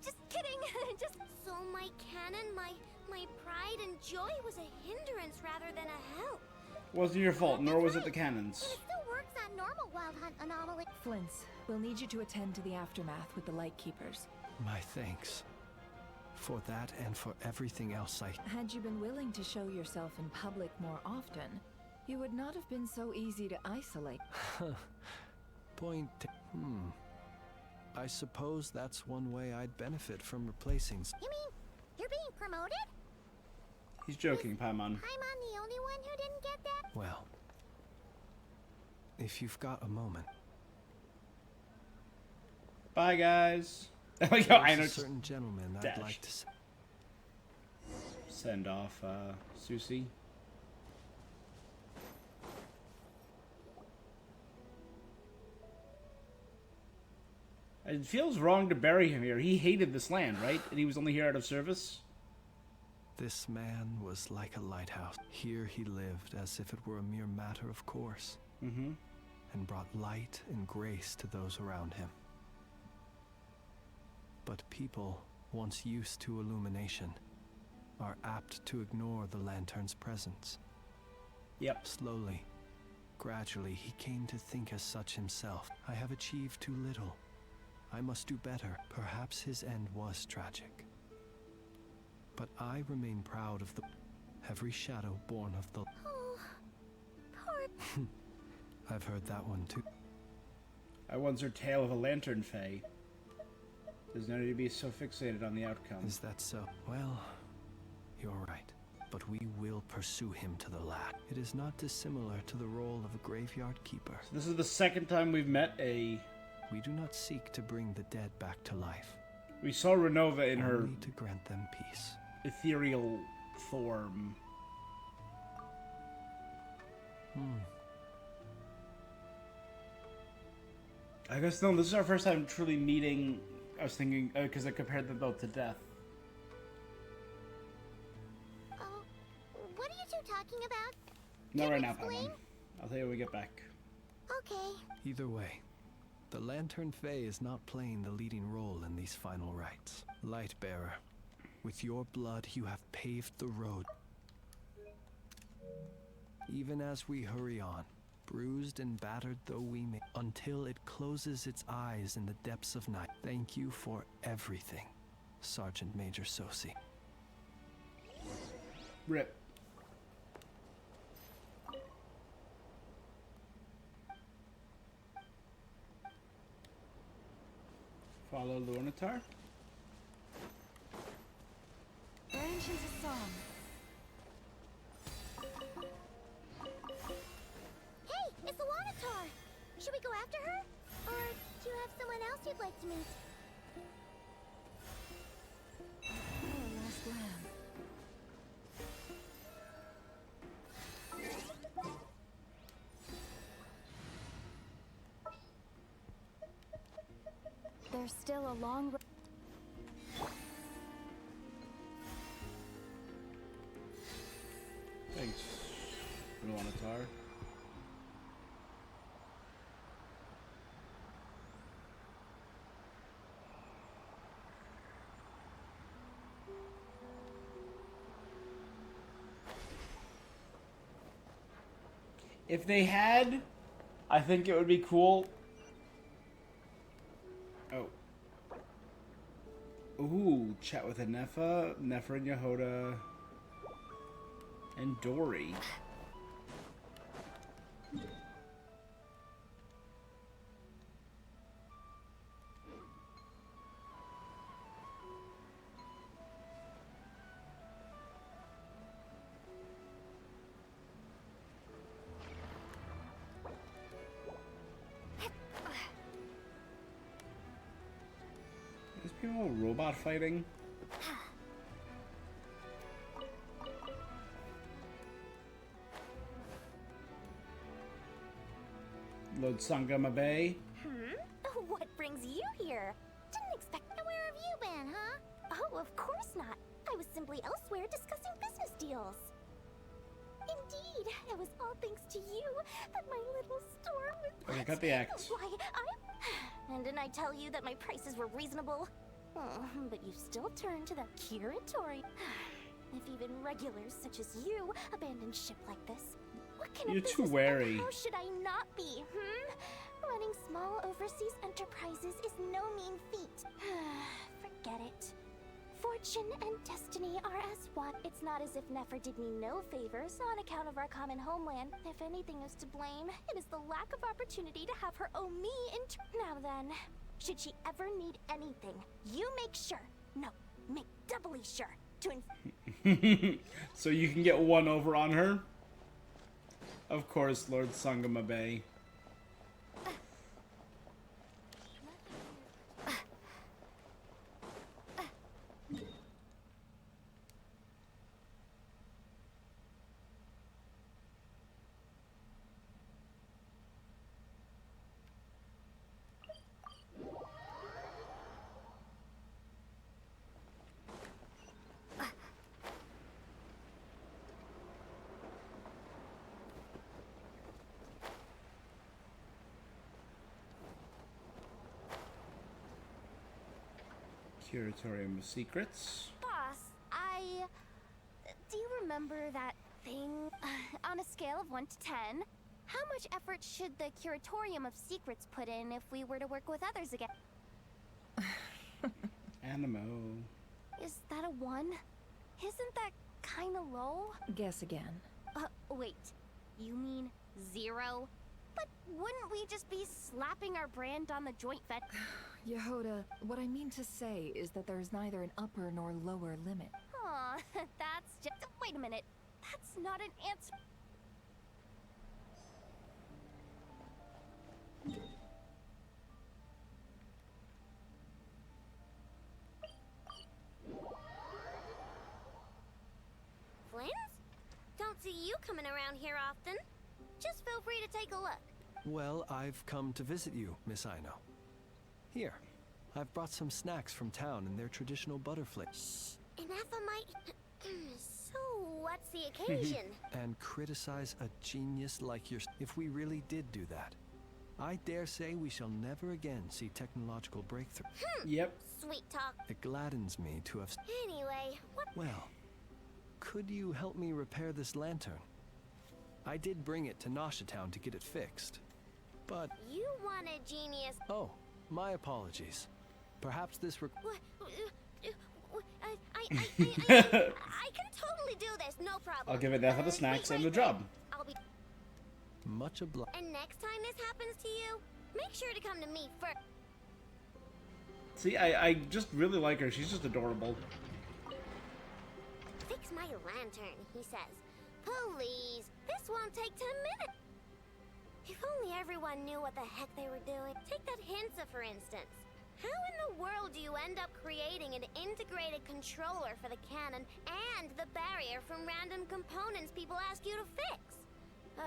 Just kidding. Just so my cannon, my pride and joy was a hindrance rather than a help. Wasn't your fault, nor was it the cannons. It still works on normal wild hunt anomaly. Flints, we'll need you to attend to the aftermath with the Lightkeepers. My thanks. For that and for everything else I... Had you been willing to show yourself in public more often, you would not have been so easy to isolate. Point... I suppose that's one way I'd benefit from replacing... You mean you're being promoted? He's joking, Paimon. I'm the only one who didn't get that? Well, if you've got a moment... Bye, guys. I There's know. a certain gentleman I'd like to send off Susie. It feels wrong to bury him here. He hated this land, right? And he was only here out of service? This man was like a lighthouse. Here he lived as if it were a mere matter of course. And brought light and grace to those around him. But people, once used to illumination, are apt to ignore the lantern's presence. Yep. Slowly, gradually, he came to think as such himself. I have achieved too little. I must do better. Perhaps his end was tragic. But I remain proud of every shadow born of the... Oh, poor... I've heard that one too. I once heard tale of a lantern fae. There's no need to be so fixated on the outcome. Is that so? Well, you're right. But we will pursue him to the last. It is not dissimilar to the role of a graveyard keeper. So this is the second time we've met a... We do not seek to bring the dead back to life. We saw Renova in her... Only to grant them peace. Ethereal form. I guess, no, this is our first time truly meeting... I was thinking, because I compared them both to death. Oh, what are you two talking about? Not right now, explain? Paimon. I'll tell you when we get back. Okay. Either way, the Lantern Fae is not playing the leading role in these final rites. Lightbearer, with your blood you have paved the road. Even as we hurry on, bruised and battered though we may, until it closes its eyes in the depths of night. Thank you for everything, Sergeant Major Sosi. Rip. Follow Lunatar. Branch is a song. Hey, it's the Lunatar! Should we go after her? Or do you have someone else you'd like to meet? Our lost lamb. There's still a long road. Thanks, Lunatar. If they had, I think it would be cool. Oh. Ooh, Chat with Nefa and Yehoda, and Dory. These people robot fighting? Lord Sangama Bay. What brings you here? Didn't expect. Where have you been, huh? Oh, of course not. I was simply elsewhere discussing business deals. Indeed, it was all thanks to you that my little store was. Okay, cut the act. Why, And didn't I tell you that my prices were reasonable? Oh, but you still turn to that curatorium. If even regulars such as you abandon ship like this, what kind You're of too business wary. how should I not be, Running small overseas enterprises is no mean feat. Forget it. Fortune and destiny are as one. It's not as if Nefer did me no favors on account of our common homeland. If anything is to blame, it is the lack of opportunity to have her owe me Now then, should she ever need anything, you make sure, no, make doubly sure, to So you can get one over on her? Of course, Lord Sangama Bay. Curatorium of Secrets. Boss, do you remember that thing? On a scale of 1 to 10, how much effort should the Curatorium of Secrets put in if we were to work with others again? Animo. Is that a 1? Isn't that kinda low? Guess again. Wait. You mean 0? But wouldn't we just be slapping our brand on the joint vet? Yehoda, what I mean to say is that there's neither an upper nor lower limit. Aw, that's just. Wait a minute. That's not an answer. Flins? Don't see you coming around here often. Just feel free to take a look. Well, I've come to visit you, Miss Aino. Here, I've brought some snacks from town and their traditional butterflies. Anafa might... So, what's the occasion? And criticize a genius like yours. If we really did do that, I dare say we shall never again see technological breakthrough. Yep. Sweet talk. It gladdens me to have... Anyway, what... Well, could you help me repair this lantern? I did bring it to Noshatown to get it fixed, but... You want a genius... Oh, my apologies. Perhaps this I can totally do this, no problem. I'll give it that for the snacks and the job. I'll be... Much obliged. And next time this happens to you, make sure to come to me first. See, I just really like her. She's just adorable. Fix my lantern, he says. Please, this won't take 10 minutes. If only everyone knew what the heck they were doing. Take that Hinsa, for instance. How in the world do you end up creating an integrated controller for the cannon and the barrier from random components people ask you to fix? Ugh,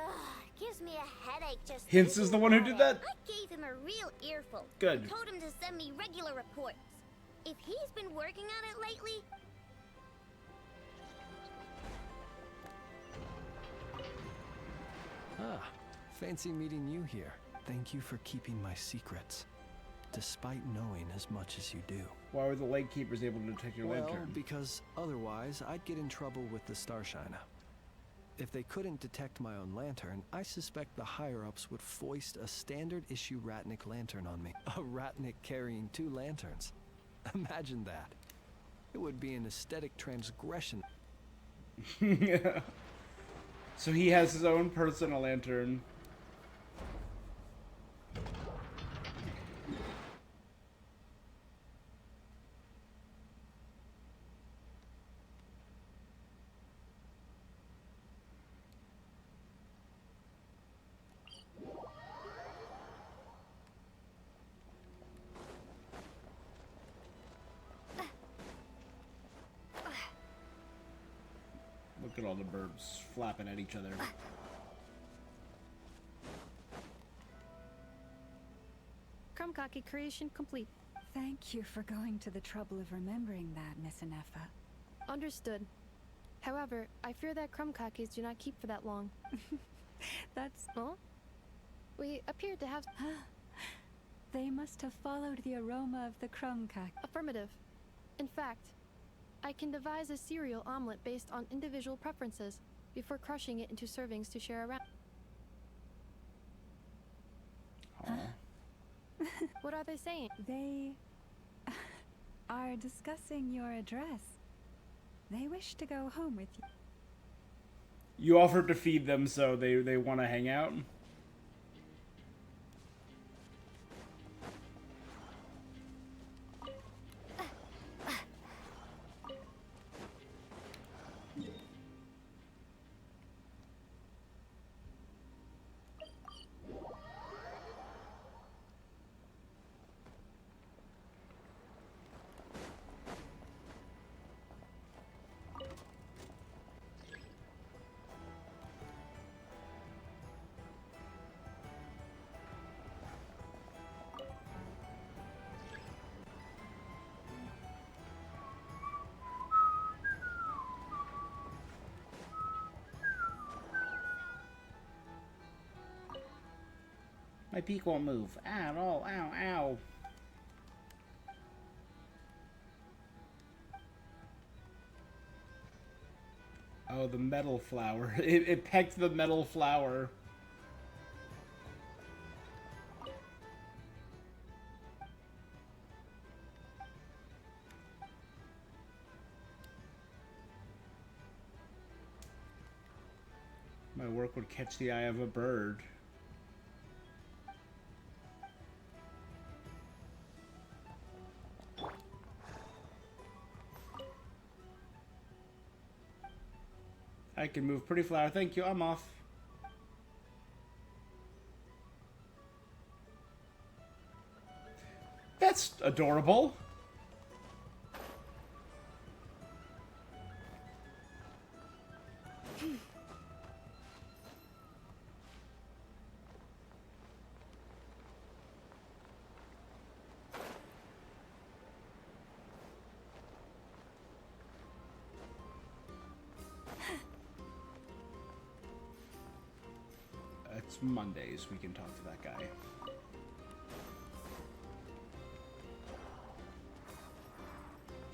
gives me a headache just Hints is the one who did that? I gave him a real earful. Good. And told him to send me regular reports. If he's been working on it lately... Ah, fancy meeting you here. Thank you for keeping my secrets, despite knowing as much as you do. Why were the Lake Keepers able to detect your Well, lantern? because otherwise I'd get in trouble with the Starshiner. If they couldn't detect my own lantern, I suspect the higher-ups would foist a standard-issue Ratnik lantern on me. A Ratnik carrying 2 lanterns. Imagine that. It would be an aesthetic transgression. So he has his own personal lantern. Look at all the birds flapping at each other. Krumkaki creation complete. Thank you for going to the trouble of remembering that, Miss Anefa. Understood. However, I fear that Krumkakis do not keep for that long. That's... Huh? We appear to have... They must have followed the aroma of the Krumkak. Affirmative. In fact, I can devise a cereal omelet based on individual preferences before crushing it into servings to share around. What are they saying? They are discussing your address. They wish to go home with you. You offered to feed them, so they want to hang out? My peak won't move at all. Ow, ow. Oh, the metal flower. It pecked the metal flower. My work would catch the eye of a bird. I can move pretty flower. Thank you. I'm off. That's adorable. It's Mondays. We can talk to that guy.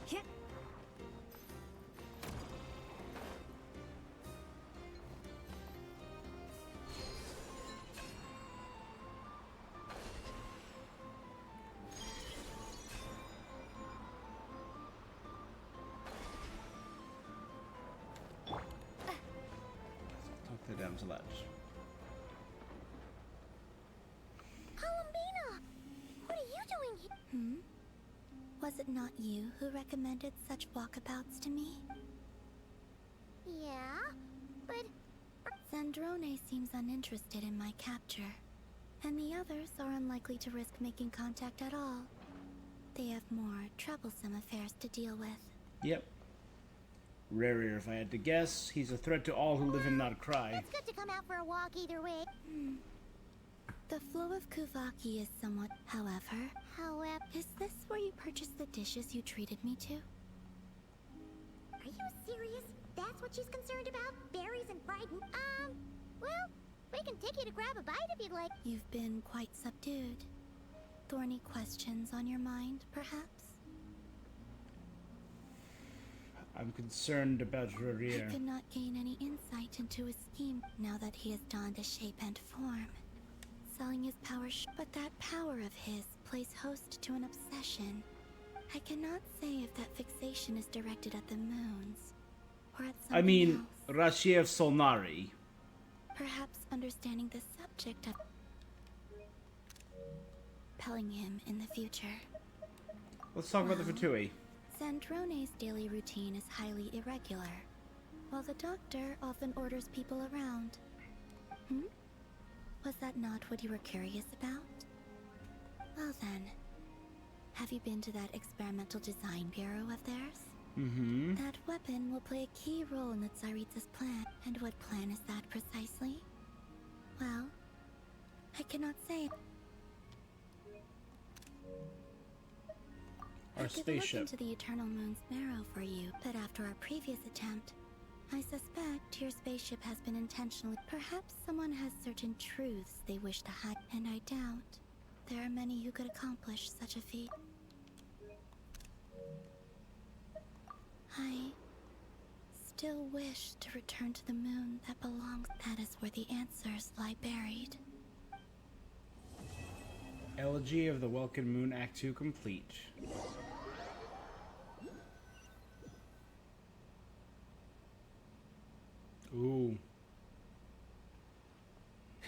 Yeah. Talk to them to ledge. What are you doing here? Was it not you who recommended such walkabouts to me? Yeah, but... Zandrone seems uninterested in my capture, and the others are unlikely to risk making contact at all. They have more troublesome affairs to deal with. Yep. Rarier, if I had to guess. He's a threat to all who live in Nod-Krai. It's good to come out for a walk either way. The flow of Kuvaki is somewhat... However... Is this where you purchased the dishes you treated me to? Are you serious? That's what she's concerned about? Berries and fried... well, we can take you to grab a bite if you'd like. You've been quite subdued. Thorny questions on your mind, perhaps? I'm concerned about Rarier. I could not gain any insight into his scheme now that he has donned a shape and form. Selling his power, but that power of his plays host to an obsession. I cannot say if that fixation is directed at the moons or at something I mean, else. Rashiev Solnari. Perhaps understanding the subject of compelling him in the future. Let's talk about the Fatui. Sandrone's daily routine is highly irregular, while the doctor often orders people around. Was that not what you were curious about? Well then, have you been to that experimental design bureau of theirs? Mm-hmm. That weapon will play a key role in the Tsaritsa's plan. And what plan is that precisely? Well, I cannot say. Our I could spaceship. look into the Eternal Moon's marrow for you, but after our previous attempt, I suspect your spaceship has been intentionally. Perhaps someone has certain truths they wish to hide, and I doubt there are many who could accomplish such a feat. I still wish to return to the moon that belongs. That is where the answers lie buried. Elegy of the Welkin Moon Act 2 complete. Ooh.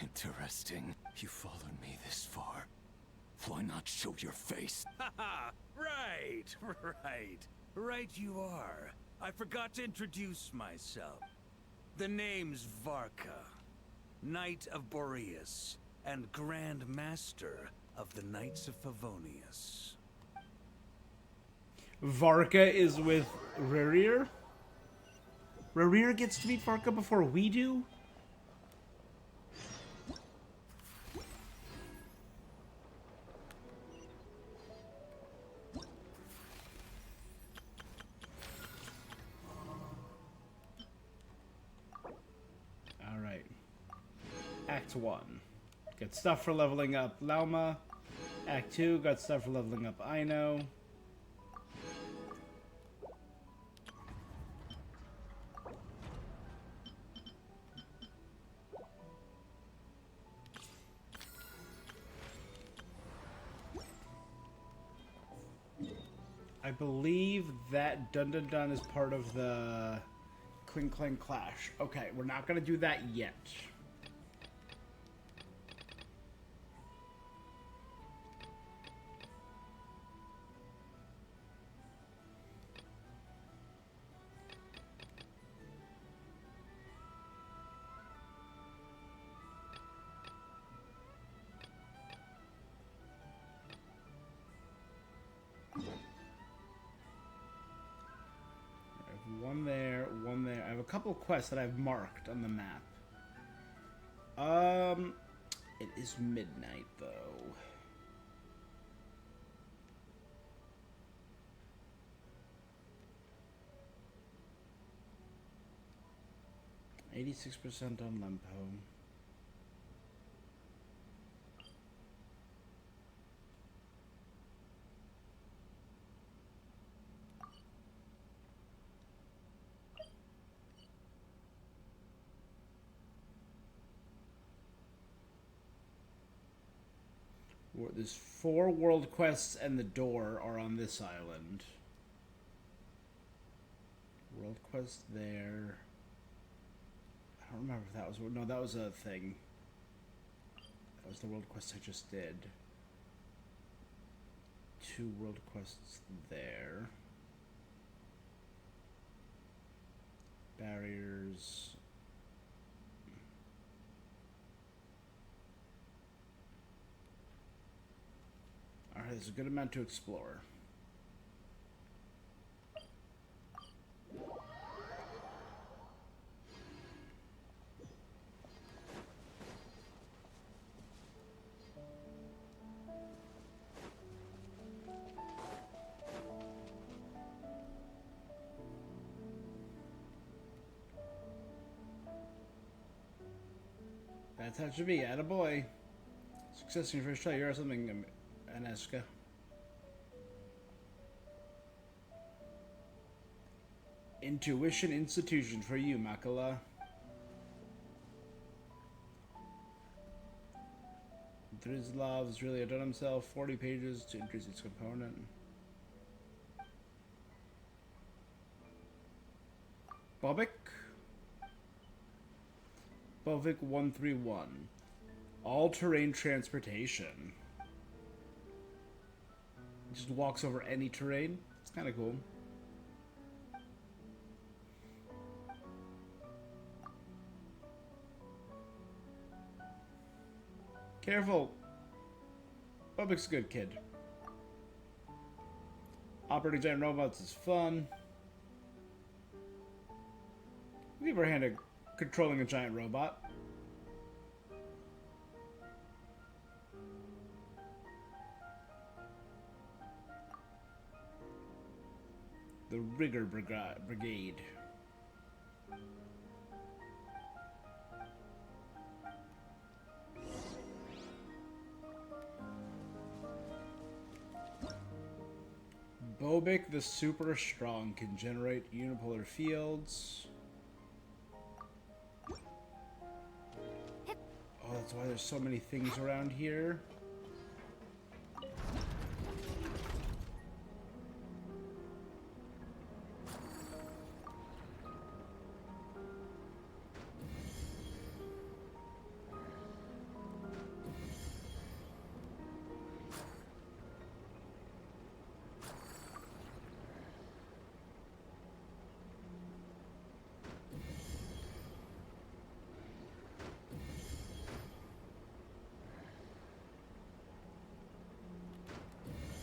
Interesting. You followed me this far. Why not show your face? Haha! Right, right. Right you are. I forgot to introduce myself. The name's Varka, Knight of Boreas, and Grand Master of the Knights of Favonius. Varka is with Rerir? Rerir gets to meet Varka before we do? Alright. Act 1. Got stuff for leveling up Lauma. Act 2, got stuff for leveling up Aino. I believe that Dun Dun Dun is part of the Cling Clang Clash. Okay, we're not gonna do that yet. One there, one there. I have a couple quests that I've marked on the map. It is midnight though. $86% on Lempo. There's 4 world quests and the door are on this island. World quest there. I don't remember if that was... No, that was a thing. That was the world quest I just did. 2 world quests there. Barriers... Alright, there's a good amount to explore. That's how it should be, attaboy. Success in your first try, you're something, Aneska. Intuition Institution for you, Makala. Drizlav's really outdone himself. 40 pages to increase its component. Bobik? Bovik 131. All-terrain transportation. Just walks over any terrain. It's kind of cool. Careful. Bobik's a good kid. Operating giant robots is fun. We've ever had a controlling a giant robot. The Rigger Brigade. Bobik the Super Strong can generate unipolar fields. Oh, that's why there's so many things around here.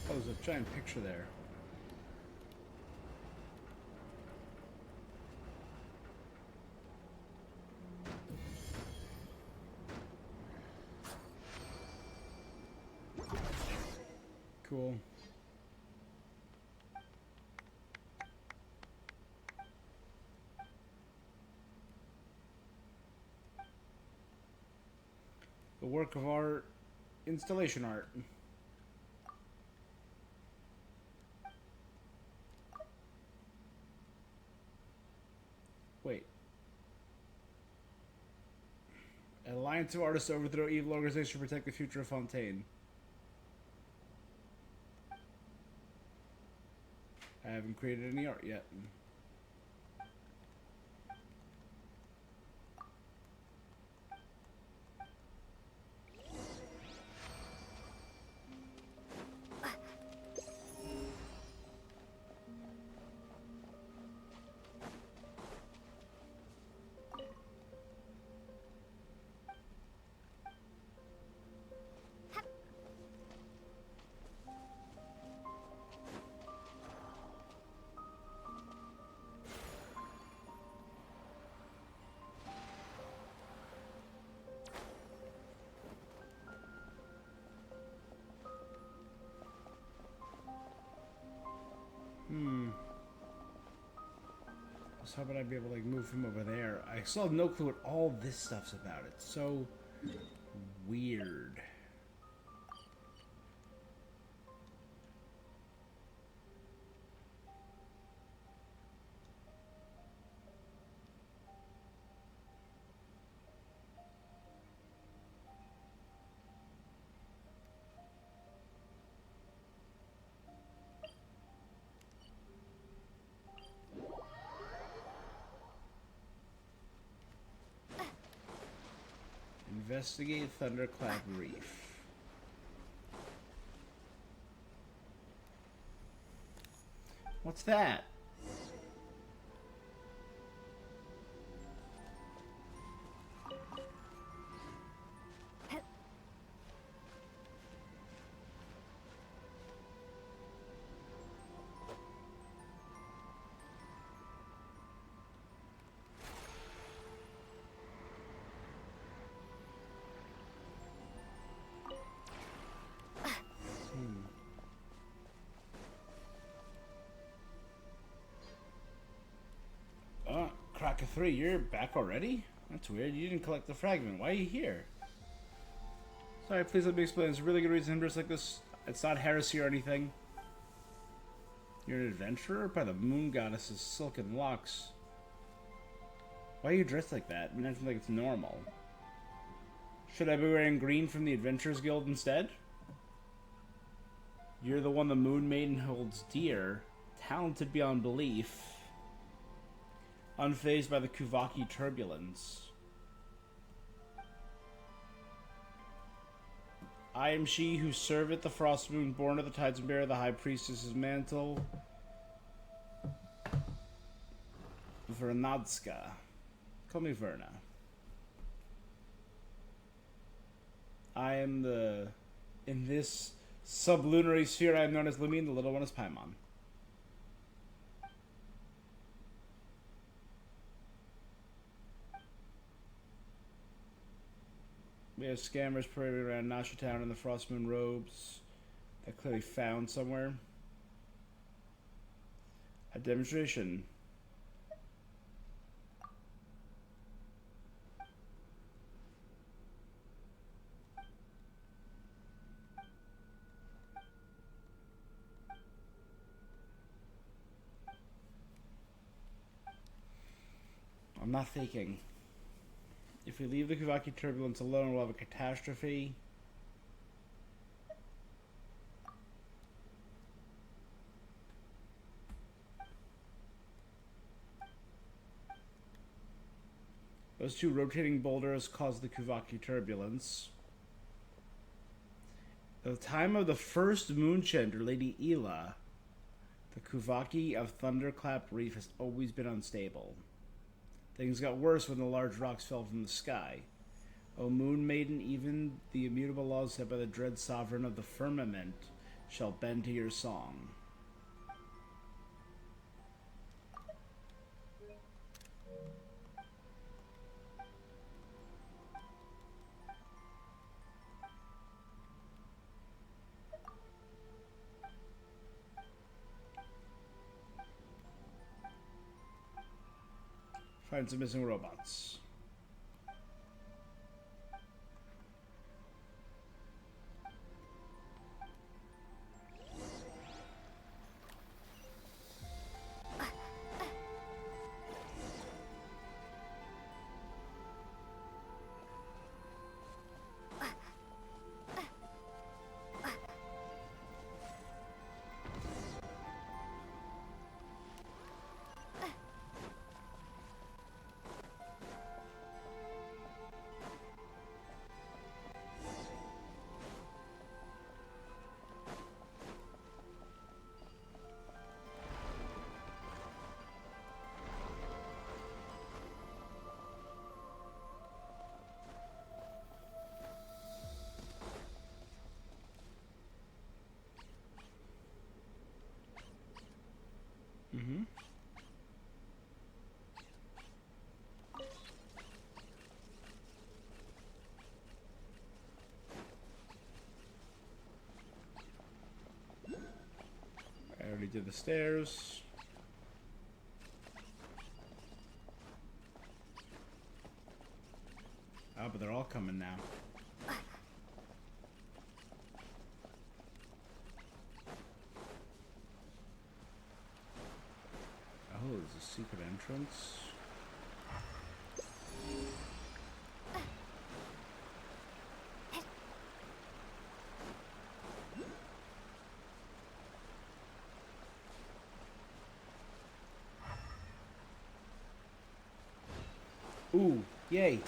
Oh, there's a giant picture there. Cool. The work of art, installation art. Wait. An alliance of artists to overthrow evil organization to protect the future of Fontaine. I haven't created any art yet. So how would I be able to like move him over there? I still have no clue what all this stuff's about. It's so weird. Investigate Thunderclap Reef. What's that? Kraka 3, you're back already? That's weird. You didn't collect the fragment. Why are you here? Sorry, please let me explain. There's a really good reason to like this. It's not heresy or anything. You're an adventurer by the moon goddess's silken locks. Why are you dressed like that? I mean, I feel like it's normal. Should I be wearing green from the Adventurers Guild instead? You're the one the Moon Maiden holds dear. Talented beyond belief. Unfazed by the Kuvaki turbulence. I am she who serveth the frost moon, born of the tides and bear the high priestess's mantle. Vernadska. Call me Verna. I am the... In this sublunary sphere, I am known as Lumi, and the little one is Paimon. We have scammers parading around Nasha Town in the Frost Moon robes. They're clearly found somewhere. A demonstration. I'm not faking. If we leave the Kuvaki turbulence alone, we'll have a catastrophe. Those two rotating boulders caused the Kuvaki turbulence. At the time of the first Moonshender, Lady Ela, the Kuvaki of Thunderclap Reef has always been unstable. Things got worse when the large rocks fell from the sky. O Moon Maiden, even the immutable laws set by the dread sovereign of the firmament shall bend to your song. Find some missing robots. Mm-hmm. I already did the stairs. Oh, but they're all coming now. Oh, there's a secret entrance. Ooh, yay.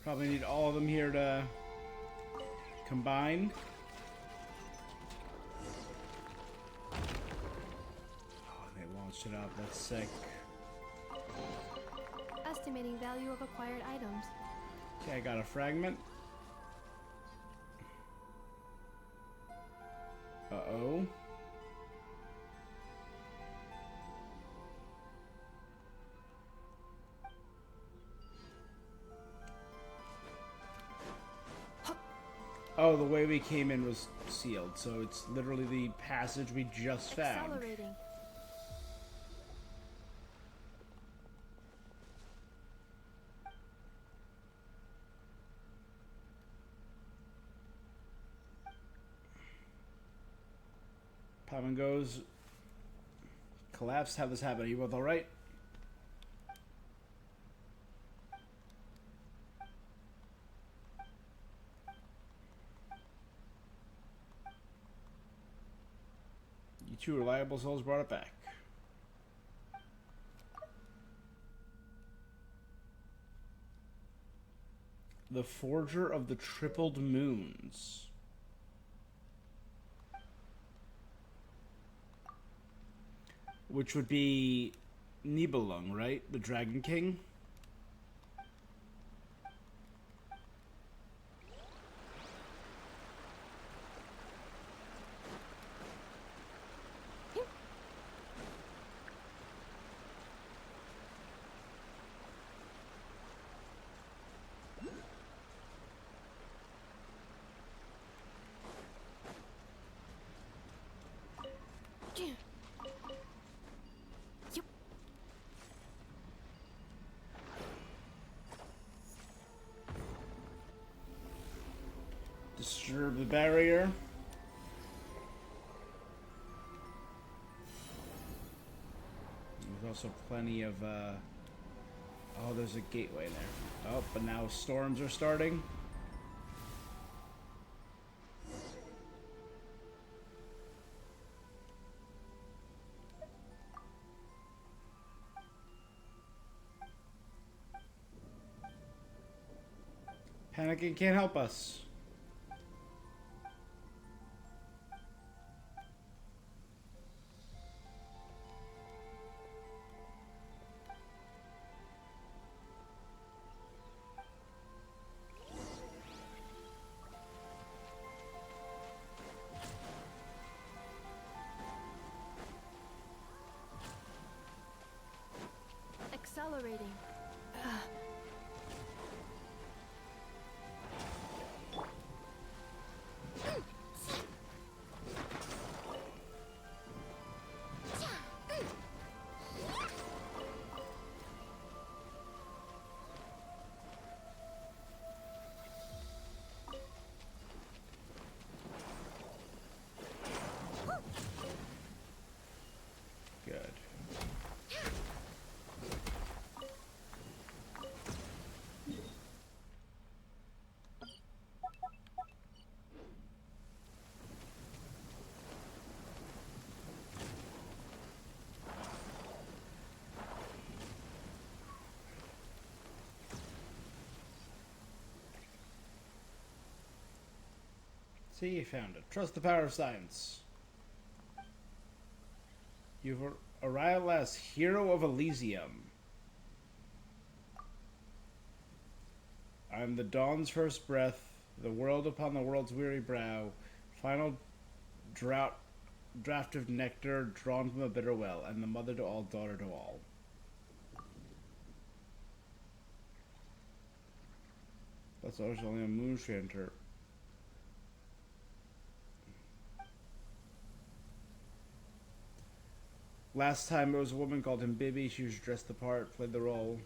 Probably need all of them here to combine. Oh, they launched it up. That's sick. estimating value of acquired items. Okay, I got a fragment. Uh-oh. Oh, the way we came in was sealed, so it's literally the passage we just found. Accelerating. Paimon goes. Collapsed. How this happened? Are you both alright? You two reliable souls brought it back. The Forger of the Tripled Moons. Which would be Nibelung, right? The Dragon King? Disturb the barrier. There's also plenty of, oh, there's a gateway there. Oh, but now storms are starting. Panicking can't help us. Accelerating. Good. See, you found it. Trust the power of science. You've arrived as hero of Elysium. I am the dawn's first breath, the world upon the world's weary brow, final draught of nectar drawn from a bitter well, and the mother to all, daughter to all. That's always only a moon chanter. Last time it was a woman called him Bibby. She was dressed the part, played the role.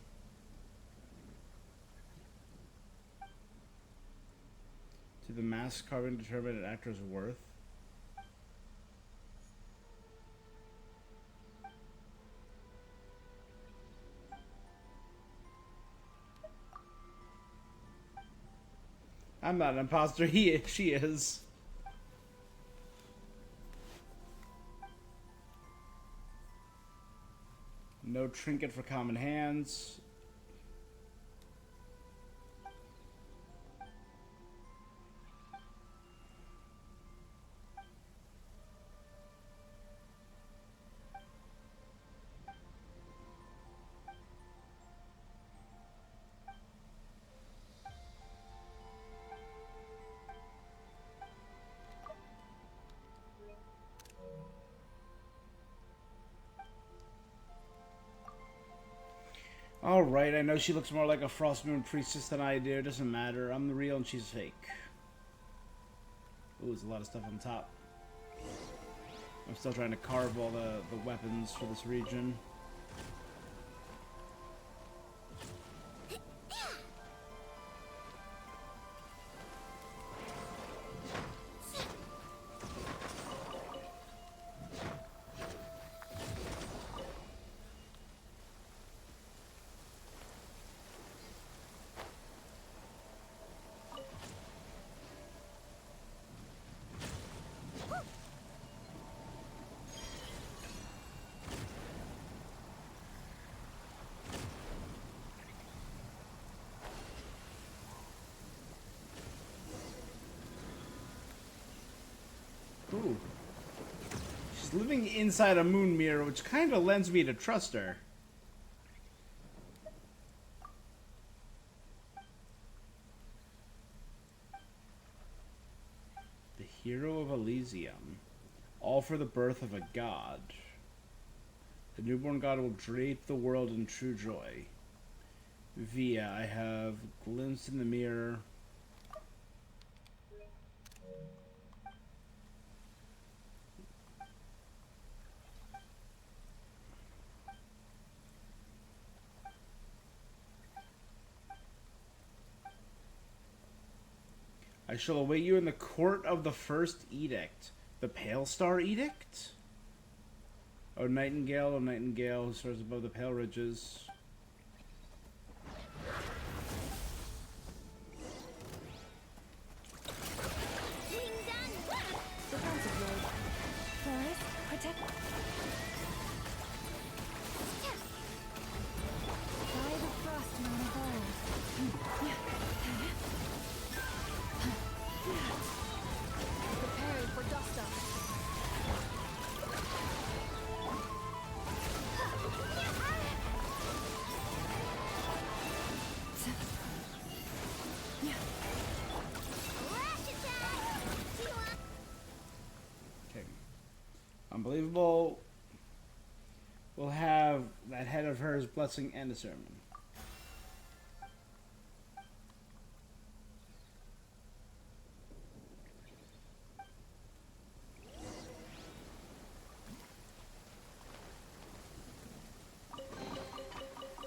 To the mask carving determine an actor's worth. I'm not an imposter. She is. No trinket for common hands. Alright, I know she looks more like a Frost Moon priestess than I do. It doesn't matter. I'm the real and she's fake. Ooh, there's a lot of stuff on top. I'm still trying to carve all the weapons for this region. Ooh. She's living inside a moon mirror, which kind of lends me to trust her. The hero of Elysium. All for the birth of a god. The newborn god will drape the world in true joy. Via, I have glimpsed in the mirror. I shall await you in the court of the first edict. The Pale Star Edict? O Nightingale, who soars above the pale ridges. Defensive mode. Forest, protect. By the frost moon above. Preparing for dust up. Okay. Unbelievable. We'll have that head of hers blessing and a sermon.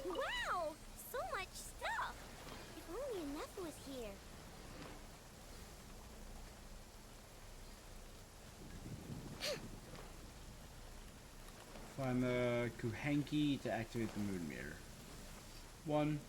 Wow! So much stuff! If only enough was here. Find the Kuhenki to activate the moon mirror. 1.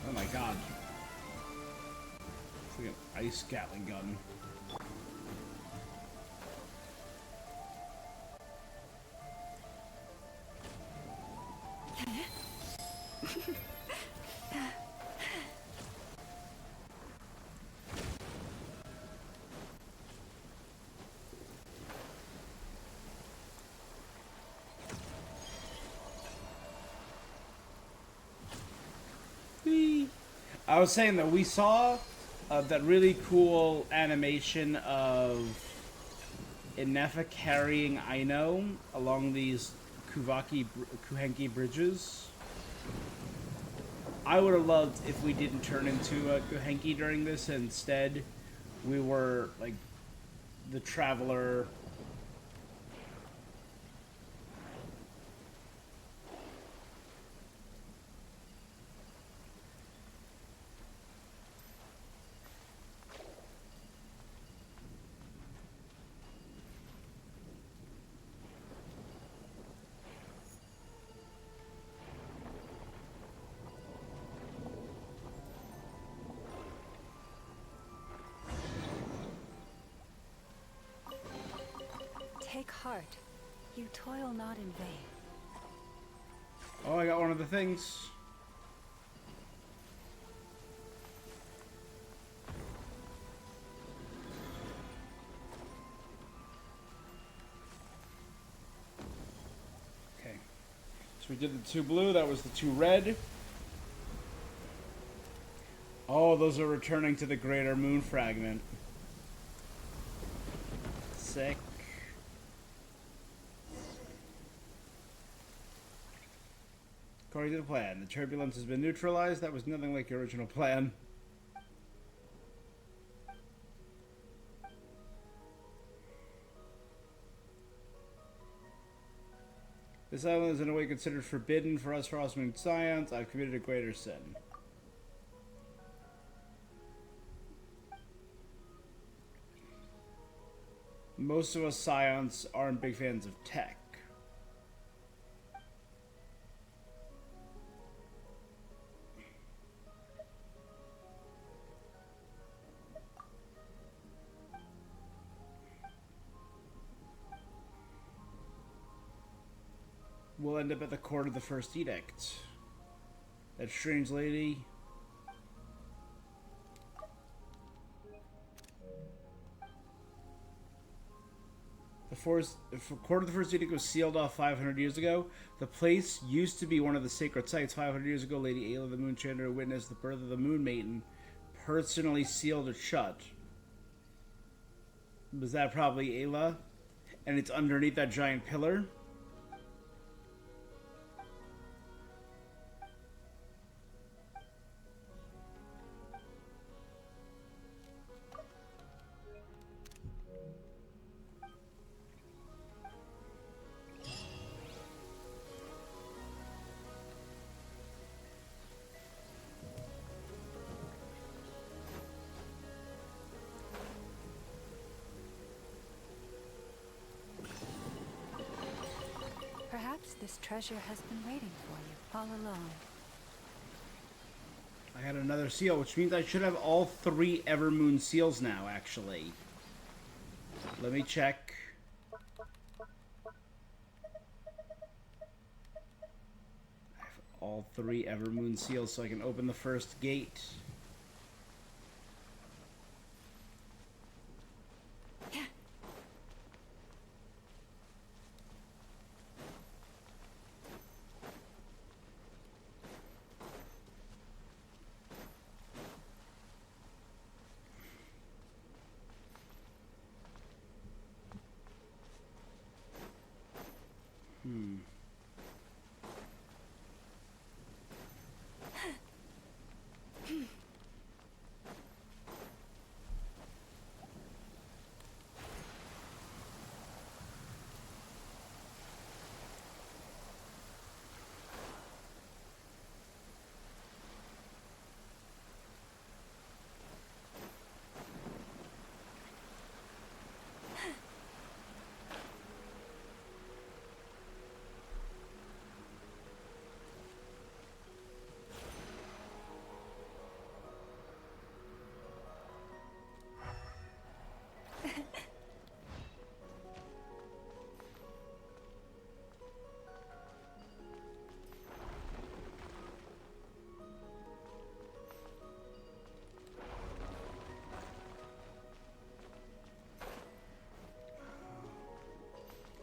Oh my god. It's like an ice Gatling gun. I was saying that we saw that really cool animation of Inefa carrying Aino along these Kuhenki bridges. I would have loved if we didn't turn into a Kuhenki during this, and instead we were like the traveler. Take heart. You toil not in vain. Oh, I got one of the things. Okay. So we did the 2 blue, that was the 2 red. Oh, those are returning to the greater moon fragment. Sick. According to the plan, the turbulence has been neutralized. That was nothing like your original plan. This island is in a way considered forbidden for us Frostmoon Scions. I've committed a greater sin. Most of us Scions aren't big fans of tech. We'll end up at the court of the first edict. That strange lady. The court of the first edict was sealed off 500 years ago. The place used to be one of the sacred sites. 500 years ago, Lady Ayla the Moon Chandler witnessed the birth of the Moon Maiden, personally sealed it shut. Was that probably Ayla? And it's underneath that giant pillar? Perhaps this treasure has been waiting for you all along. I got another seal, which means I should have all 3 Evermoon seals now, actually. Let me check. I have all 3 Evermoon seals so I can open the first gate.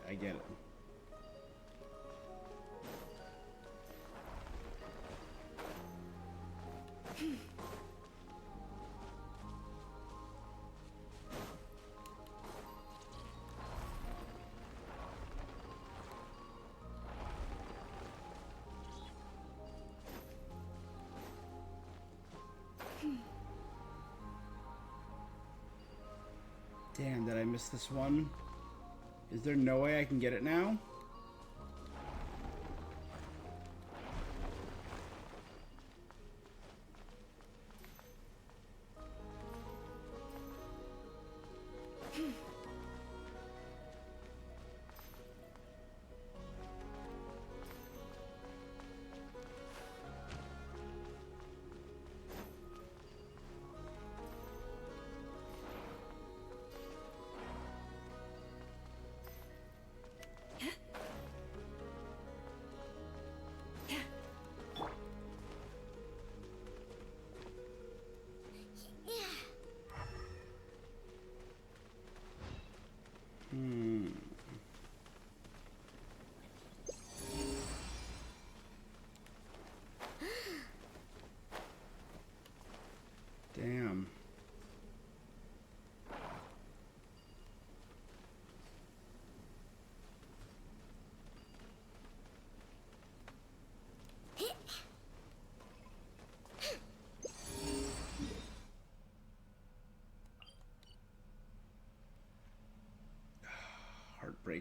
I get it. Damn, did I miss this one? Is there no way I can get it now?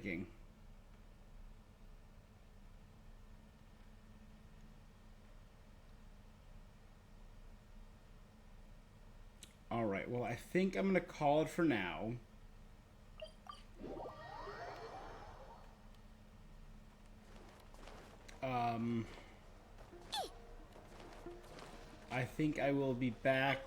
thinking. Alright, well, I think I'm going to call it for now. I think I will be back.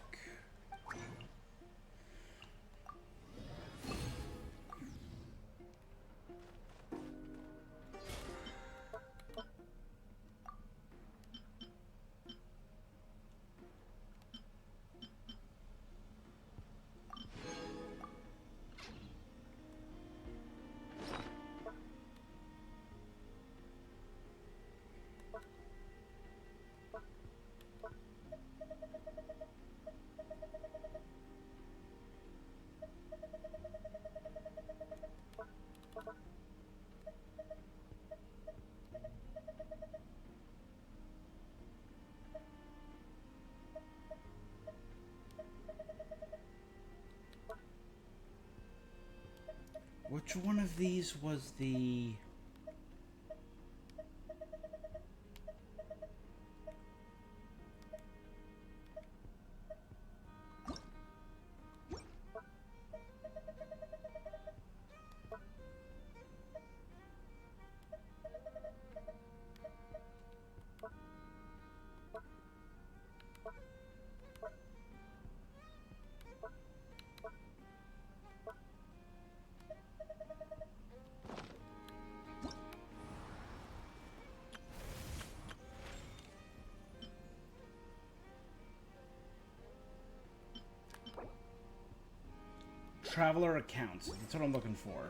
Which one of these was the... Traveler accounts. That's what I'm looking for.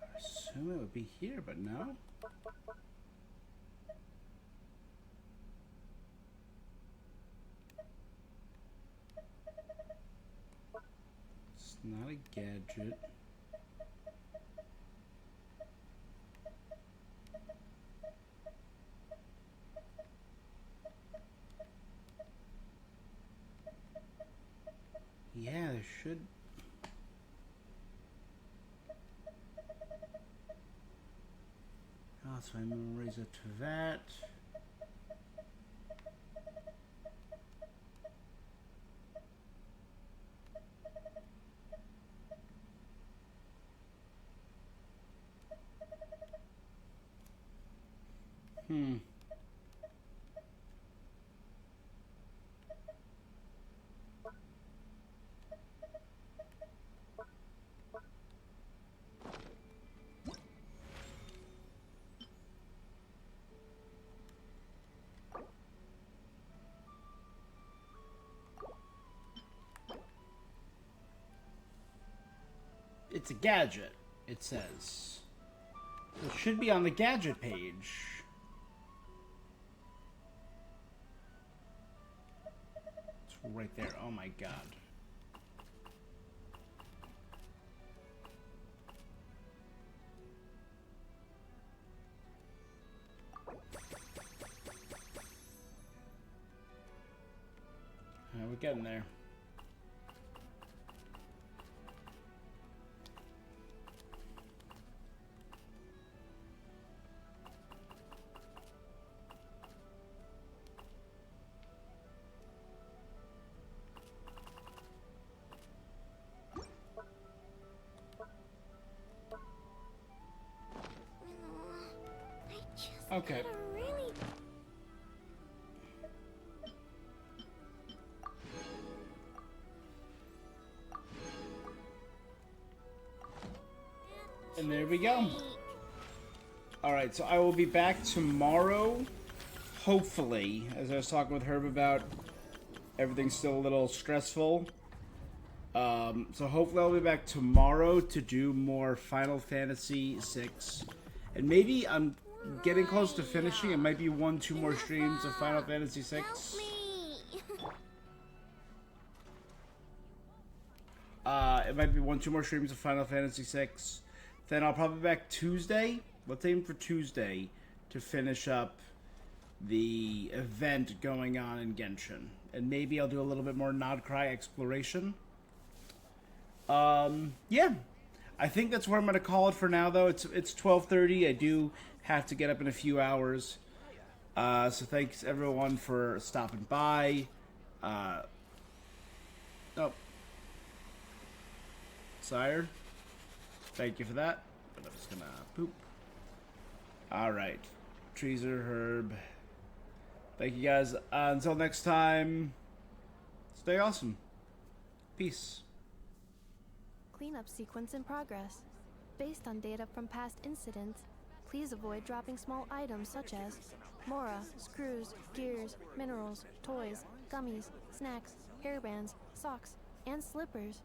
I assume it would be here, but no. It's not a gadget. Yeah, there should. Oh, so I'm gonna raise it to that. It's a gadget, it says. It should be on the gadget page. It's right there. Oh my god. We're getting there. Okay. And there we go. Alright, so I will be back tomorrow, hopefully, as I was talking with Herb about, everything's still a little stressful. So hopefully I'll be back tomorrow to do more Final Fantasy VI. And maybe I'm getting close to finishing. It might be 1-2 more streams of Final Fantasy VI. It might be 1-2 more streams of Final Fantasy VI. Then I'll probably be back Tuesday. Let's aim for Tuesday to finish up the event going on in Genshin. And maybe I'll do a little bit more Nod-Krai exploration. Yeah. I think that's where I'm going to call it for now, though. It's 12:30. I do have to get up in a few hours. So thanks, everyone, for stopping by. Oh. Sire, thank you for that. But I'm just going to poop. Alright. Treeser, Herb. Thank you, guys. Until next time, stay awesome. Peace. Cleanup sequence in progress. Based on data from past incidents, please avoid dropping small items such as mora, screws, gears, minerals, toys, gummies, snacks, hairbands, socks, and slippers.